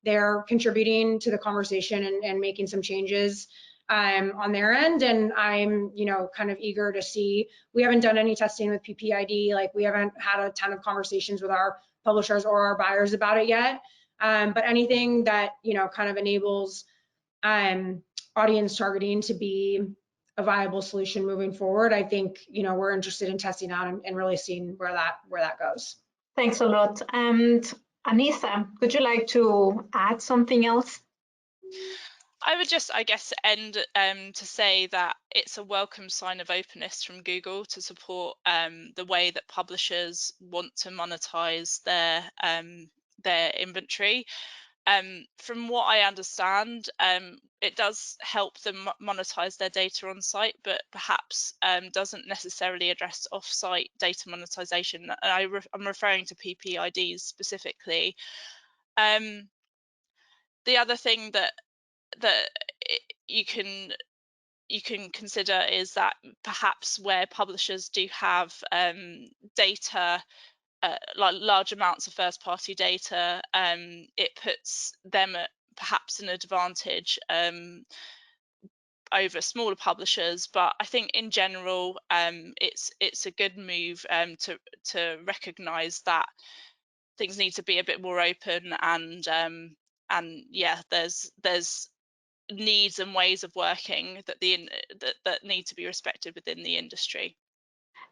they're contributing to the conversation and making some changes on their end. And I'm, you know, kind of eager to see. We haven't done any testing with PPID, like we haven't had a ton of conversations with our publishers or our buyers about it yet. But anything that, you know, kind of enables audience targeting to be a viable solution moving forward. I think, we're interested in testing out and really seeing where that goes. Thanks a lot. And Anissa, would you like to add something else? I would just, I guess, end to say that it's a welcome sign of openness from Google to support the way that publishers want to monetize their inventory. From what I understand, it does help them monetize their data on site, but perhaps doesn't necessarily address off-site data monetization. And I'm referring to PPIDs specifically. The other thing that you can consider is that perhaps where publishers do have data, like large amounts of first-party data, it puts them at perhaps an advantage over smaller publishers. But I think in general, it's a good move to recognise that things need to be a bit more open, and yeah, there's needs and ways of working that need to be respected within the industry.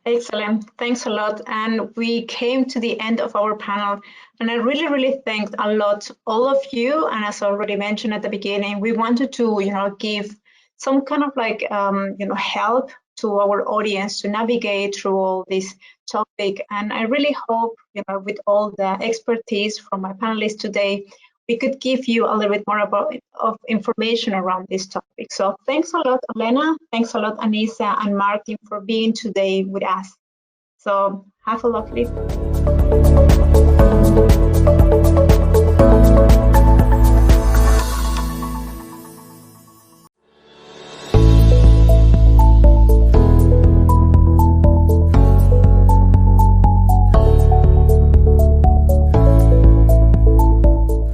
Excellent. Thanks a lot. And we came to the end of our panel, and I really thanked a lot all of you. And as I already mentioned at the beginning, we wanted to, give some kind of like, help to our audience to navigate through all this topic. And I really hope, with all the expertise from my panelists today, we could give you a little bit more of information around this topic. So thanks a lot, Elena. Thanks a lot, Anissa and Martin, for being today with us. So have a lovely.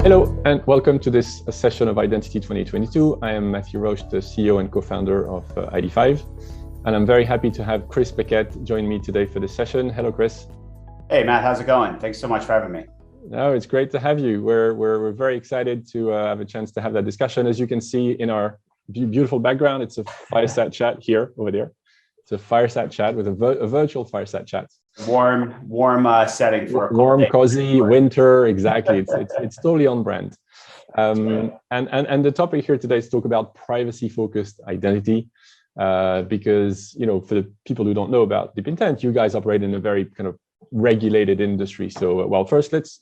Hello, and welcome to this session of Identity 2022. I am Matthew Roche, the CEO and co-founder of ID5, and I'm very happy to have Chris Beckett join me today for this session. Hello, Chris. Hey, Matt, how's it going? Thanks so much for having me. No, it's great to have you. We're very excited to have a chance to have that discussion. As you can see in our beautiful background, it's a fireside chat here, over there. It's a fireside chat with a virtual fireside chat. Warm setting for a warm, cozy winter. Exactly. It's totally on brand. And the topic here today is to talk about privacy-focused identity, because for the people who don't know about Deep Intent, you guys operate in a very kind of regulated industry. So, well, first let's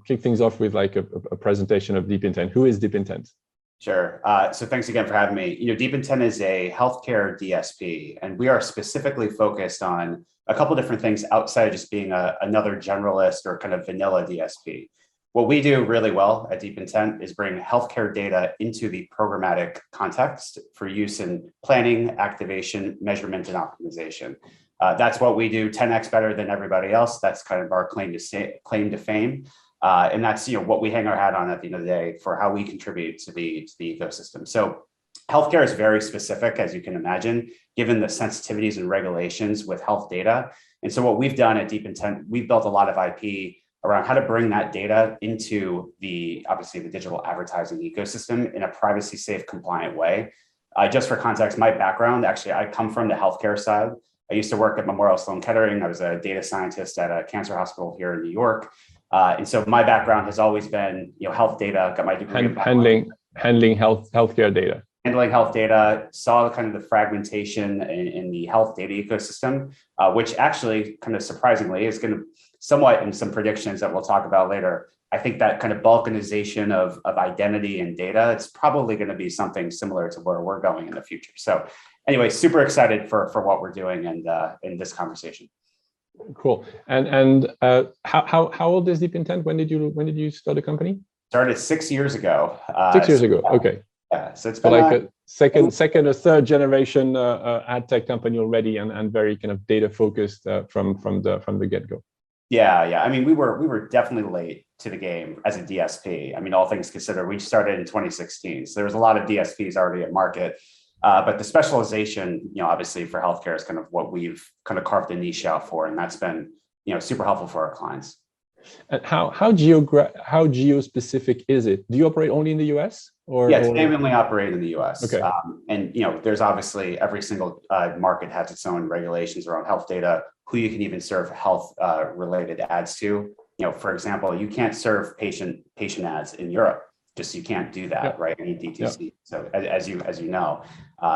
kick things off with like a presentation of Deep Intent. Who is Deep Intent? Sure. So thanks again for having me. Deep Intent is a healthcare DSP, and we are specifically focused on a couple different things outside of just being another generalist or kind of vanilla DSP. What we do really well at Deep Intent is bring healthcare data into the programmatic context for use in planning, activation, measurement, and optimization. That's what we do 10x better than everybody else. That's kind of our claim to fame. And that's what we hang our hat on at the end of the day for how we contribute to the ecosystem. So healthcare is very specific, as you can imagine, given the sensitivities and regulations with health data. And so what we've done at Deep Intent, we've built a lot of IP around how to bring that data into obviously the digital advertising ecosystem in a privacy safe, compliant way. Just for context, my background, actually, I come from the healthcare side. I used to work at Memorial Sloan Kettering. I was a data scientist at a cancer hospital here in New York. And so my background has always been, health data, got my degree. Handling healthcare data. Handling health data, saw kind of the fragmentation in the health data ecosystem, which actually kind of surprisingly is going to somewhat in some predictions that we'll talk about later. I think that kind of balkanization of identity and data, it's probably going to be something similar to where we're going in the future. So anyway, super excited for what we're doing and in this conversation. Cool. And how old is Deep Intent? When did you start the company? Started 6 years ago. 6 years ago. Okay. Yeah. So it's been like a second or third generation ad tech company already, and very kind of data focused from the get go. Yeah. I mean, we were definitely late to the game as a DSP. I mean, all things considered, we started in 2016, so there was a lot of DSPs already at market. But the specialization, obviously for healthcare is kind of what we've kind of carved a niche out for, and that's been, super helpful for our clients. And how geo-specific is it? Do you operate only in the US? Yeah, it's mainly operated in the US. Okay. And there's obviously every single market has its own regulations around health data, who you can even serve health related ads to. For example, you can't serve patient ads in Europe. Just you can't do that, right? You need DTC. So as you know,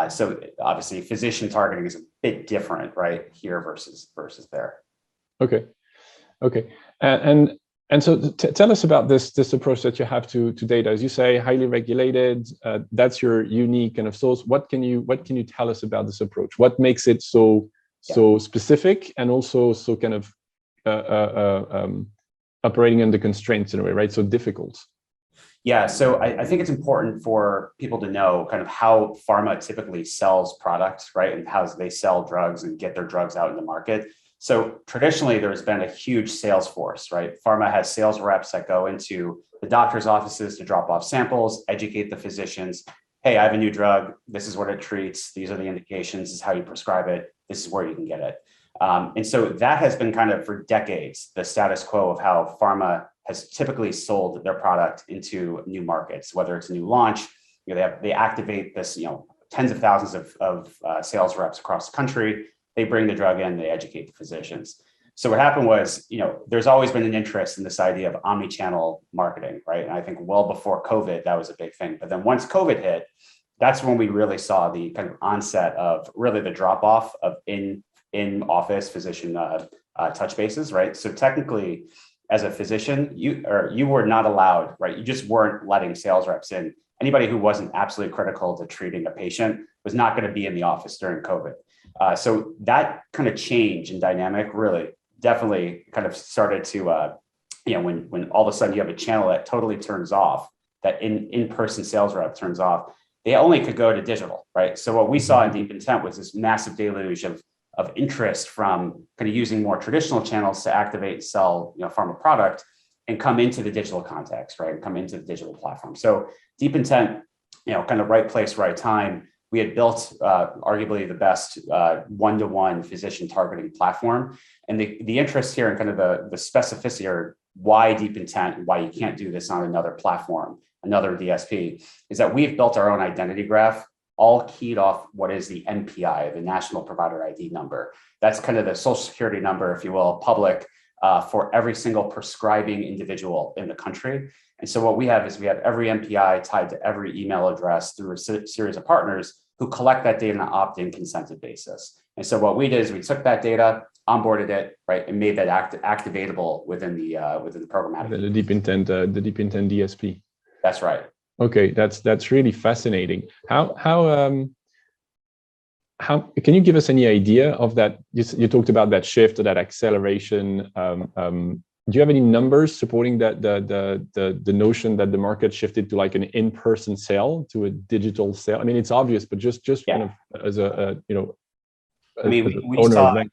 so obviously physician targeting is a bit different, right, here versus there. Okay. And so tell us about this approach that you have to data. As you say, highly regulated. That's your unique kind of source. What can you tell us about this approach? What makes it so specific and also so kind of operating under constraints in a way, right? So difficult. Yeah, so I think it's important for people to know kind of how pharma typically sells products, right? And how they sell drugs and get their drugs out in the market. So traditionally, there's been a huge sales force, right? Pharma has sales reps that go into the doctor's offices to drop off samples, educate the physicians. Hey, I have a new drug. This is what it treats. These are the indications. This is how you prescribe it. This is where you can get it. And so that has been kind of for decades, the status quo of how pharma has typically sold their product into new markets, whether it's a new launch. They activate this, tens of thousands of sales reps across the country. They bring the drug in, they educate the physicians. So what happened was, there's always been an interest in this idea of omni-channel marketing, right? And I think well before COVID, that was a big thing. But then once COVID hit, that's when we really saw the kind of onset of really the drop-off of in-office physician touch bases, right? So technically, as a physician, you were not allowed, right? You just weren't letting sales reps in. Anybody who wasn't absolutely critical to treating a patient was not going to be in the office during COVID. So that kind of change in dynamic really definitely kind of started to, when all of a sudden you have a channel that totally turns off, that in-person sales rep turns off, they only could go to digital, right? So what we saw in Deep Intent was this massive deluge of interest from kind of using more traditional channels to activate and sell, pharma product and come into the digital context, right? And come into the digital platform. So Deep Intent, kind of right place, right time. We had built arguably the best one-to-one physician targeting platform. And the interest here and kind of the specificity or why Deep Intent and why you can't do this on another platform, another DSP, is that we've built our own identity graph, all keyed off what is the NPI, the National Provider ID number. That's kind of the social security number, if you will, public for every single prescribing individual in the country. And so what we have is we have every NPI tied to every email address through a series of partners who collect that data on an opt-in consented basis. And so what we did is we took that data, onboarded it, right, and made that activatable within the programmatic. The Deep Intent DSP. That's right. Okay, that's really fascinating. How can you give us any idea of that? You talked about that shift or that acceleration. Do you have any numbers supporting that the notion that the market shifted to like an in-person sale to a digital sale? I mean, it's obvious, but just kind of as we saw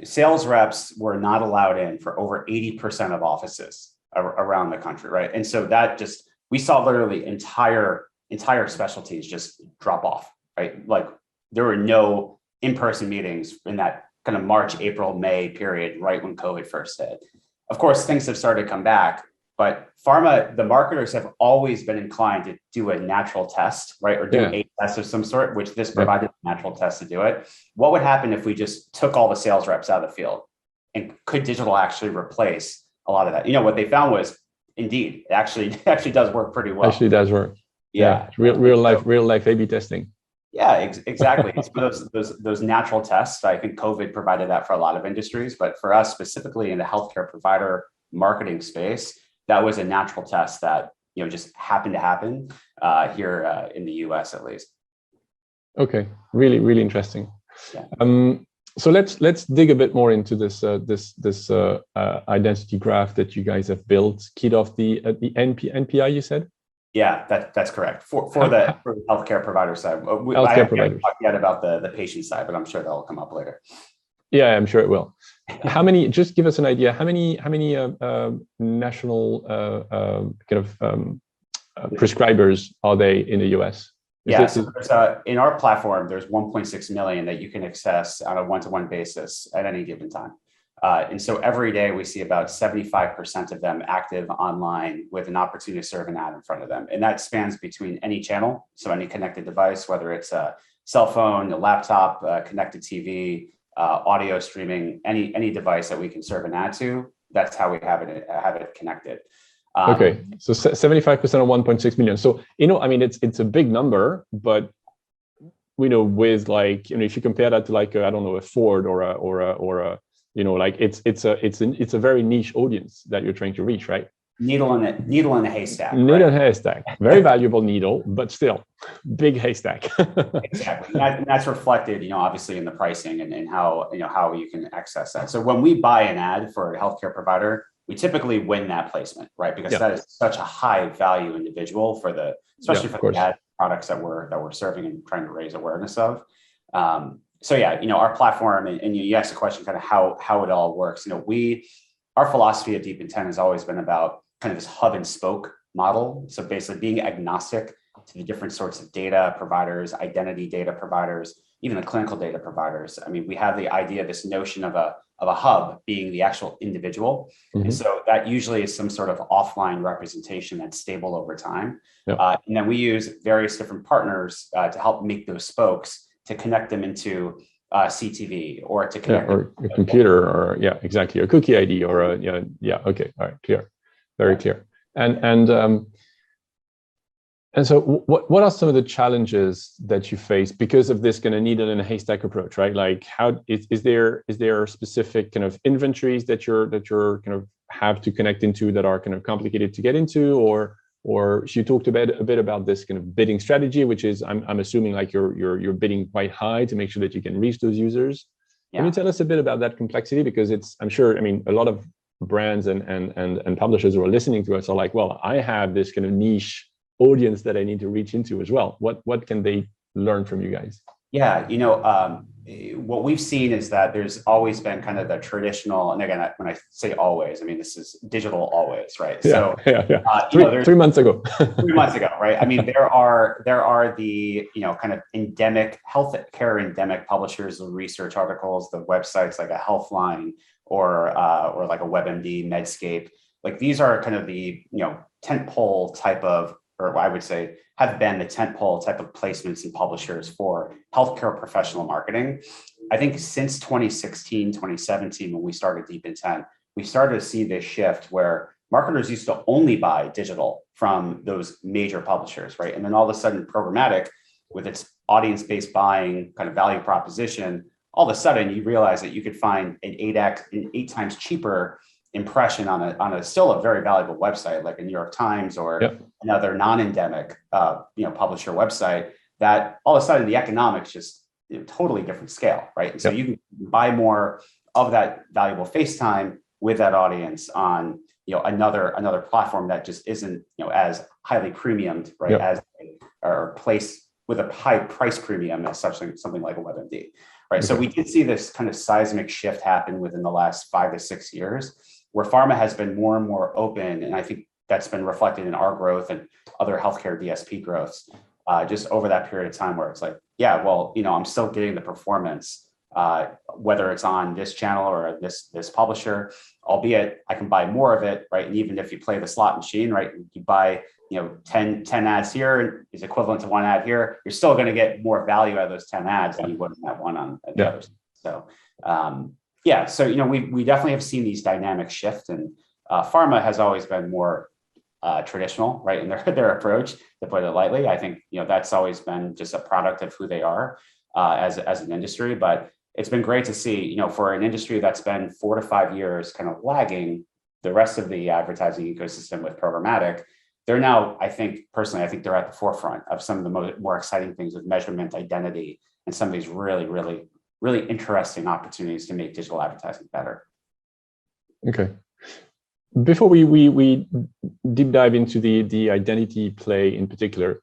sales reps were not allowed in for over 80% of offices around the country, right? And so that we saw literally entire specialties just drop off, right? Like there were no in-person meetings in that kind of March, April, May period, right when COVID first hit. Of course, things have started to come back, but pharma, the marketers have always been inclined to do a natural test, right? Or do a test of some sort, which this provided a natural test to do it. What would happen if we just took all the sales reps out of the field? And could digital actually replace a lot of that? What they found was, indeed, it actually does work pretty well. Actually does work. Yeah. Real life A/B testing. Yeah, exactly. It's those natural tests. I think COVID provided that for a lot of industries, but for us specifically in the healthcare provider marketing space, that was a natural test that just happened to happen here in the US at least. Okay, really interesting. Yeah. So let's dig a bit more into this identity graph that you guys have built, keyed off the NPI you said. Yeah, that's correct. For the healthcare provider side. I haven't talked yet about the patient side, but I'm sure that'll come up later. Yeah, I'm sure it will. How many? Just give us an idea. How many national prescribers are they in the US? So in our platform, there's 1.6 million that you can access on a one-to-one basis at any given time. And so every day we see about 75% of them active online with an opportunity to serve an ad in front of them. And that spans between any channel, so any connected device, whether it's a cell phone, a laptop, connected TV, audio streaming, any device that we can serve an ad to. That's how we have it connected. Okay, so 75% of 1.6 million. So, I mean, it's a big number, but with like, if you compare that to like, I don't know, a Ford or a like it's a very niche audience that you're trying to reach, right? Needle in a haystack. Needle in a haystack. Very valuable needle, but still big haystack. Exactly. And that's reflected, obviously in the pricing and how you can access that. So when we buy an ad for a healthcare provider, we typically win that placement, right? Because that is such a high value individual especially for the ad products that we're serving and trying to raise awareness of. So yeah, our platform, and you asked the question kind of how it all works. Our philosophy at Deep Intent has always been about kind of this hub and spoke model. So basically being agnostic to the different sorts of data providers, identity data providers, even the clinical data providers. I mean, we have the idea, this notion of a hub being the actual individual. And so that usually is some sort of offline representation that's stable over time. And then we use various different partners to help make those spokes to connect them into CTV or to connect or a computer or exactly, a cookie ID or okay, all right, clear, very clear. And so what are some of the challenges that you face because of this kind of needle in a haystack approach, right? Like how is there specific kind of inventories that you're kind of have to connect into that are kind of complicated to get into, or you talked a bit about this kind of bidding strategy, which is I'm assuming like you're bidding quite high to make sure that you can reach those users. Can you tell us a bit about that complexity? Because I'm sure, I mean, a lot of brands and publishers who are listening to us are like, well, I have this kind of niche audience that I need to reach into as well. What can they learn from you guys? Yeah, what we've seen is that there's always been kind of the traditional, and again, when I say always, I mean, this is digital always, right? Yeah, so 3 months ago. 3 months ago, right? I mean, there are the, kind of endemic healthcare endemic publishers of research articles, the websites like a Healthline or like a WebMD, Medscape. Like these are kind of the, tentpole type of, or I would say have been the tentpole type of placements and publishers for healthcare professional marketing. I think since 2016, 2017, when we started Deep Intent, we started to see this shift where marketers used to only buy digital from those major publishers, right? And then all of a sudden programmatic, with its audience-based buying kind of value proposition, all of a sudden you realize that you could find an 8 times cheaper impression on a still a very valuable website like a New York Times or another non-endemic publisher website, that all of a sudden the economics just totally different scale, right? And so you can buy more of that valuable face time with that audience on another platform that just isn't as highly premiumed, right? As or placed with a high price premium as something like a WebMD, right? So we did see this kind of seismic shift happen within the last 5 to 6 years, where pharma has been more and more open. And I think that's been reflected in our growth and other healthcare DSP growths just over that period of time, where it's like, yeah, well, I'm still getting the performance, whether it's on this channel or this publisher, albeit I can buy more of it, right? And even if you play the slot machine, right, you buy 10 ads here is equivalent to 1 ad here, you're still going to get more value out of those 10 ads than you would in that one on the others. So so we definitely have seen these dynamics shift, and pharma has always been more traditional, right, in their approach, to put it lightly. I think that's always been just a product of who they are as an industry. But it's been great to see, for an industry that's been 4 to 5 years kind of lagging the rest of the advertising ecosystem with programmatic, they're now, I think they're at the forefront of some of the more exciting things with measurement, identity, and some of these really, really, really interesting opportunities to make digital advertising better. Okay. Before we deep dive into the identity play in particular,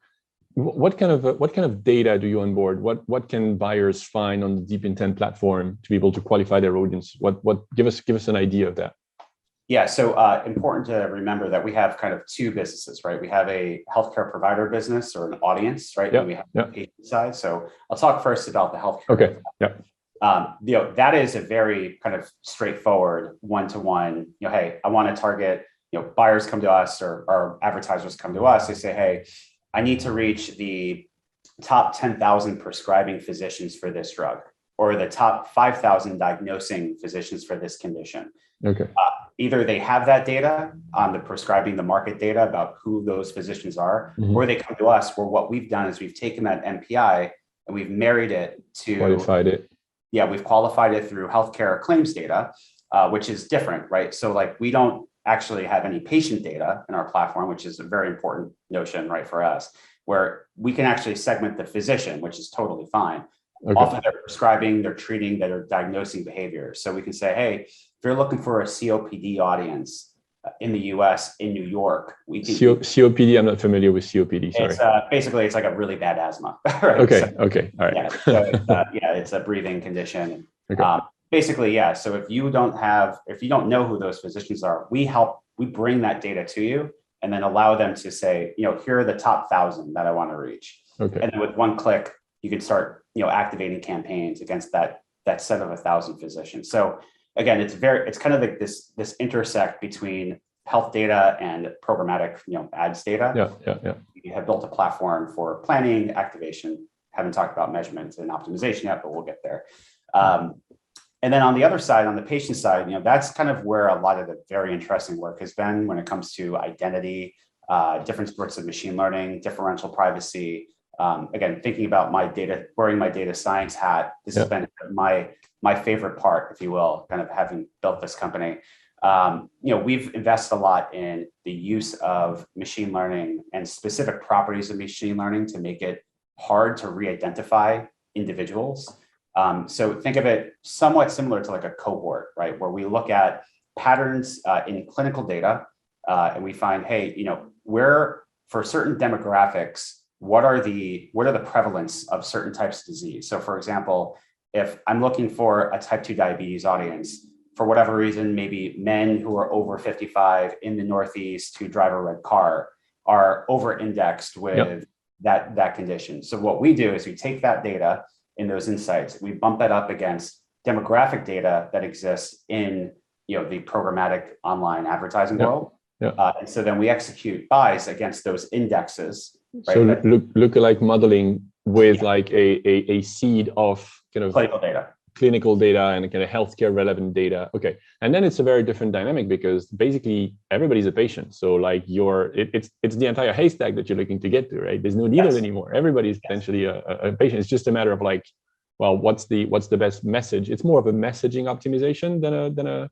what kind of data do you onboard? What can buyers find on the Deep Intent platform to be able to qualify their audience? Give us an idea of that. Yeah, so important to remember that we have kind of 2 businesses, right? We have a healthcare provider business or an audience, right? And we have the patient side. So I'll talk first about the healthcare. Okay. Yeah. That is a very kind of straightforward one-to-one, hey, I want to target, buyers come to us or advertisers come to us. They say, hey, I need to reach the top 10,000 prescribing physicians for this drug, or the top 5,000 diagnosing physicians for this condition. Okay. Either they have that data on the prescribing, the market data about who those physicians are, or they come to us, where what we've done is we've taken that MPI and we've married it to qualified it. Yeah, we've qualified it through healthcare claims data, which is different, right? So like we don't actually have any patient data in our platform, which is a very important notion, right, for us, where we can actually segment the physician, which is totally fine. Okay. Often they're prescribing, they're treating, they're diagnosing behavior. So we can say, hey, if you're looking for a COPD audience in the US, in New York, we can. COPD, I'm not familiar with COPD, sorry. It's, basically, it's like a really bad asthma. Right? Okay, so, okay, all right. Yeah, so it's a breathing condition. Okay. Basically, yeah, so if you don't know who those physicians are, we bring that data to you and then allow them to say, here are the top 1,000 that I want to reach. Okay. And then with one click, you can start, activating campaigns against that set of 1,000 physicians. So again, it's kind of like this intersect between health data and programmatic, ads data. Yeah. We have built a platform for planning, activation. Haven't talked about measurement and optimization yet, but we'll get there. And then on the other side, on the patient side, that's kind of where a lot of the very interesting work has been when it comes to identity, different sorts of machine learning, differential privacy. Again, thinking about wearing my data science hat, this has been my favorite part, if you will, kind of having built this company. We've invested a lot in the use of machine learning and specific properties of machine learning to make it hard to re-identify individuals. So think of it somewhat similar to like a cohort, right? Where we look at patterns in clinical data and we find, hey, where for certain demographics, what are the prevalence of certain types of disease? So for example, if I'm looking for a type 2 diabetes audience, for whatever reason, maybe men who are over 55 in the Northeast who drive a red car are over-indexed with that condition. So what we do is we take that data in those insights, we bump that up against demographic data that exists in the programmatic online advertising world. And so then we execute buys against those indexes. Right? So look-alike modeling with like a seed of kind of clinical data and kind of healthcare relevant data. Okay, and then it's a very different dynamic because basically everybody's a patient. So like it's the entire haystack that you're looking to get to, right? There's no needle anymore. Everybody's potentially a patient. It's just a matter of like, well, what's the best message? It's more of a messaging optimization than a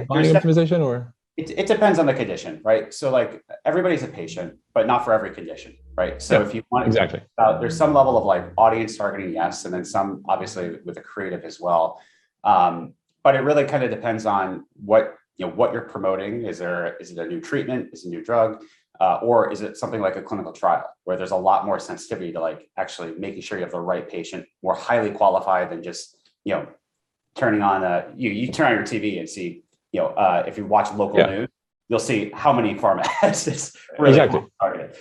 buying optimization, or. It depends on the condition, right? So like everybody's a patient, but not for every condition, right? So if you want exactly, there's some level of like audience targeting, yes, and then some obviously with the creative as well. But it really kind of depends on what you're promoting. Is it a new treatment? Is it a new drug? Or is it something like a clinical trial where there's a lot more sensitivity to like actually making sure you have the right patient, more highly qualified than just turning on you turn on your TV and see. If you watch local news, you'll see how many pharma ads is really targeted.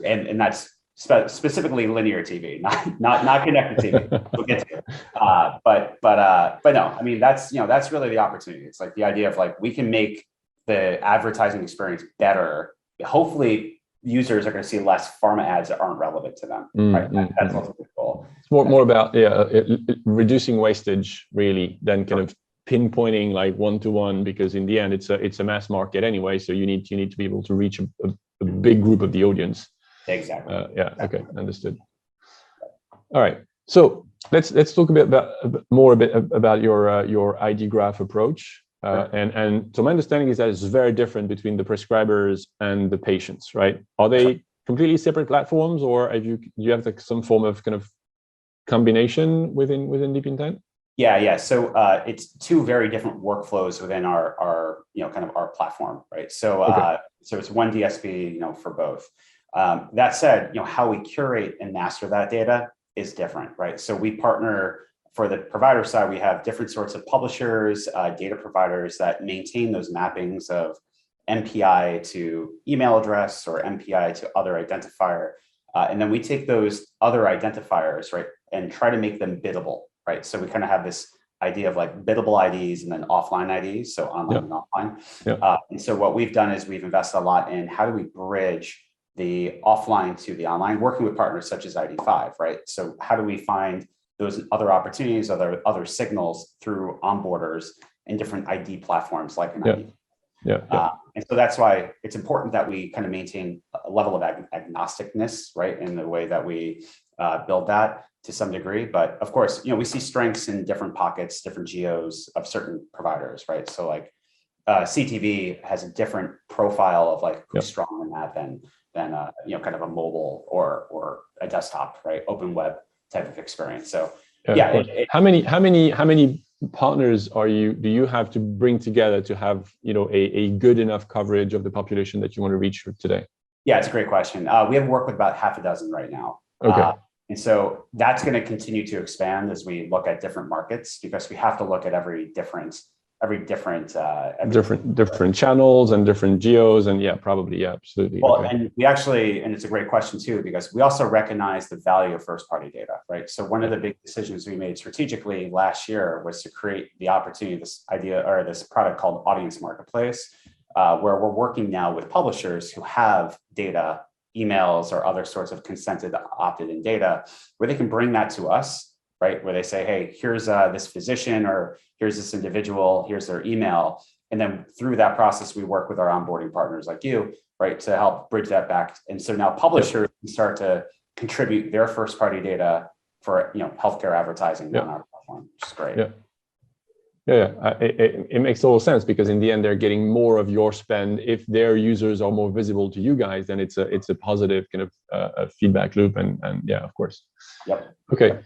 And that's specifically linear TV, not connected TV. We'll get to it. But no, I mean that's really the opportunity. It's like the idea of like we can make the advertising experience better. Hopefully, users are going to see less pharma ads that aren't relevant to them. Right? That's also the goal. It's more about reducing wastage really than kind of pinpointing like one-to-one, because in the end it's a mass market anyway, so you need to be able to reach a big group of the audience. Exactly. Okay, understood. All right, so let's talk a bit about your ID graph approach. And so my understanding is that it's very different between the prescribers and the patients, right? Are they completely separate platforms, or do you have like some form of kind of combination within Deep Intent? Yeah. So it's two very different workflows within our kind of our platform, right? So so it's one DSP, for both. That said, how we curate and master that data is different, right? So we partner for the provider side. We have different sorts of publishers, data providers that maintain those mappings of MPI to email address or MPI to other identifier. And then we take those other identifiers, right? and try to make them biddable, right? So we kind of have this idea of like biddable IDs and then offline IDs, so online and offline. And so what we've done is we've invested a lot in how do we bridge the offline to the online, working with partners such as ID5, right? So how do we find those other opportunities, other signals through onboarders and different ID platforms like an ID. And so that's why it's important that we kind of maintain a level of agnosticness, right, in the way that we build that to some degree. But of course, we see strengths in different pockets, different geos of certain providers, right? So like CTV has a different profile of like who's strong in that than kind of a mobile or a desktop, right, open web type of experience. So how many partners do you have to bring together to have a good enough coverage of the population that you want to reach today? Yeah, it's a great question. We have worked with about half a dozen right now. And so that's going to continue to expand as we look at different markets, because we have to look at every different channels and different geos, and absolutely. Well, and we actually, and it's a great question too, because we also recognize the value of first party data, right? So one of the big decisions we made strategically last year was to create the opportunity, this idea or this product called Audience Marketplace, where we're working now with publishers who have data, emails or other sorts of consented opted in data, where they can bring that to us, right? Where they say, hey, here's this physician, or here's this individual, here's their email. And then through that process, we work with our onboarding partners like you, right, to help bridge that back. And so now publishers can start to contribute their first party data for healthcare advertising on our platform, which is great. It makes total sense, because in the end, they're getting more of your spend. If their users are more visible to you guys, then it's a positive kind of a feedback loop. And of course. Okay.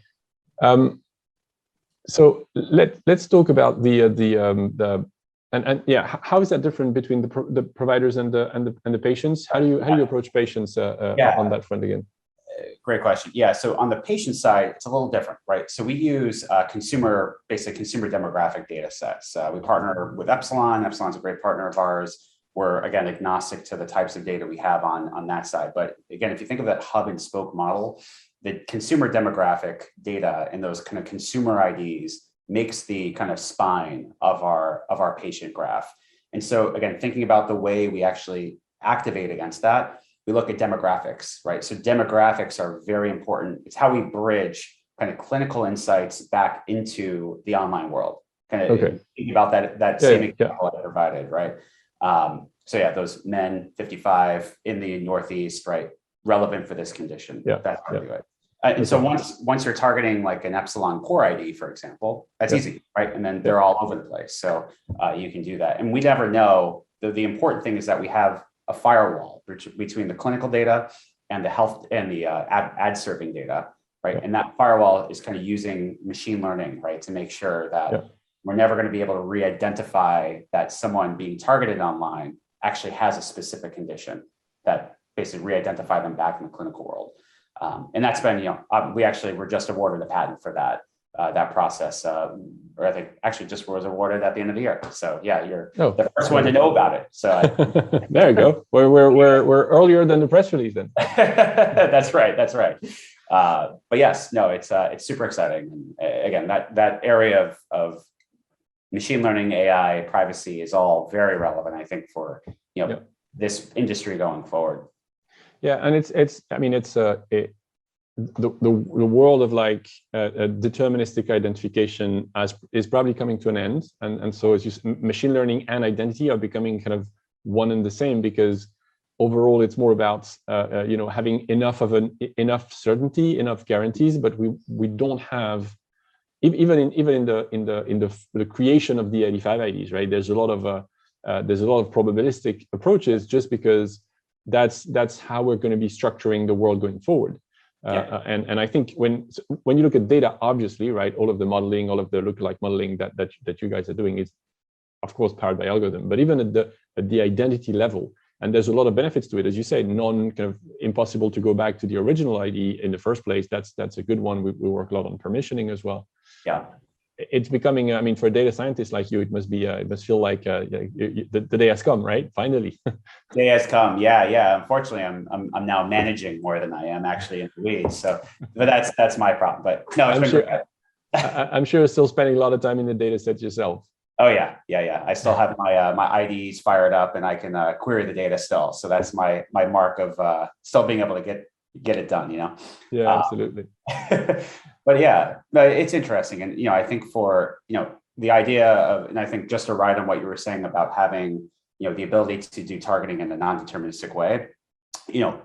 So let's talk about how is that different between the providers and the patients? How do you approach patients on that front again? Great question. Yeah, so on the patient side, it's a little different, right? So we use consumer demographic data sets. We partner with Epsilon. Epsilon's a great partner of ours. We're, again, agnostic to the types of data we have on that side. But again, if you think of that hub and spoke model, the consumer demographic data and those kind of consumer IDs makes the kind of spine of our patient graph. And so again, thinking about the way we actually activate against that, we look at demographics, right? So demographics are very important. It's how we bridge kind of clinical insights back into the online world. Kind of thinking about that same example I provided, right? Those men 55 in the Northeast, right? Relevant for this condition. That's really good. And so once you're targeting like an Epsilon core ID, for example, that's easy, right? And then they're all over the place. So you can do that. And we never know, the important thing is that we have a firewall between the clinical data and the health and the ad serving data, right? And that firewall is kind of using machine learning, right? To make sure that we're never going to be able to re-identify that someone being targeted online actually has a specific condition, that basically re-identify them back in the clinical world. And that's been, we actually were just awarded a patent for that process, or I think actually just was awarded at the end of the year. So you're the first one to know about it. So there you go. We're earlier than the press release then. That's right. But yes, no, it's super exciting. And again, that area of machine learning, AI, privacy is all very relevant, I think, for this industry going forward. Yeah, and the world of like deterministic identification is probably coming to an end, and so as machine learning and identity are becoming kind of one and the same, because overall it's more about having enough certainty, enough guarantees, but we don't have even in the creation of the 85 IDs, right? There's a lot of probabilistic approaches, just because that's how we're going to be structuring the world going forward. And I think when you look at data, obviously, right, all of the modeling, all of the lookalike modeling that you guys are doing is, of course, powered by algorithm. But even at the identity level, and there's a lot of benefits to it, as you say, kind of impossible to go back to the original ID in the first place. That's a good one. We work a lot on permissioning as well. it's becoming, I mean, for a data scientist like you, it must feel like the day has come, right? Finally. Day has come. Yeah. Unfortunately, I'm now managing more than I am actually in the weeds. So, but that's my problem. But no, I'm sure you're still spending a lot of time in the data set yourself. Oh yeah. I still have my IDs fired up, and I can query the data still. So that's my mark of still being able to get it done. Yeah, absolutely. But yeah, no, it's interesting, and I think for the idea of, and I think just to ride on what you were saying about having the ability to do targeting in a non-deterministic way.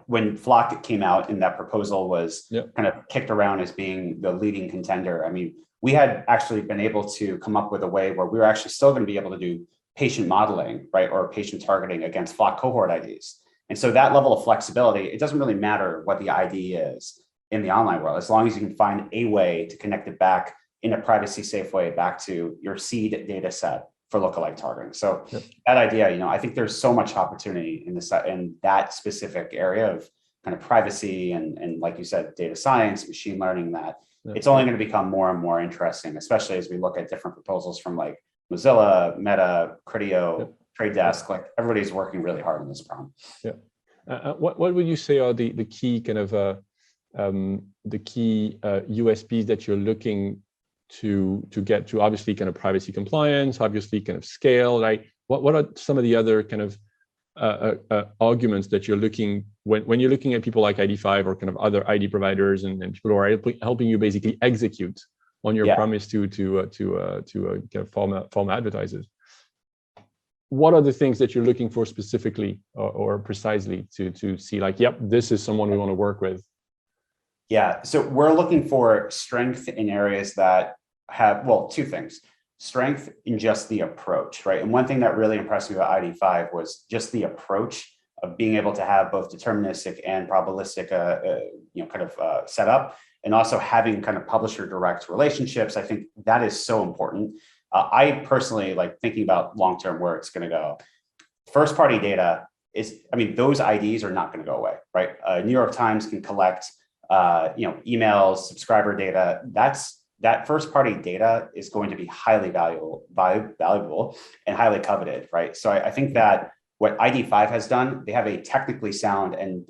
When Flock came out and that proposal was kind of kicked around as being the leading contender, I mean, we had actually been able to come up with a way where we were actually still going to be able to do patient modeling, right, or patient targeting against Flock cohort IDs. And so that level of flexibility, it doesn't really matter what the ID is in the online world, as long as you can find a way to connect it back in a privacy safe way back to your seed data set for lookalike targeting. So that idea, I think there's so much opportunity in that specific area of kind of privacy and like you said, data science, machine learning, that it's only going to become more and more interesting, especially as we look at different proposals from like Mozilla, Meta, Criteo, Trade Desk. Like everybody's working really hard on this problem. Yeah. What would you say are the key kind of the key USPs that you're looking to get to? Obviously kind of privacy compliance, obviously kind of scale, right? What are some of the other kind of arguments that you're looking when you're looking at people like ID5 or kind of other ID providers and people who are helping you basically execute on your promise to kind of form advertisers? What are the things that you're looking for specifically or precisely to see like, yep, this is someone we want to work with? Yeah, so we're looking for strength in areas that have, well, two things. Strength in just the approach, right? And one thing that really impressed me about ID5 was just the approach of being able to have both deterministic and probabilistic, kind of setup, and also having kind of publisher direct relationships. I think that is so important. I personally like thinking about long-term where it's going to go. First party data is, I mean, those IDs are not going to go away, right? New York Times can collect, emails, subscriber data. That first party data is going to be highly valuable and highly coveted, right? So I think that what ID5 has done, they have a technically sound and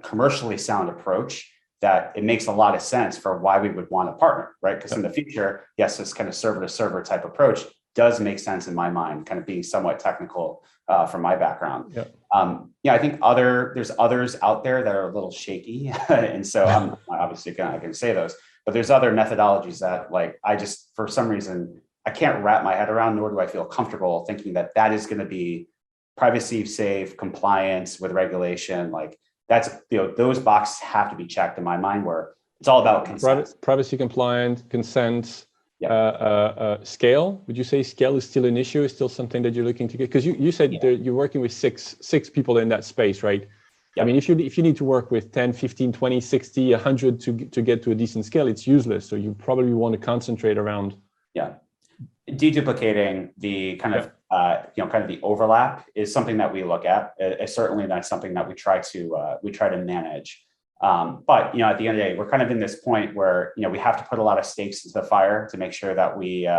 commercially sound approach that it makes a lot of sense for why we would want to partner, right? Because in the future, yes, this kind of server to server type approach does make sense in my mind, kind of being somewhat technical from my background. I think there's others out there that are a little shaky. And so I'm obviously I can say those, but there's other methodologies that like, I just, for some reason, I can't wrap my head around, nor do I feel comfortable thinking that that is going to be privacy safe, compliance with regulation. Like that's, those boxes have to be checked in my mind, where it's all about consent. Privacy compliant, consent, scale. Would you say scale is still an issue? Is still something that you're looking to get? Because you said you're working with six people in that space, right? I mean, if you need to work with 10, 15, 20, 60, 100 to get to a decent scale, it's useless. So you probably want to concentrate around. Deduplicating the kind of kind of the overlap is something that we look at. Certainly that's something that we try to manage. But at the end of the day, we're kind of in this point where we have to put a lot of stakes into the fire to make sure that we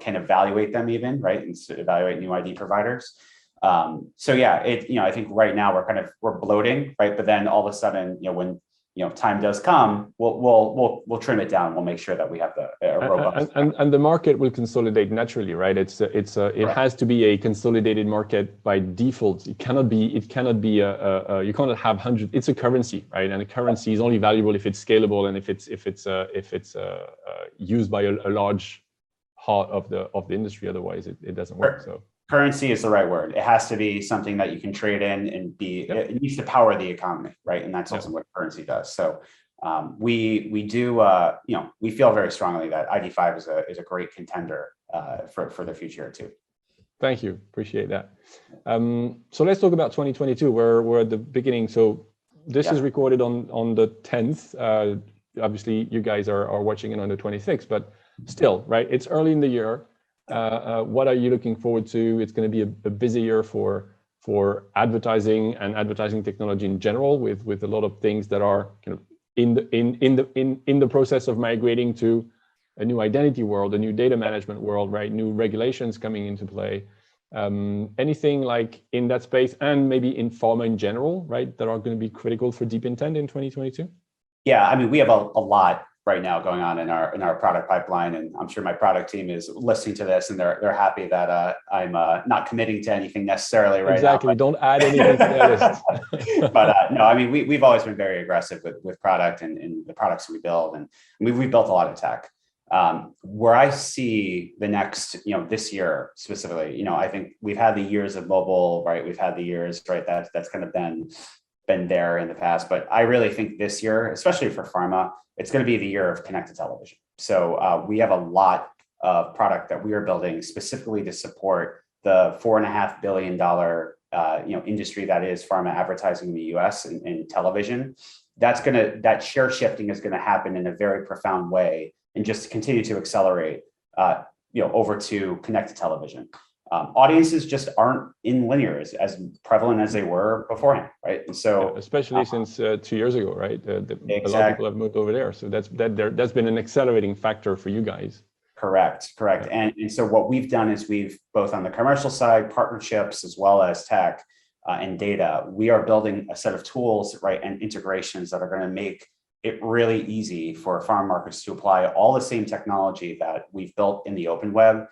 can evaluate them even, right, and evaluate new ID providers. I think right now we're bloating, right, but then all of a sudden when time does come, we'll trim it down. We'll make sure that we have a robust and the market will consolidate naturally, right? It has to be a consolidated market by default. It cannot be you cannot have hundreds. It's a currency, right? And a currency is only valuable if it's scalable and if it's used by a large part of the industry. Otherwise, it doesn't work. So. Currency is the right word. It has to be something that you can trade in and it needs to power the economy, right? And that's also what currency does. So we do, we feel very strongly that ID5 is a great contender for the future too. Thank you. Appreciate that. So let's talk about 2022. We're at the beginning. So this is recorded on the 10th. Obviously, you guys are watching it on the 26th, but still, right? It's early in the year. What are you looking forward to? It's going to be a busy year for advertising and advertising technology in general, with a lot of things that are kind of in the process of migrating to a new identity world, a new data management world, right? New regulations coming into play. Anything like in that space, and maybe in pharma in general, right, that are going to be critical for Deep Intent in 2022? Yeah, I mean, we have a lot right now going on in our product pipeline, and I'm sure my product team is listening to this, and they're happy that I'm not committing to anything necessarily right exactly. now. Exactly, don't add anything to the list. But no, I mean, we've always been very aggressive with product and the products we build, and we've built a lot of tech. Where I see the next, this year specifically, I think we've had the years of mobile, right? We've had the years, right? That's kind of been there in the past, but I really think this year, especially for pharma, it's going to be the year of connected television. So we have a lot of product that we are building specifically to support the $4.5 billion industry that is pharma advertising in the U.S. in television. That share shifting is going to happen in a very profound way, and just continue to accelerate, over to connected television. Audiences just aren't in linear as prevalent as they were beforehand, right? And so, especially since 2 years ago, right? Exactly. A lot of people have moved over there, so that's been an accelerating factor for you guys. Correct. Yeah. And so what we've done is we've, both on the commercial side, partnerships as well as tech and data, we are building a set of tools, right, and integrations that are going to make it really easy for farm marketers to apply all the same technology that we've built in the open web.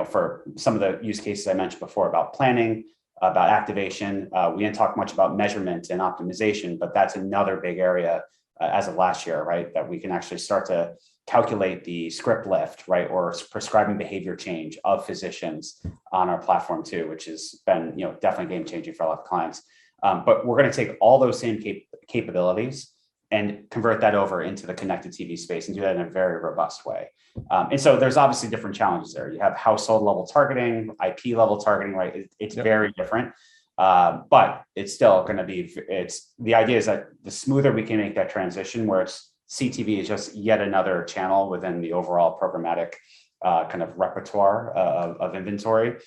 For some of the use cases I mentioned before about planning, about activation. We didn't talk much about measurement and optimization, but that's another big area as of last year, right? That we can actually start to calculate the script lift, right? Or prescribing behavior change of physicians on our platform too, which has been, definitely game changing for a lot of clients. But we're going to take all those same capabilities and convert that over into the connected TV space and do that in a very robust way. And so there's obviously different challenges there. You have household level targeting, IP level targeting, right? It's very different, but it's still going to be, the idea is that the smoother we can make that transition, where it's CTV is just yet another channel within the overall programmatic kind of repertoire of inventory,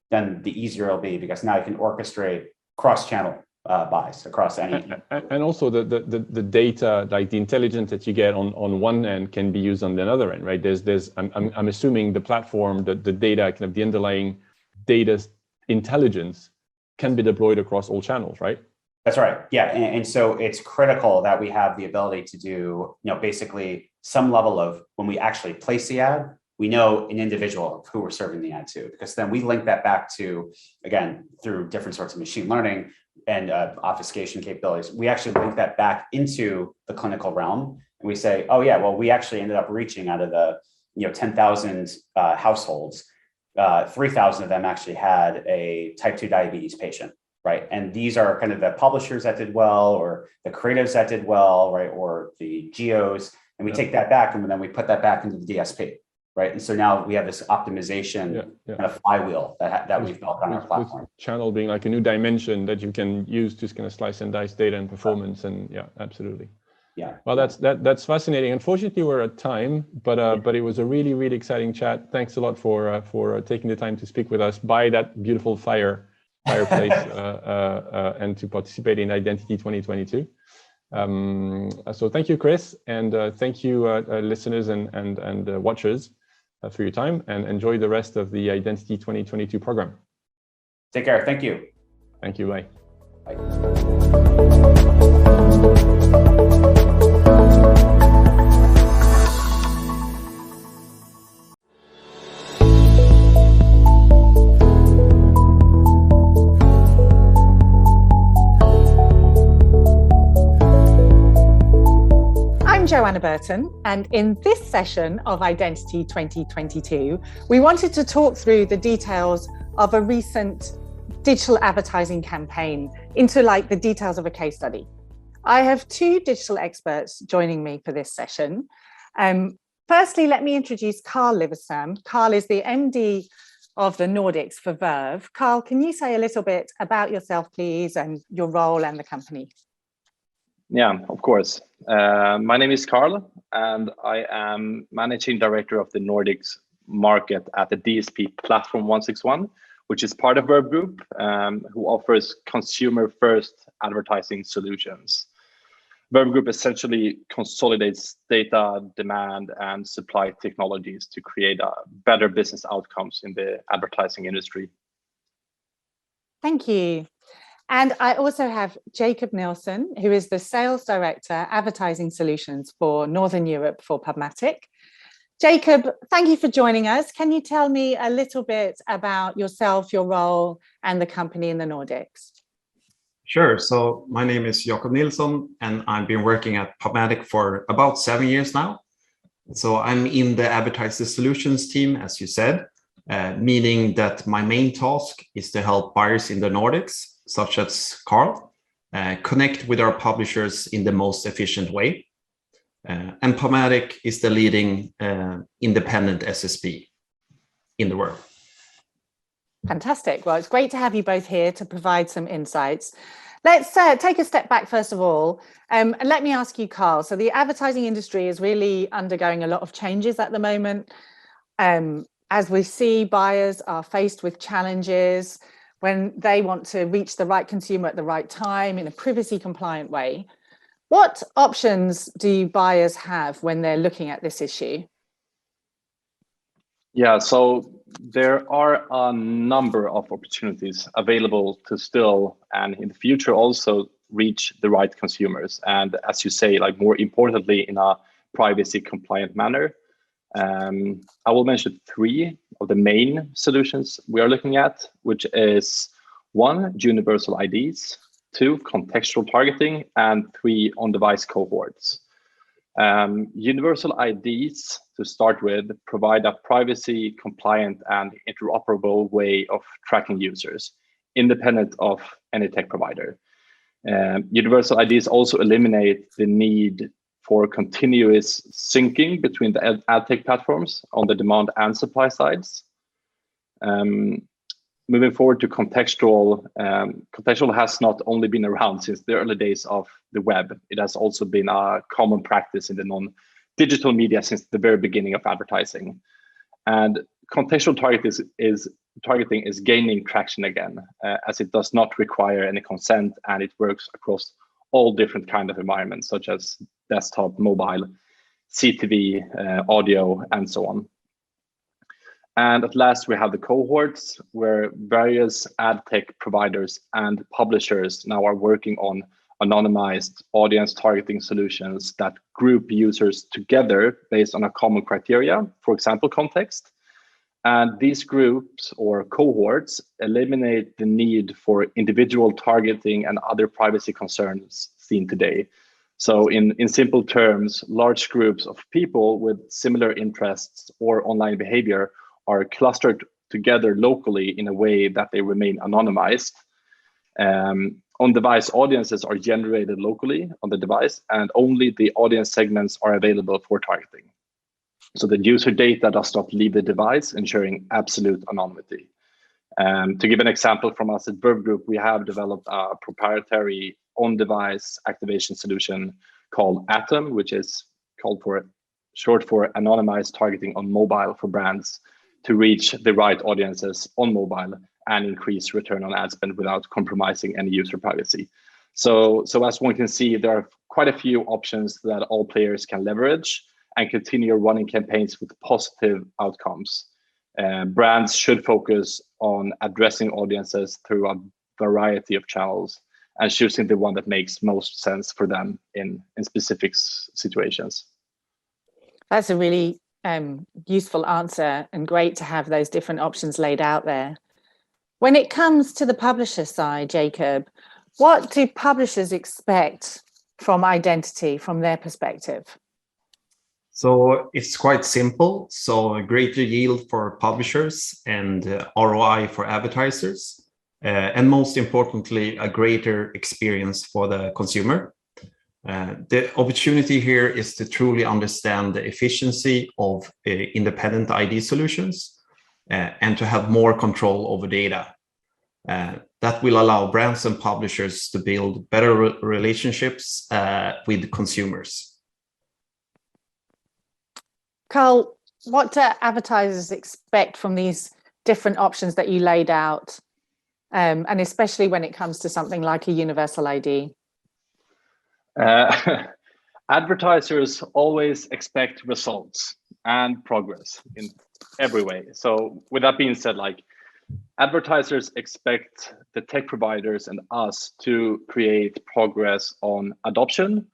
then the easier it'll be, because now you can orchestrate cross-channel buys across any. And also the data, like the intelligence that you get on one end can be used on the other end, right? I'm assuming the platform, the data, kind of the underlying data intelligence can be deployed across all channels, right? That's right. Yeah. And so it's critical that we have the ability to do, basically some level of, when we actually place the ad, we know an individual of who we're serving the ad to, because then we link that back to, again, through different sorts of machine learning and obfuscation capabilities. We actually link that back into the clinical realm, and we say, oh yeah, well, we actually ended up reaching out of the 10,000 households, 3,000 of them actually had a type 2 diabetes patient, right? And these are kind of the publishers that did well, or the creatives that did well, right? Or the geos, and we take that back and then we put that back into the DSP. Right. And so now we have this optimization kind of flywheel that we've built on our platform. With channel being like a new dimension that you can use to kind of slice and dice data and performance. And yeah, absolutely. Yeah. Well, that's fascinating. Unfortunately, we're at time, but it was a really, really exciting chat. Thanks a lot for taking the time to speak with us by that beautiful fireplace and to participate in Identity 2022. So thank you, Chris, and thank you, listeners and watchers. For your time, and enjoy the rest of the Identity 2022 program. Take care. Thank you. Thank you. Bye. Bye. Joanna Burton, and in this session of Identity 2022, we wanted to talk through the details of a recent digital advertising campaign into the details of a case study. I have two digital experts joining me for this session. Firstly, let me introduce Carl Liverstam. Carl is the MD of the Nordics for Verve. Carl, can you say a little bit about yourself, please, and your role and the company? Yeah, of course. My name is Carl, and I am Managing Director of the Nordics market at the DSP Platform 161, which is part of Verve Group, who offers consumer-first advertising solutions. Verb Group essentially consolidates data, demand, and supply technologies to create better business outcomes in the advertising industry. Thank you. And I also have Jacob Nilsson, who is the Sales Director, Advertising Solutions for Northern Europe for Pubmatic. Jacob, thank you for joining us. Can you tell me a little bit about yourself, your role, and the company in the Nordics? Sure. So my name is Jacob Nilsson, and I've been working at Pubmatic for about 7 years now. So I'm in the Advertiser Solutions team, as you said, meaning that my main task is to help buyers in the Nordics, such as Carl, connect with our publishers in the most efficient way. And Pubmatic is the leading independent SSP in the world. Fantastic. Well, it's great to have you both here to provide some insights. Let's take a step back, first of all, and let me ask you, Carl. So the advertising industry is really undergoing a lot of changes at the moment. As we see, buyers are faced with challenges when they want to reach the right consumer at the right time in a privacy compliant way. What options do buyers have when they're looking at this issue? Yeah, so there are a number of opportunities available to still, and in the future also, reach the right consumers. And as you say, like more importantly, in a privacy compliant manner. I will mention 3 of the main solutions we are looking at, which is 1, universal IDs, 2, contextual targeting, and 3, on-device cohorts. Universal IDs, to start with, provide a privacy compliant and interoperable way of tracking users, independent of any tech provider. Universal IDs also eliminate the need for continuous syncing between the ad tech platforms on the demand and supply sides. Moving forward to contextual, contextual has not only been around since the early days of the web, it has also been a common practice in the non-digital media since the very beginning of advertising. And contextual targeting is gaining traction again, as it does not require any consent, and it works across all different kinds of environments, such as desktop, mobile, CTV, audio, and so on. And at last, we have the cohorts, where various ad tech providers and publishers now are working on anonymized audience targeting solutions that group users together based on a common criteria, for example, context. And these groups or cohorts eliminate the need for individual targeting and other privacy concerns seen today. So in simple terms, large groups of people with similar interests or online behavior are clustered together locally in a way that they remain anonymized. On-device audiences are generated locally on the device, and only the audience segments are available for targeting. So the user data does not leave the device, ensuring absolute anonymity. To give an example from us at Verb Group, we have developed a proprietary on-device activation solution called Atom, which is short for anonymized targeting on mobile for brands to reach the right audiences on mobile and increase return on ad spend without compromising any user privacy. So as one can see, there are quite a few options that all players can leverage and continue running campaigns with positive outcomes. Brands should focus on addressing audiences through a variety of channels and choosing the one that makes most sense for them in specific situations. That's a really useful answer, and great to have those different options laid out there. When it comes to the publisher side, Jacob, what do publishers expect from identity from their perspective? So it's quite simple. So a greater yield for publishers and ROI for advertisers. And most importantly, a greater experience for the consumer. The opportunity here is to truly understand the efficiency of independent ID solutions and to have more control over data. That will allow brands and publishers to build better relationships with consumers. Carl, what do advertisers expect from these different options that you laid out, and especially when it comes to something like a universal ID? Advertisers always expect results and progress in every way. So with that being said, like, advertisers expect the tech providers and us to create progress on adoption.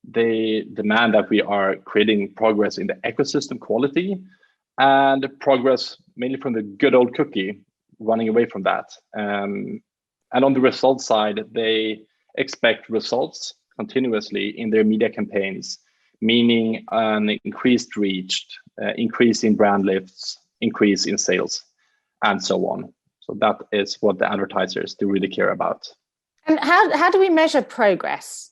They demand that we are creating progress in the ecosystem quality and progress mainly from the good old cookie, running away from that. And on the results side, they expect results continuously in their media campaigns, meaning an increased reach, increase in brand lifts, increase in sales, and so on. So that is what the advertisers do really care about. And how do we measure progress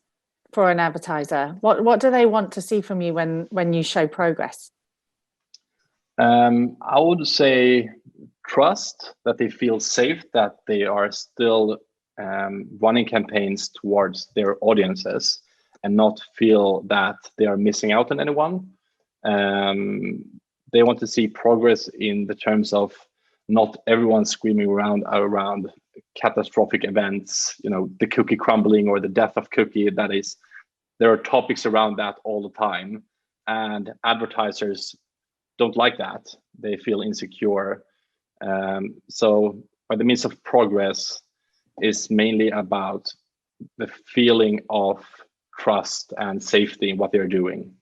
for an advertiser? What do they want to see from you when you show progress? I would say trust, that they feel safe, that they are still running campaigns towards their audiences and not feel that they are missing out on anyone. They want to see progress in the terms of not everyone screaming around catastrophic events, you know, the cookie crumbling or the death of cookie. That is, there are topics around that all the time, and advertisers don't like that. They feel insecure. So by the means of progress is mainly about the feeling of trust and safety in what they're doing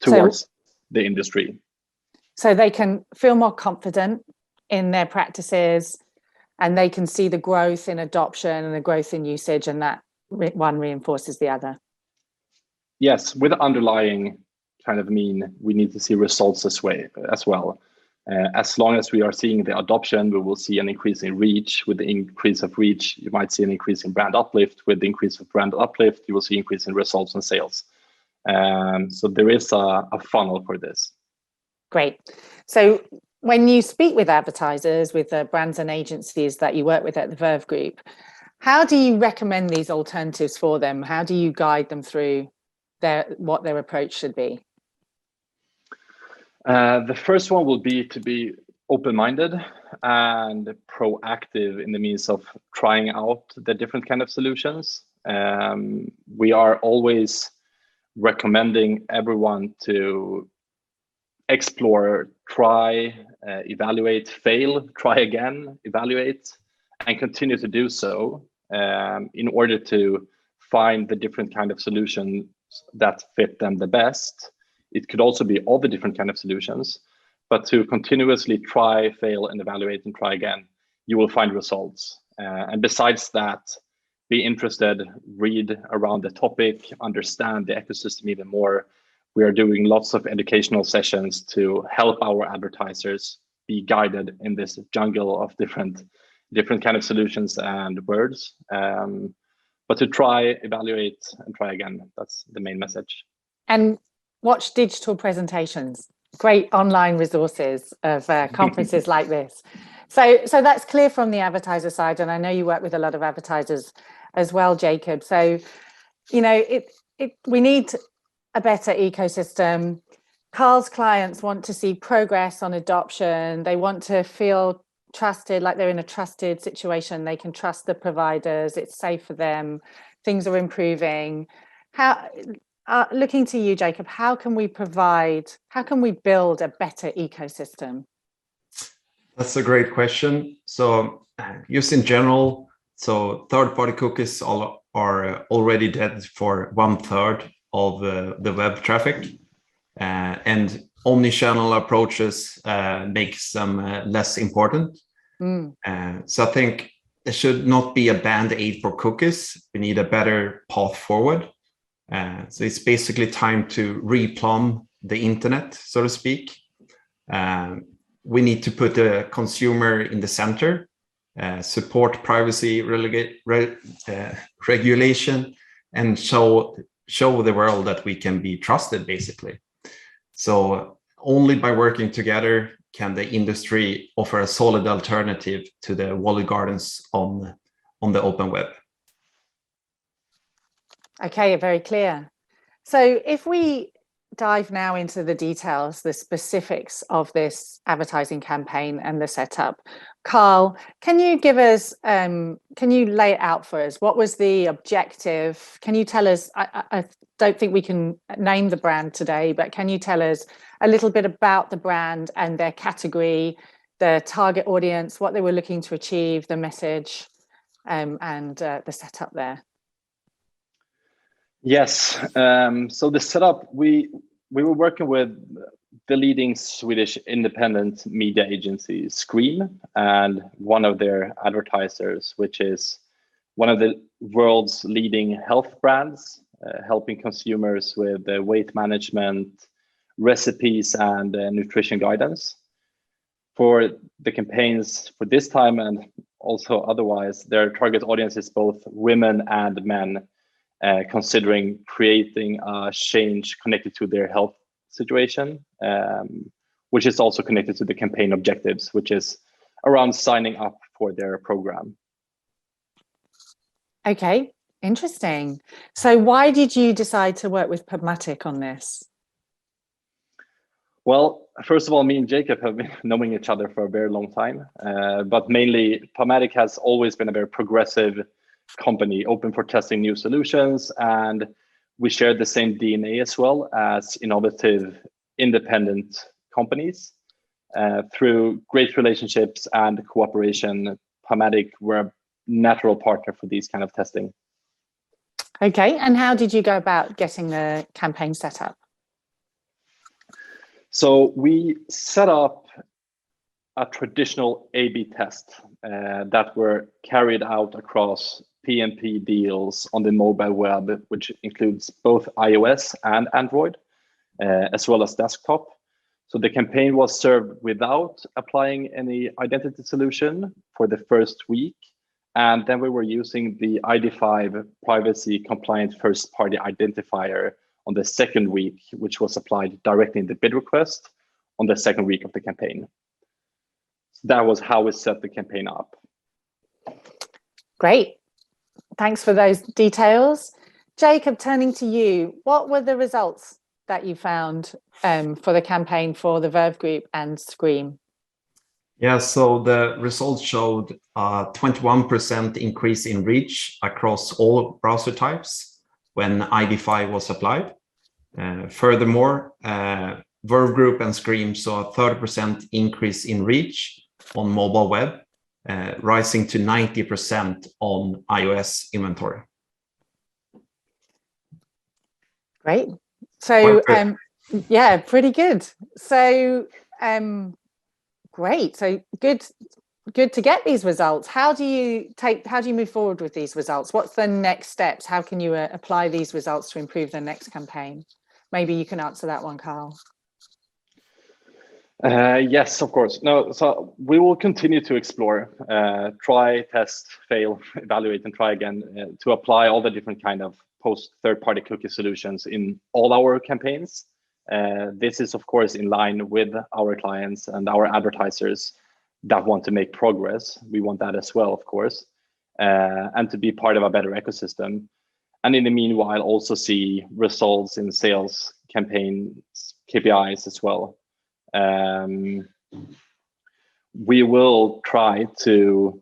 towards the industry. So they can feel more confident in their practices, and they can see the growth in adoption and the growth in usage, and that one reinforces the other. Yes, with the underlying kind of mean, we need to see results this way as well. As long as we are seeing the adoption, we will see an increase in reach. With the increase of reach, you might see an increase in brand uplift. With the increase of brand uplift, you will see increase in results and sales. So there is a funnel for this. Great. So when you speak with advertisers, with the brands and agencies that you work with at the Verve Group, how do you recommend these alternatives for them? How do you guide them through what their approach should be? The first one will be to be open-minded and proactive in the means of trying out the different kind of solutions. We are always recommending everyone to explore, try, evaluate, fail, try again, evaluate, and continue to do so in order to find the different kind of solutions that fit them the best. It could also be all the different kind of solutions, but to continuously try, fail, and evaluate and try again, you will find results. And besides that, be interested, read around the topic, understand the ecosystem even more. We are doing lots of educational sessions to help our advertisers be guided in this jungle of different kind of solutions and words. But to try, evaluate, and try again, that's the main message. And watch digital presentations, great online resources of conferences like this. So that's clear from the advertiser side, and I know you work with a lot of advertisers as well, Jacob. So, you know, we need a better ecosystem. Carl's clients want to see progress on adoption. They want to feel trusted, like they're in a trusted situation. They can trust the providers. It's safe for them. Things are improving. Looking to you, Jacob, how can we build a better ecosystem? That's a great question. So just in general, so third-party cookies are already dead for 1/3 of the web traffic, and omni-channel approaches makes them less important. So I think there should not be a band-aid for cookies. We need a better path forward. So it's basically time to replumb the internet, so to speak. We need to put the consumer in the center, support privacy regulation, and show the world that we can be trusted, basically. So only by working together can the industry offer a solid alternative to the walled gardens on the open web. Okay, very clear. So if we dive now into the details, the specifics of this advertising campaign and the setup. Carl, can you give us, can you lay it out for us? What was the objective? Can you tell us, I don't think we can name the brand today, but can you tell us a little bit about the brand and their category, the target audience, what they were looking to achieve, the message, and the setup there? Yes, so the setup, we were working with the leading Swedish independent media agency, Scream, and one of their advertisers, which is one of the world's leading health brands, helping consumers with weight management, recipes, and nutrition guidance. For the campaigns for this time and also otherwise, their target audience is both women and men, considering creating a change connected to their health situation, which is also connected to the campaign objectives, which is around signing up for their program. Okay, interesting. So why did you decide to work with Pubmatic on this? Well, first of all, me and Jacob have been knowing each other for a very long time, but mainly Pubmatic has always been a very progressive company, open for testing new solutions, and we share the same DNA as well as innovative, independent companies. Through great relationships and cooperation, Pubmatic were a natural partner for these kind of testing. Okay, and how did you go about getting the campaign set up? So we set up a traditional A/B test that were carried out across PMP deals on the mobile web, which includes both iOS and Android, as well as desktop. So the campaign was served without applying any identity solution for the first week. And then we were using the ID5 privacy compliant first party identifier on the second week, which was applied directly in the bid request on the second week of the campaign. So that was how we set the campaign up. Great. Thanks for those details. Jacob, turning to you, what were the results that you found for the campaign for the Verve Group and Scream? Yeah, so the results showed a 21% increase in reach across all browser types when ID5 was applied. Furthermore, Verve Group and Scream saw a 30% increase in reach on mobile web, rising to 90% on iOS inventory. Great. So, yeah, pretty good. So, great. So good to get these results. How do you move forward with these results? What's the next steps? How can you apply these results to improve the next campaign? Maybe you can answer that one, Carl. Yes, of course. No, so we will continue to explore, try, test, fail, evaluate, and try again to apply all the different kind of post third-party cookie solutions in all our campaigns. This is, of course, in line with our clients and our advertisers that want to make progress. We want that as well, of course, and to be part of a better ecosystem. And in the meanwhile, also see results in sales campaigns, KPIs as well. We will try to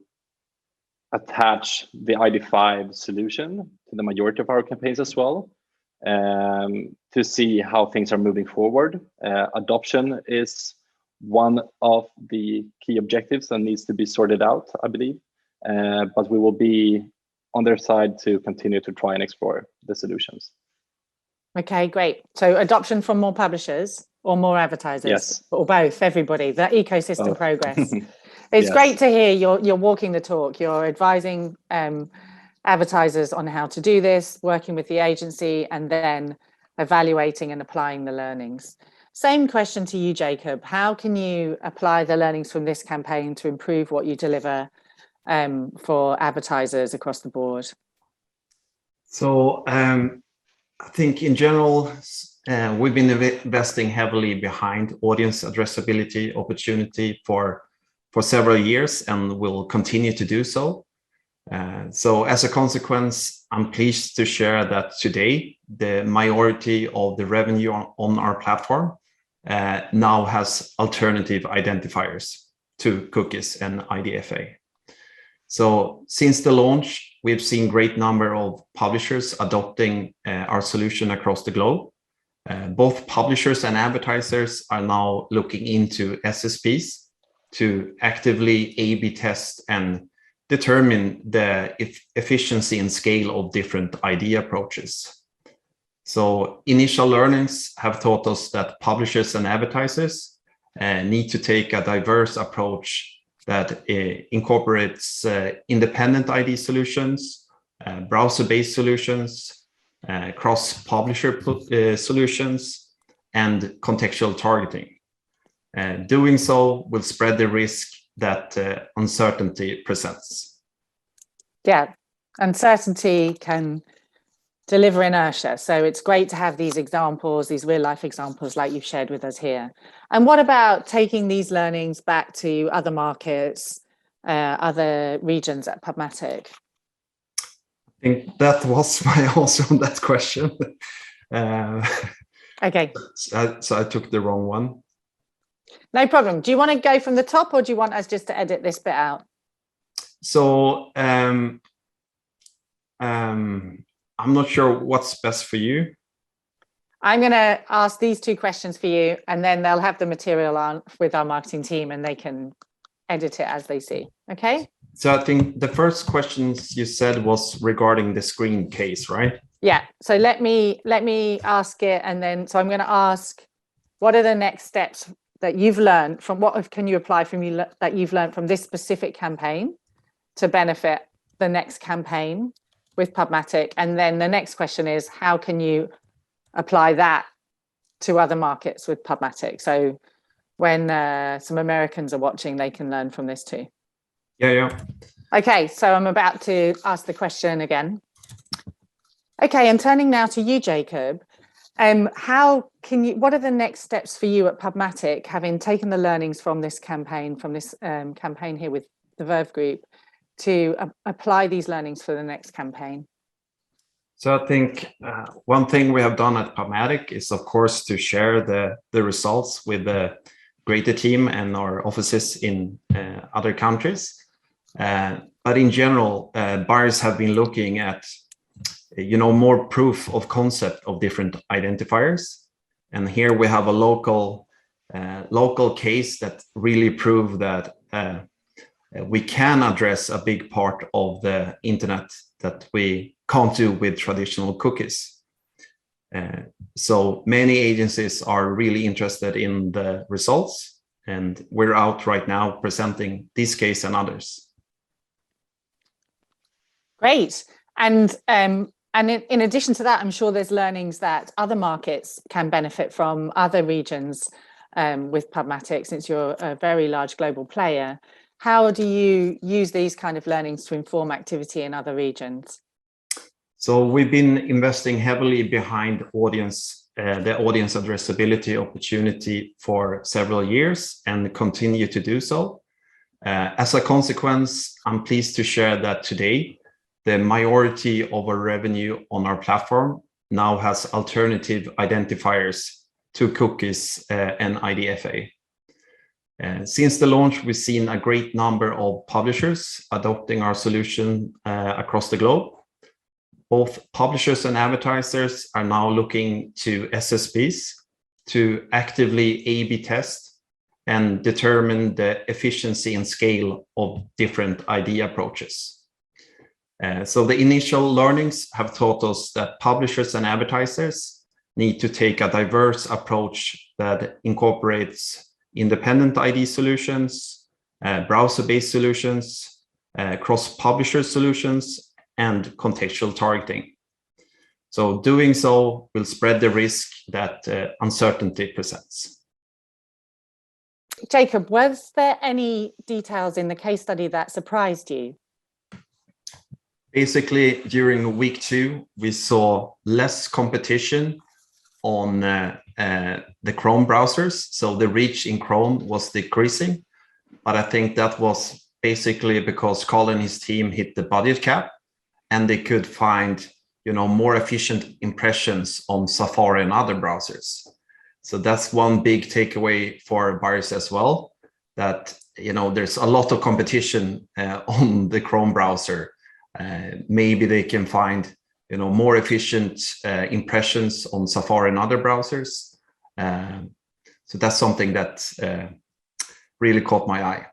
attach the ID5 solution to the majority of our campaigns as well, to see how things are moving forward. Adoption is one of the key objectives that needs to be sorted out, I believe, but we will be on their side to continue to try and explore the solutions. Okay, great. So adoption from more publishers or more advertisers? Yes. Or both, everybody, the ecosystem progress. It's great to hear you're walking the talk. You're advising advertisers on how to do this, working with the agency, and then evaluating and applying the learnings. Same question to you, Jacob. How can you apply the learnings from this campaign to improve what you deliver for advertisers across the board? So I think in general, we've been investing heavily behind audience addressability opportunity for several years and will continue to do so. So as a consequence, I'm pleased to share that today, the majority of the revenue on our platform now has alternative identifiers to cookies and IDFA. So since the launch, we've seen great number of publishers adopting our solution across the globe. Both publishers and advertisers are now looking into SSPs to actively A/B test and determine the efficiency and scale of different ID approaches. So initial learnings have taught us that publishers and advertisers need to take a diverse approach that incorporates independent ID solutions, browser-based solutions, cross-publisher solutions, and contextual targeting. Doing so will spread the risk that uncertainty presents. Yeah, uncertainty can deliver inertia. So it's great to have these examples, these real life examples like you've shared with us here. And what about taking these learnings back to other markets, other regions at PubMatic? I think that was my answer on that question. Okay. So I took the wrong one. No problem. Do you want to go from the top, or do you want us just to edit this bit out? So I'm not sure what's best for you. I'm going to ask these two questions for you, and then they'll have the material on with our marketing team and they can edit it as they see. Okay. So I think the first questions you said was regarding the screen case, right? Yeah. So let me ask it, and then so I'm going to ask, what are the next steps that you've learned from what can you apply from you that you've learned from this specific campaign to benefit the next campaign with PubMatic? And then the next question is, how can you apply that to other markets with PubMatic? So when some Americans are watching, they can learn from this too. Yeah. Okay, so I'm about to ask the question again. Okay, and turning now to you, Jacob. What are the next steps for you at PubMatic, having taken the learnings from this campaign, here with the Verve Group, to apply these learnings for the next campaign? So I think one thing we have done at PubMatic is, of course, to share the results with the greater team and our offices in other countries. But in general, buyers have been looking at more proof of concept of different identifiers. And here we have a local case that really proved that we can address a big part of the internet that we can't do with traditional cookies. So many agencies are really interested in the results, and we're out right now presenting this case and others. Great. And in addition to that, I'm sure there's learnings that other markets can benefit from, other regions with PubMatic, since you're a very large global player. How do you use these kind of learnings to inform activity in other regions? So we've been investing heavily behind the audience addressability opportunity for several years and continue to do so. As a consequence, I'm pleased to share that today, the majority of our revenue on our platform now has alternative identifiers to cookies and IDFA. Since the launch, we've seen a great number of publishers adopting our solution across the globe. Both publishers and advertisers are now looking to SSPs to actively A/B test and determine the efficiency and scale of different ID approaches. So the initial learnings have taught us that publishers and advertisers need to take a diverse approach that incorporates independent ID solutions, browser-based solutions, cross-publisher solutions, and contextual targeting. So doing so will spread the risk that uncertainty presents. Jacob, was there any details in the case study that surprised you? Basically, during week 2, we saw less competition on the Chrome browsers. So the reach in Chrome was decreasing, but I think that was basically because Carl and his team hit the budget cap, and they could find, more efficient impressions on Safari and other browsers. So that's one big takeaway for buyers as well, that there's a lot of competition on the Chrome browser. Maybe they can find more efficient impressions on Safari and other browsers. So that's something that really caught my eye.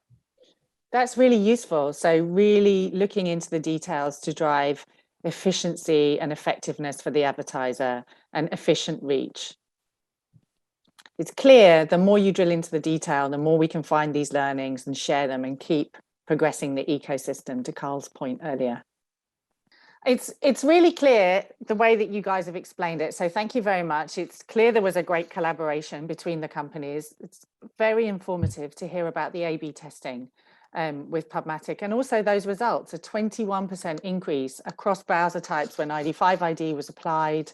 That's really useful. So really looking into the details to drive efficiency and effectiveness for the advertiser and efficient reach. It's clear the more you drill into the detail, the more we can find these learnings and share them and keep progressing the ecosystem, to Carl's point earlier. It's really clear the way that you guys have explained it. So thank you very much. It's clear there was a great collaboration between the companies. It's very informative to hear about the A/B testing with PubMatic, and also those results, a 21% increase across browser types when ID5 ID was applied.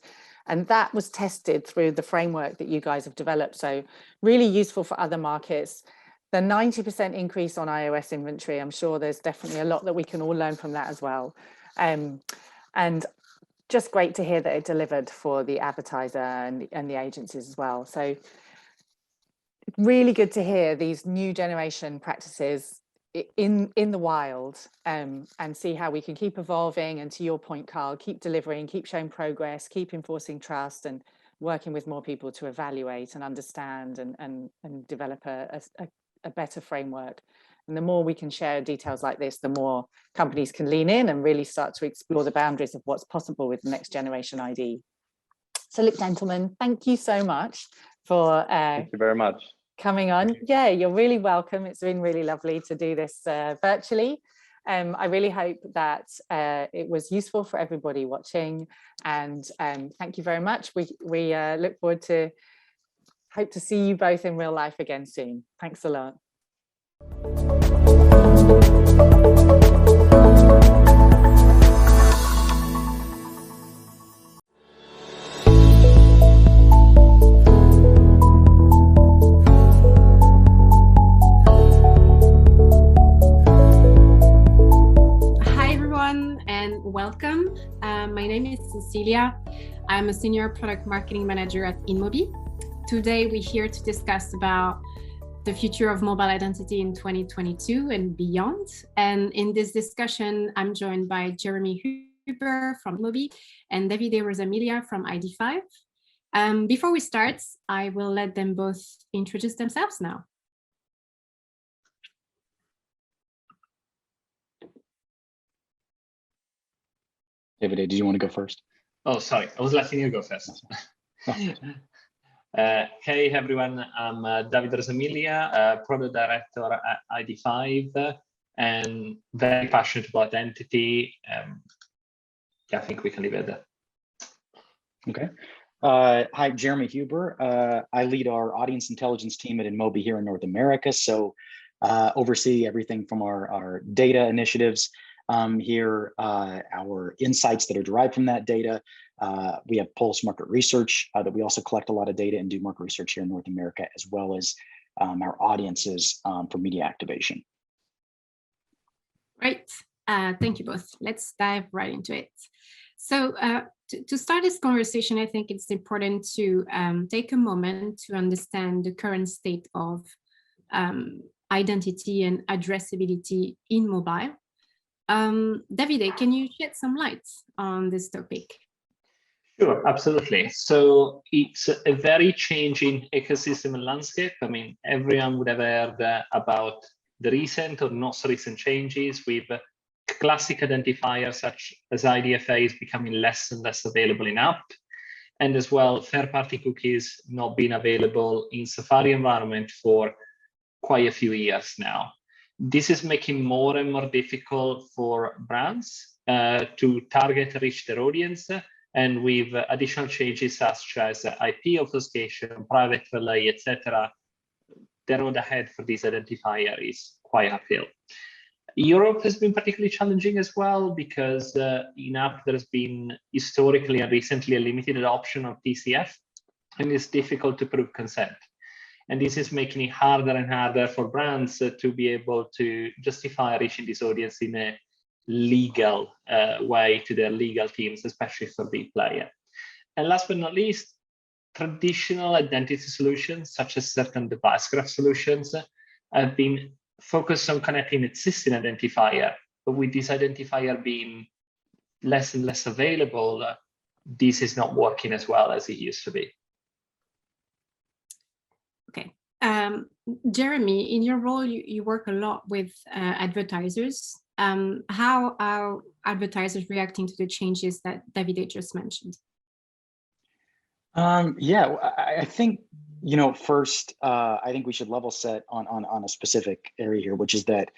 And that was tested through the framework that you guys have developed. So really useful for other markets. The 90% increase on iOS inventory, I'm sure there's definitely a lot that we can all learn from that as well. And just great to hear that it delivered for the advertiser and the agencies as well. So really good to hear these new generation practices in the wild, and see how we can keep evolving, and to your point, Carl, keep delivering, keep showing progress, keep enforcing trust, and working with more people to evaluate and understand and develop a better framework. And the more we can share details like this, the more companies can lean in and really start to explore the boundaries of what's possible with next generation ID. So look, gentlemen, thank you so much for thank you very much. Coming on. Yeah, you're really welcome. It's been really lovely to do this virtually. I really hope that it was useful for everybody watching, and thank you very much. We look forward to, hope to see you both in real life again soon. Thanks a lot. Welcome. My name is Cecilia. I'm a senior product marketing manager at InMobi. Today we're here to discuss about the future of mobile identity in 2022 and beyond. And in this discussion, I'm joined by Jeremy Huber from InMobi and Davide Rosamilia from ID5. Before we start, I will let them both introduce themselves now. Davide, did you want to go first? Oh, sorry, I was letting you go first. Hey everyone, I'm Davide Rosamilia, product director at ID5, and very passionate about identity. Yeah, I think we can leave it there. Okay. Hi, Jeremy Huber. I lead our audience intelligence team at InMobi here in North America. So oversee everything from our data initiatives here, our insights that are derived from that data. We have Pulse market research that we also collect a lot of data and do market research here in North America, as well as our audiences for media activation. Right. Thank you both. Let's dive right into it. So to start this conversation, I think it's important to take a moment to understand the current state of identity and addressability in mobile. Davide, can you shed some light on this topic? Sure, absolutely. So it's a very changing ecosystem and landscape. I mean, everyone would have heard about the recent or not so recent changes with classic identifiers such as IDFAs becoming less and less available in app, and as well third-party cookies not being available in Safari environment for quite a few years now. This is making more and more difficult for brands to target and reach their audience, and with additional changes such as IP obfuscation, private relay, etc., the road ahead for this identifier is quite uphill. Europe has been particularly challenging as well because in app there's been historically and recently a limited adoption of TCF, and it's difficult to prove consent. And this is making it harder and harder for brands to be able to justify reaching this audience in a legal way to their legal teams, especially for big player. And last but not least, traditional identity solutions, such as certain device graph solutions, have been focused on connecting existing identifier. But with this identifier being less and less available, this is not working as well as it used to be. Okay. Jeremy, in your role, you work a lot with advertisers. How are advertisers reacting to the changes that Davide just mentioned? Yeah, I think, first, I think we should level set on a specific area here, which is that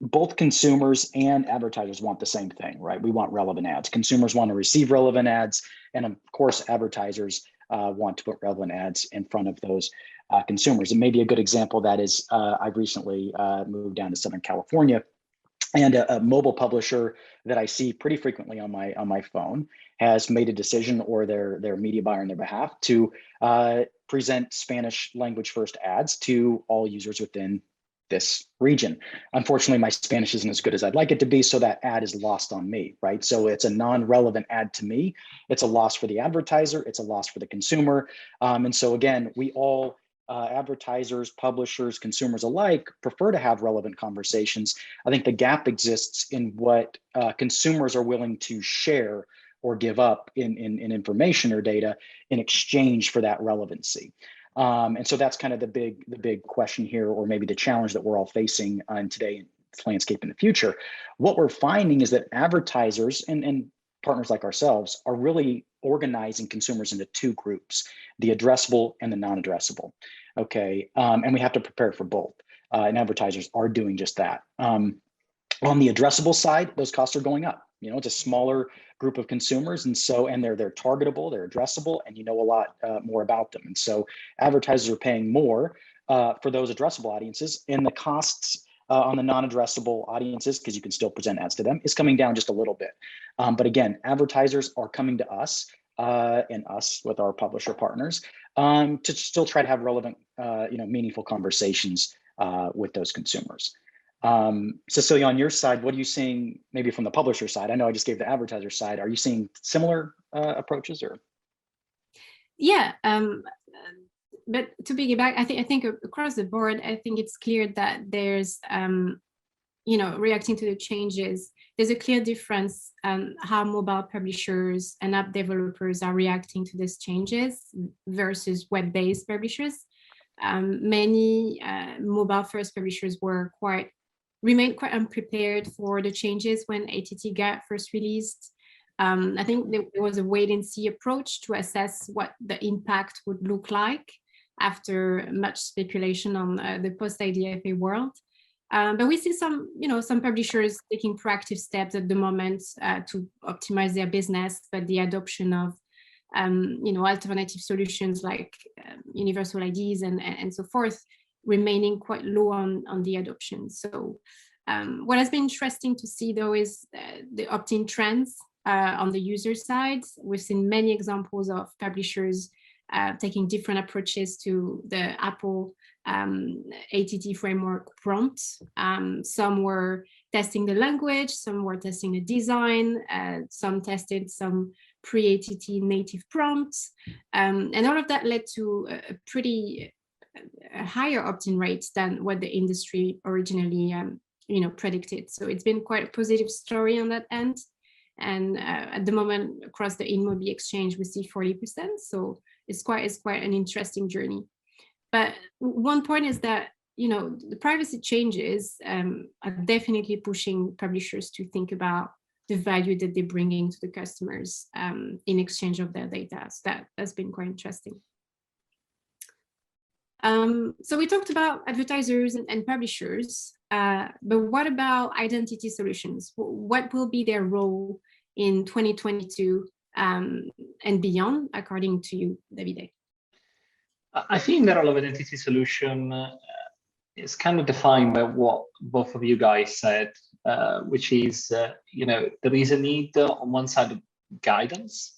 both consumers and advertisers want the same thing, right? We want relevant ads. Consumers want to receive relevant ads, and of course, advertisers want to put relevant ads in front of those consumers. And maybe a good example of that is I've recently moved down to Southern California, and a mobile publisher that I see pretty frequently on my phone has made a decision, or their media buyer on their behalf, to present Spanish language first ads to all users within this region. Unfortunately, my Spanish isn't as good as I'd like it to be, so that ad is lost on me, right? So it's a non-relevant ad to me. It's a loss for the advertiser. It's a loss for the consumer. And so again, we all, advertisers, publishers, consumers alike, prefer to have relevant conversations. I think the gap exists in what consumers are willing to share or give up in information or data in exchange for that relevancy. And so that's kind of the big question here, or maybe the challenge that we're all facing in today's landscape in the future. What we're finding is that advertisers and partners like ourselves are really organizing consumers into two groups: the addressable and the non-addressable. Okay, and we have to prepare for both. And advertisers are doing just that. On the addressable side, those costs are going up. It's a smaller group of consumers, and they're targetable, they're addressable, and you know a lot more about them. And so advertisers are paying more for those addressable audiences, and the costs on the non-addressable audiences, because you can still present ads to them, is coming down just a little bit. But again, advertisers are coming to us and us with our publisher partners to still try to have relevant, meaningful conversations with those consumers. Cecilia, on your side, what are you seeing maybe from the publisher side? I know I just gave the advertiser side. Are you seeing similar approaches, or? Yeah, but to piggyback, I think across the board, I think it's clear that there's, reacting to the changes, there's a clear difference how mobile publishers and app developers are reacting to these changes versus web-based publishers. Many mobile-first publishers remained quite unprepared for the changes when ATT got first released. I think there was a wait-and-see approach to assess what the impact would look like after much speculation on the post-IDFA world. But we see some publishers taking proactive steps at the moment to optimize their business, but the adoption of alternative solutions like universal IDs and so forth remaining quite low on the adoption. So what has been interesting to see, though, is the opt-in trends on the user side. We've seen many examples of publishers taking different approaches to the Apple ATT framework prompts. Some were testing the language, some were testing the design, some tested some pre-ATT native prompts. And all of that led to a pretty higher opt-in rates than what the industry originally predicted. So it's been quite a positive story on that end. And at the moment, across the InMobi exchange, we see 40%. So it's quite an interesting journey. But one point is that the privacy changes are definitely pushing publishers to think about the value that they're bringing to the customers in exchange of their data. So that's been quite interesting. So we talked about advertisers and publishers, but what about identity solutions? What will be their role in 2022 and beyond, according to you, Davide? I think the role of identity solution is kind of defined by what both of you guys said, which is, there is a need on one side of guidance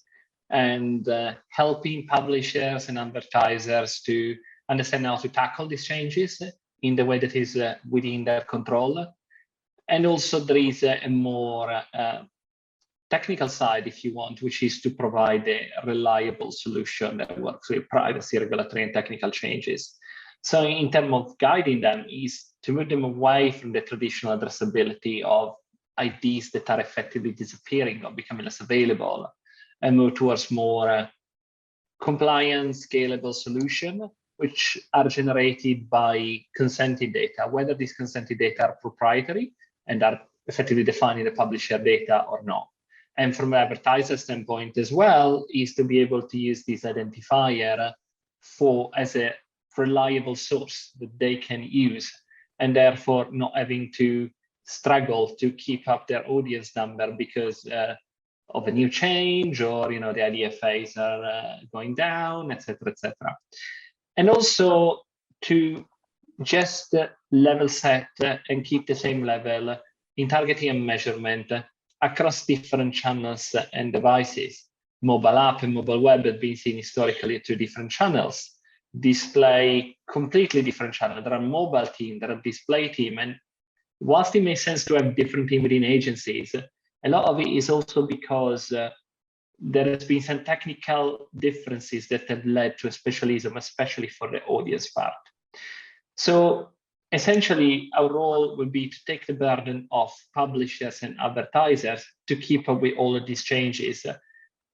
and helping publishers and advertisers to understand how to tackle these changes in the way that is within their control. And also there is a more technical side, if you want, which is to provide a reliable solution that works with privacy, regulatory, and technical changes. So in terms of guiding them is to move them away from the traditional addressability of IDs that are effectively disappearing or becoming less available, and move towards more compliant, scalable solution, which are generated by consented data, whether these consented data are proprietary and are effectively defining the publisher data or not. And from an advertiser standpoint as well, is to be able to use this identifier as a reliable source that they can use, and therefore not having to struggle to keep up their audience number because of a new change, or the IDFAs are going down, etc., etc. And also to just level set and keep the same level in targeting and measurement across different channels and devices. Mobile app and mobile web have been seen historically as two different channels. Display, completely different channel. There are mobile team, there are display team, and whilst it makes sense to have different team within agencies, a lot of it is also because there has been some technical differences that have led to a specialism, especially for the audience part. So essentially, our role would be to take the burden off publishers and advertisers to keep up with all of these changes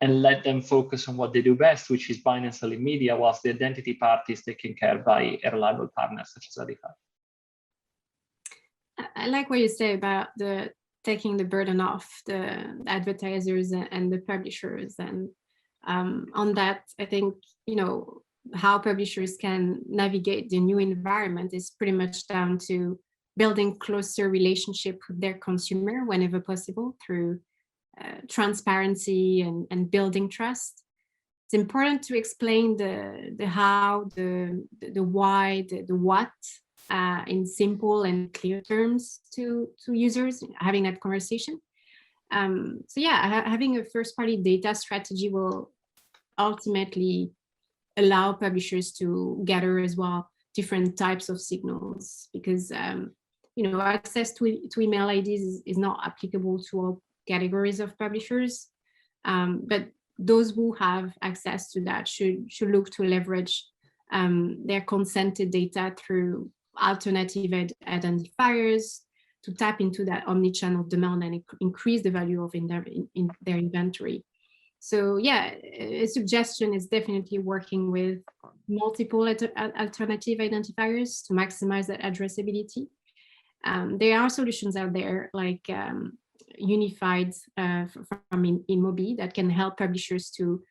and let them focus on what they do best, which is buying and selling media, whilst the identity part is taken care of by a reliable partner such as Adify. I like what you say about taking the burden off the advertisers and the publishers. And on that, I think, how publishers can navigate the new environment is pretty much down to building closer relationship with their consumer whenever possible through transparency and building trust. It's important to explain the how, the why, the what in simple and clear terms to users, having that conversation. So yeah, having a first-party data strategy will ultimately allow publishers to gather as well different types of signals, because access to email IDs is not applicable to all categories of publishers, but those who have access to that should look to leverage their consented data through alternative identifiers to tap into that omni-channel demand and increase the value of in their inventory. So yeah, a suggestion is definitely working with multiple alternative identifiers to maximize that addressability. There are solutions out there like Unified from InMobi that can help publishers to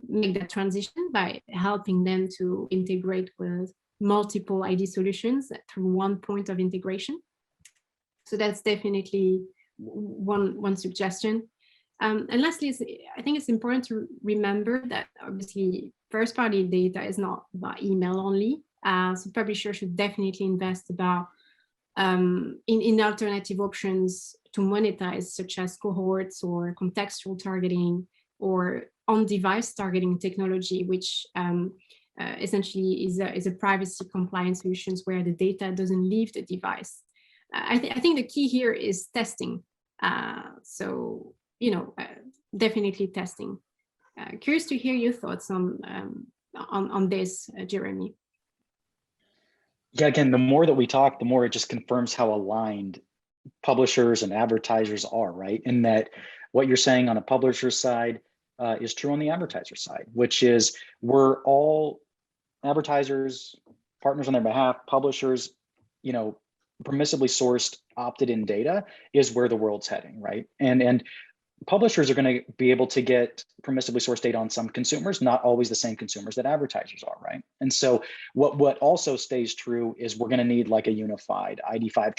make that transition by helping them to integrate with multiple ID solutions through one point of integration. So that's definitely one suggestion. And lastly, I think it's important to remember that obviously first-party data is not about email only. So publishers should definitely invest in alternative options to monetize, such as cohorts or contextual targeting or on-device targeting technology, which essentially is a privacy compliant solutions where the data doesn't leave the device. I think the key here is testing. So definitely testing. Curious to hear your thoughts on this, Jeremy. Yeah, again, the more that we talk, the more it just confirms how aligned publishers and advertisers are, right? In that what you're saying on a publisher side is true on the advertiser side, which is we're all advertisers, partners on their behalf, publishers, permissibly sourced opted-in data is where the world's heading, right? And publishers are going to be able to get permissibly sourced data on some consumers, not always the same consumers that advertisers are, right? And so what also stays true is we're going to need like a unified ID5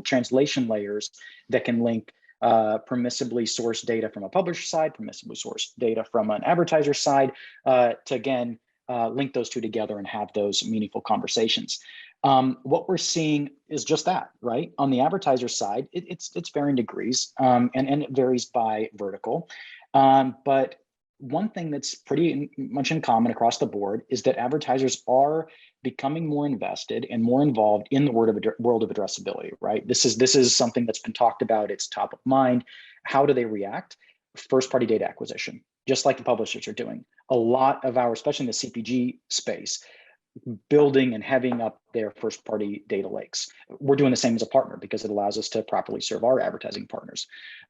translation layers that can link permissibly sourced data from a publisher side, permissibly sourced data from an advertiser side, to again, link those two together and have those meaningful conversations. What we're seeing is just that, right? On the advertiser side, it's varying degrees, and it varies by vertical. But one thing that's pretty much in common across the board is that advertisers are becoming more invested and more involved in the world of addressability, right? This is something that's been talked about. It's top of mind. How do they react? First-party data acquisition, just like the publishers are doing. A lot of our, especially in the CPG space, building and heaving up their first-party data lakes. We're doing the same as a partner because it allows us to properly serve our advertising partners.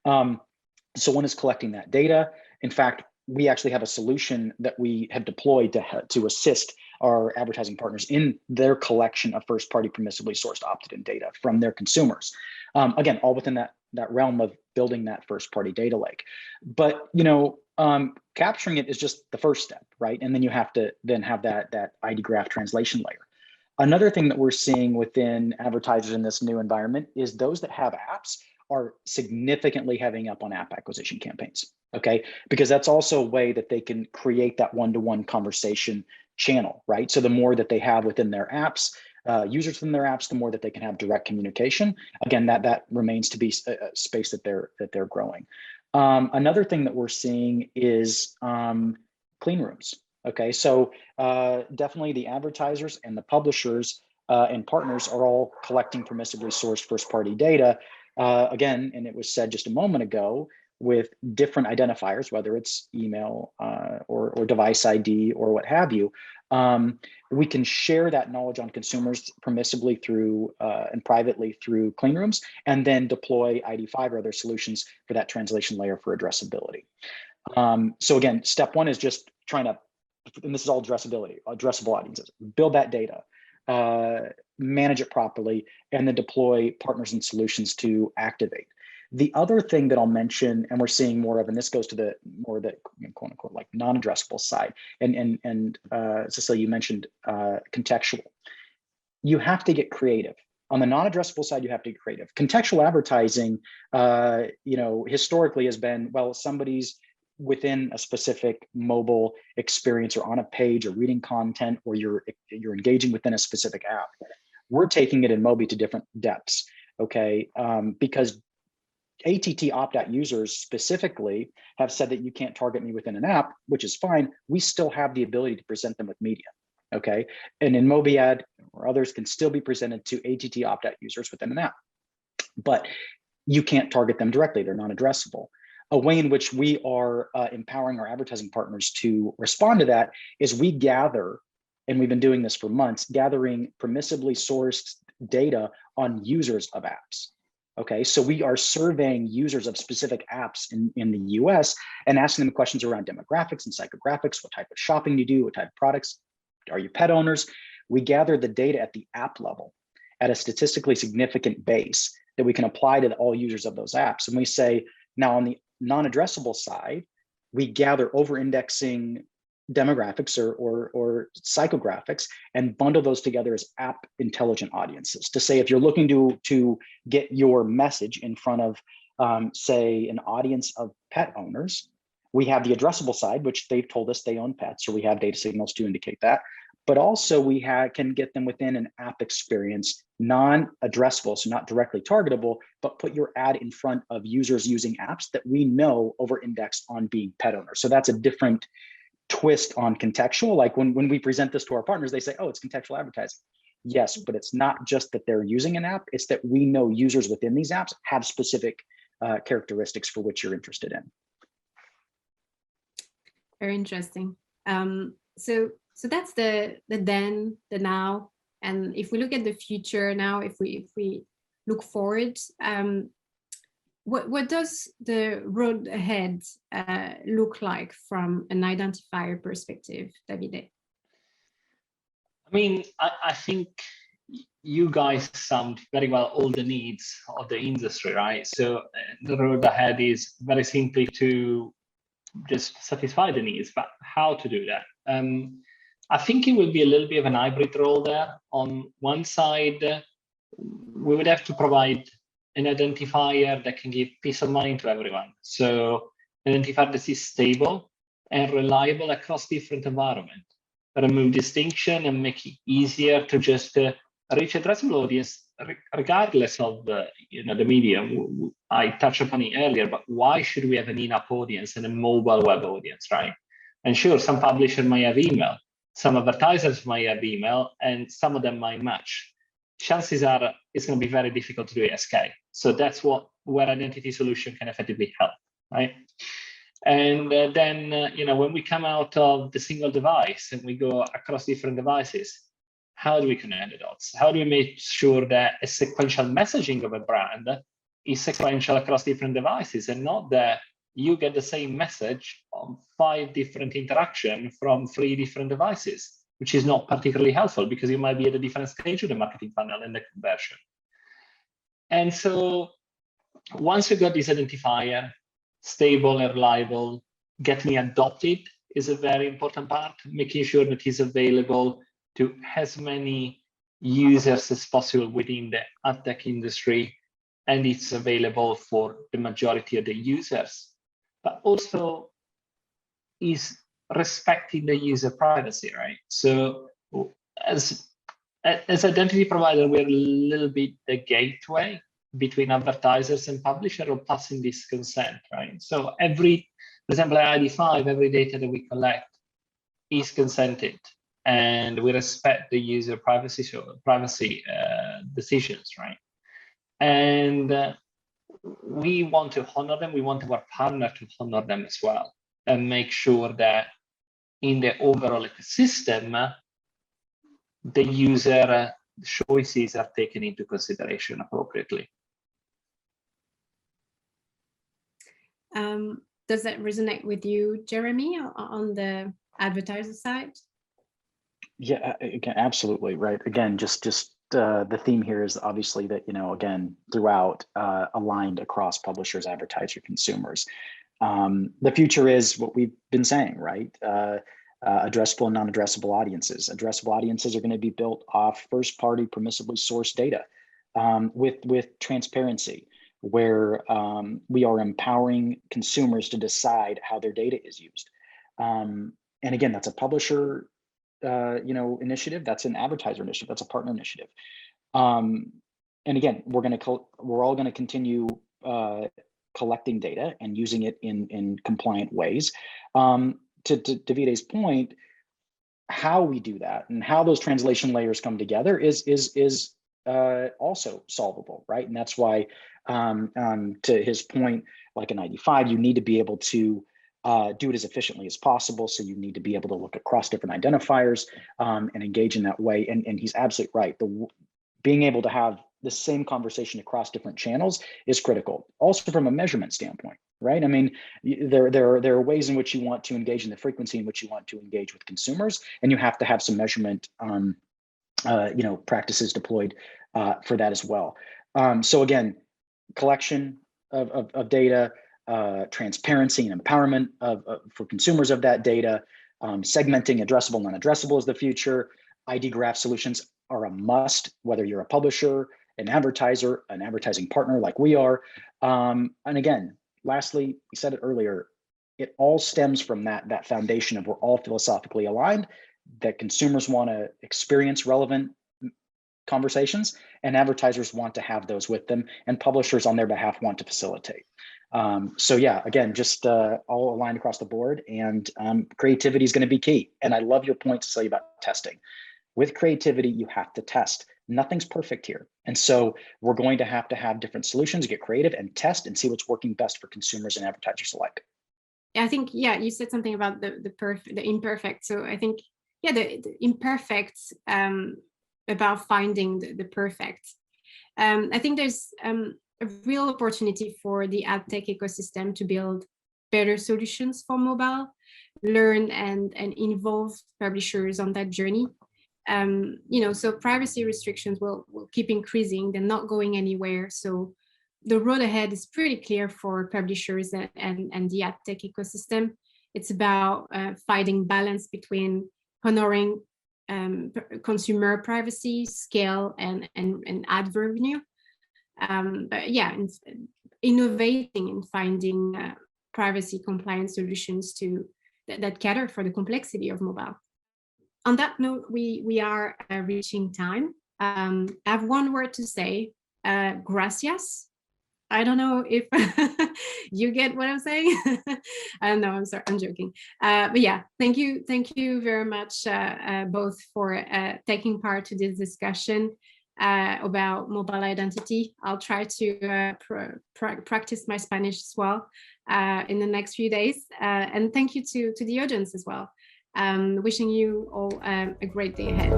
So one is collecting that data. In fact, we actually have a solution that we have deployed to assist our advertising partners in their collection of first-party permissibly sourced opted-in data from their consumers. Again, all within that realm of building that first-party data lake. But capturing it is just the first step, right? And then you have to then have that ID graph translation layer. Another thing that we're seeing within advertisers in this new environment is those that have apps are significantly heaving up on app acquisition campaigns, okay? Because that's also a way that they can create that one-to-one conversation channel, right? So the more that they have within their apps, users within their apps, the more that they can have direct communication. Again, that remains to be a space that they're growing. Another thing that we're seeing is clean rooms, okay? So definitely the advertisers and the publishers and partners are all collecting permissibly sourced first-party data. Again, and it was said just a moment ago, with different identifiers, whether it's email or device ID or what have you, we can share that knowledge on consumers permissibly through and privately through clean rooms, and then deploy ID5 or other solutions for that translation layer for addressability. So again, step one is just trying to, and this is all addressability, addressable audiences, build that data, manage it properly, and then deploy partners and solutions to activate. The other thing that I'll mention, and we're seeing more of, and this goes to the more the quote unquote like non-addressable side, and Cecilia, you mentioned contextual. You have to get creative. On the non-addressable side, you have to get creative. Contextual advertising, historically has been, well, somebody's within a specific mobile experience or on a page or reading content, or you're engaging within a specific app. We're taking it in Mobi to different depths, okay? Because ATT opt-out users specifically have said that you can't target me within an app, which is fine. We still have the ability to present them with media, okay? And in MobiAd or others can still be presented to ATT opt-out users within an app, but you can't target them directly. They're non-addressable. A way in which we are empowering our advertising partners to respond to that is we gather, and we've been doing this for months, gathering permissibly sourced data on users of apps. Okay, so we are surveying users of specific apps in the US and asking them questions around demographics and psychographics, what type of shopping you do, what type of products, are you pet owners? We gather the data at the app level at a statistically significant base that we can apply to all users of those apps. And we say, now on the non-addressable side, we gather over-indexing demographics or psychographics and bundle those together as app intelligent audiences to say, if you're looking to get your message in front of, say, an audience of pet owners, we have the addressable side, which they've told us they own pets, so we have data signals to indicate that. But also we can get them within an app experience, non-addressable, so not directly targetable, but put your ad in front of users using apps that we know over-index on being pet owners. So that's a different twist on contextual. Like when we present this to our partners, they say, oh, it's contextual advertising. Yes, but it's not just that they're using an app, it's that we know users within these apps have specific characteristics for which you're interested in. Very interesting. So that's the then, the now, and if we look at the future now, if we look forward, what does the road ahead look like from an identifier perspective, Davide? I mean, I think you guys summed very well all the needs of the industry, right? So the road ahead is very simply to just satisfy the needs, but how to do that? I think it will be a little bit of an hybrid role there. On one side, we would have to provide an identifier that can give peace of mind to everyone. So an identifier that is stable and reliable across different environments, remove distinction and make it easier to just reach addressable audience regardless of the medium, I touched upon it earlier, but why should we have an in-app audience and a mobile web audience, right? And sure, some publishers might have email, some advertisers might have email, and some of them might match. Chances are it's going to be very difficult to do ASK. So that's where identity solution can effectively help, right? And then, when we come out of the single device and we go across different devices, how do we connect the dots? How do we make sure that a sequential messaging of a brand is sequential across different devices, and not that you get the same message on 5 different interactions from 3 different devices, which is not particularly helpful because you might be at a different stage of the marketing funnel and the conversion. And so once you got this identifier, stable and reliable, getting adopted is a very important part, making sure that it's available to as many users as possible within the ad tech industry, and it's available for the majority of the users, but also is respecting the user privacy, right? So as identity provider, we're a little bit the gateway between advertisers and publisher or passing this consent, right? So for example, at ID5, every data that we collect is consented, and we respect the user privacy decisions, right? And we want to honor them. We want our partner to honor them as well, and make sure that in the overall ecosystem, the user choices are taken into consideration appropriately. Does that resonate with you, Jeremy, on the advertiser side? Yeah, again, absolutely, right. Again, just the theme here is obviously that, again, throughout aligned across publishers, advertiser, consumers. The future is what we've been saying, right? Addressable and non-addressable audiences. Addressable audiences are going to be built off first-party permissibly sourced data with transparency, where we are empowering consumers to decide how their data is used. And again, that's a publisher initiative, that's an advertiser initiative, that's a partner initiative. And again, we're all going to continue collecting data and using it in compliant ways. To Davide's point, how we do that and how those translation layers come together is also solvable, right? And that's why, to his point, like an ID5, you need to be able to do it as efficiently as possible. So you need to be able to look across different identifiers and engage in that way. And he's absolutely right. Being able to have the same conversation across different channels is critical. Also from a measurement standpoint, right? I mean, there are ways in which you want to engage in the frequency in which you want to engage with consumers, and you have to have some measurement practices deployed for that as well. So again, collection of data, transparency and empowerment for consumers of that data, segmenting addressable, non-addressable is the future. ID graph solutions are a must, whether you're a publisher, an advertiser, an advertising partner like we are. And again, lastly, we said it earlier, it all stems from that foundation of we're all philosophically aligned, that consumers want to experience relevant conversations and advertisers want to have those with them, and publishers on their behalf want to facilitate. So yeah, again, just all aligned across the board, and creativity is going to be key. And I love your point, Cecilia, about testing. With creativity, you have to test. Nothing's perfect here. And so we're going to have different solutions, get creative and test and see what's working best for consumers and advertisers alike. I think, you said something about the imperfect. So I think, the imperfect about finding the perfect. I think there's a real opportunity for the ad tech ecosystem to build better solutions for mobile, learn and involve publishers on that journey. So privacy restrictions will keep increasing. They're not going anywhere. So the road ahead is pretty clear for publishers and the ad tech ecosystem. It's about finding balance between honoring consumer privacy, scale, and ad revenue. Innovating and finding privacy compliant solutions that cater for the complexity of mobile. On that note, we are reaching time. I have one word to say, gracias. I don't know if you get what I'm saying. No, I'm sorry, I'm joking. But yeah, thank you very much both for taking part to this discussion about mobile identity. I'll try to practice my Spanish as well in the next few days. And thank you to the audience as well. Wishing you all a great day ahead.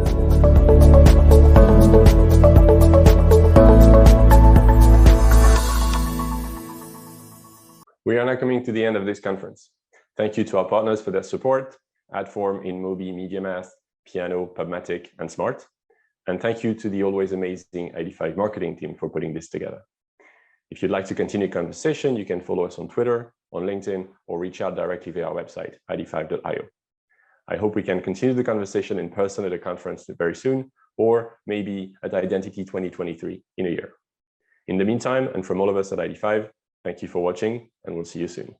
We are now coming to the end of this conference. Thank you to our partners for their support, Adform, InMobi, MediaMath, Piano, Pubmatic, and Smart. And thank you to the always amazing ID5 marketing team for putting this together. If you'd like to continue conversation, you can follow us on Twitter, on LinkedIn, or reach out directly via our website, id5.io. I hope we can continue the conversation in person at a conference very soon, or maybe at Identity 2023 in a year. In the meantime, and from all of us at ID5, thank you for watching, and we'll see you soon.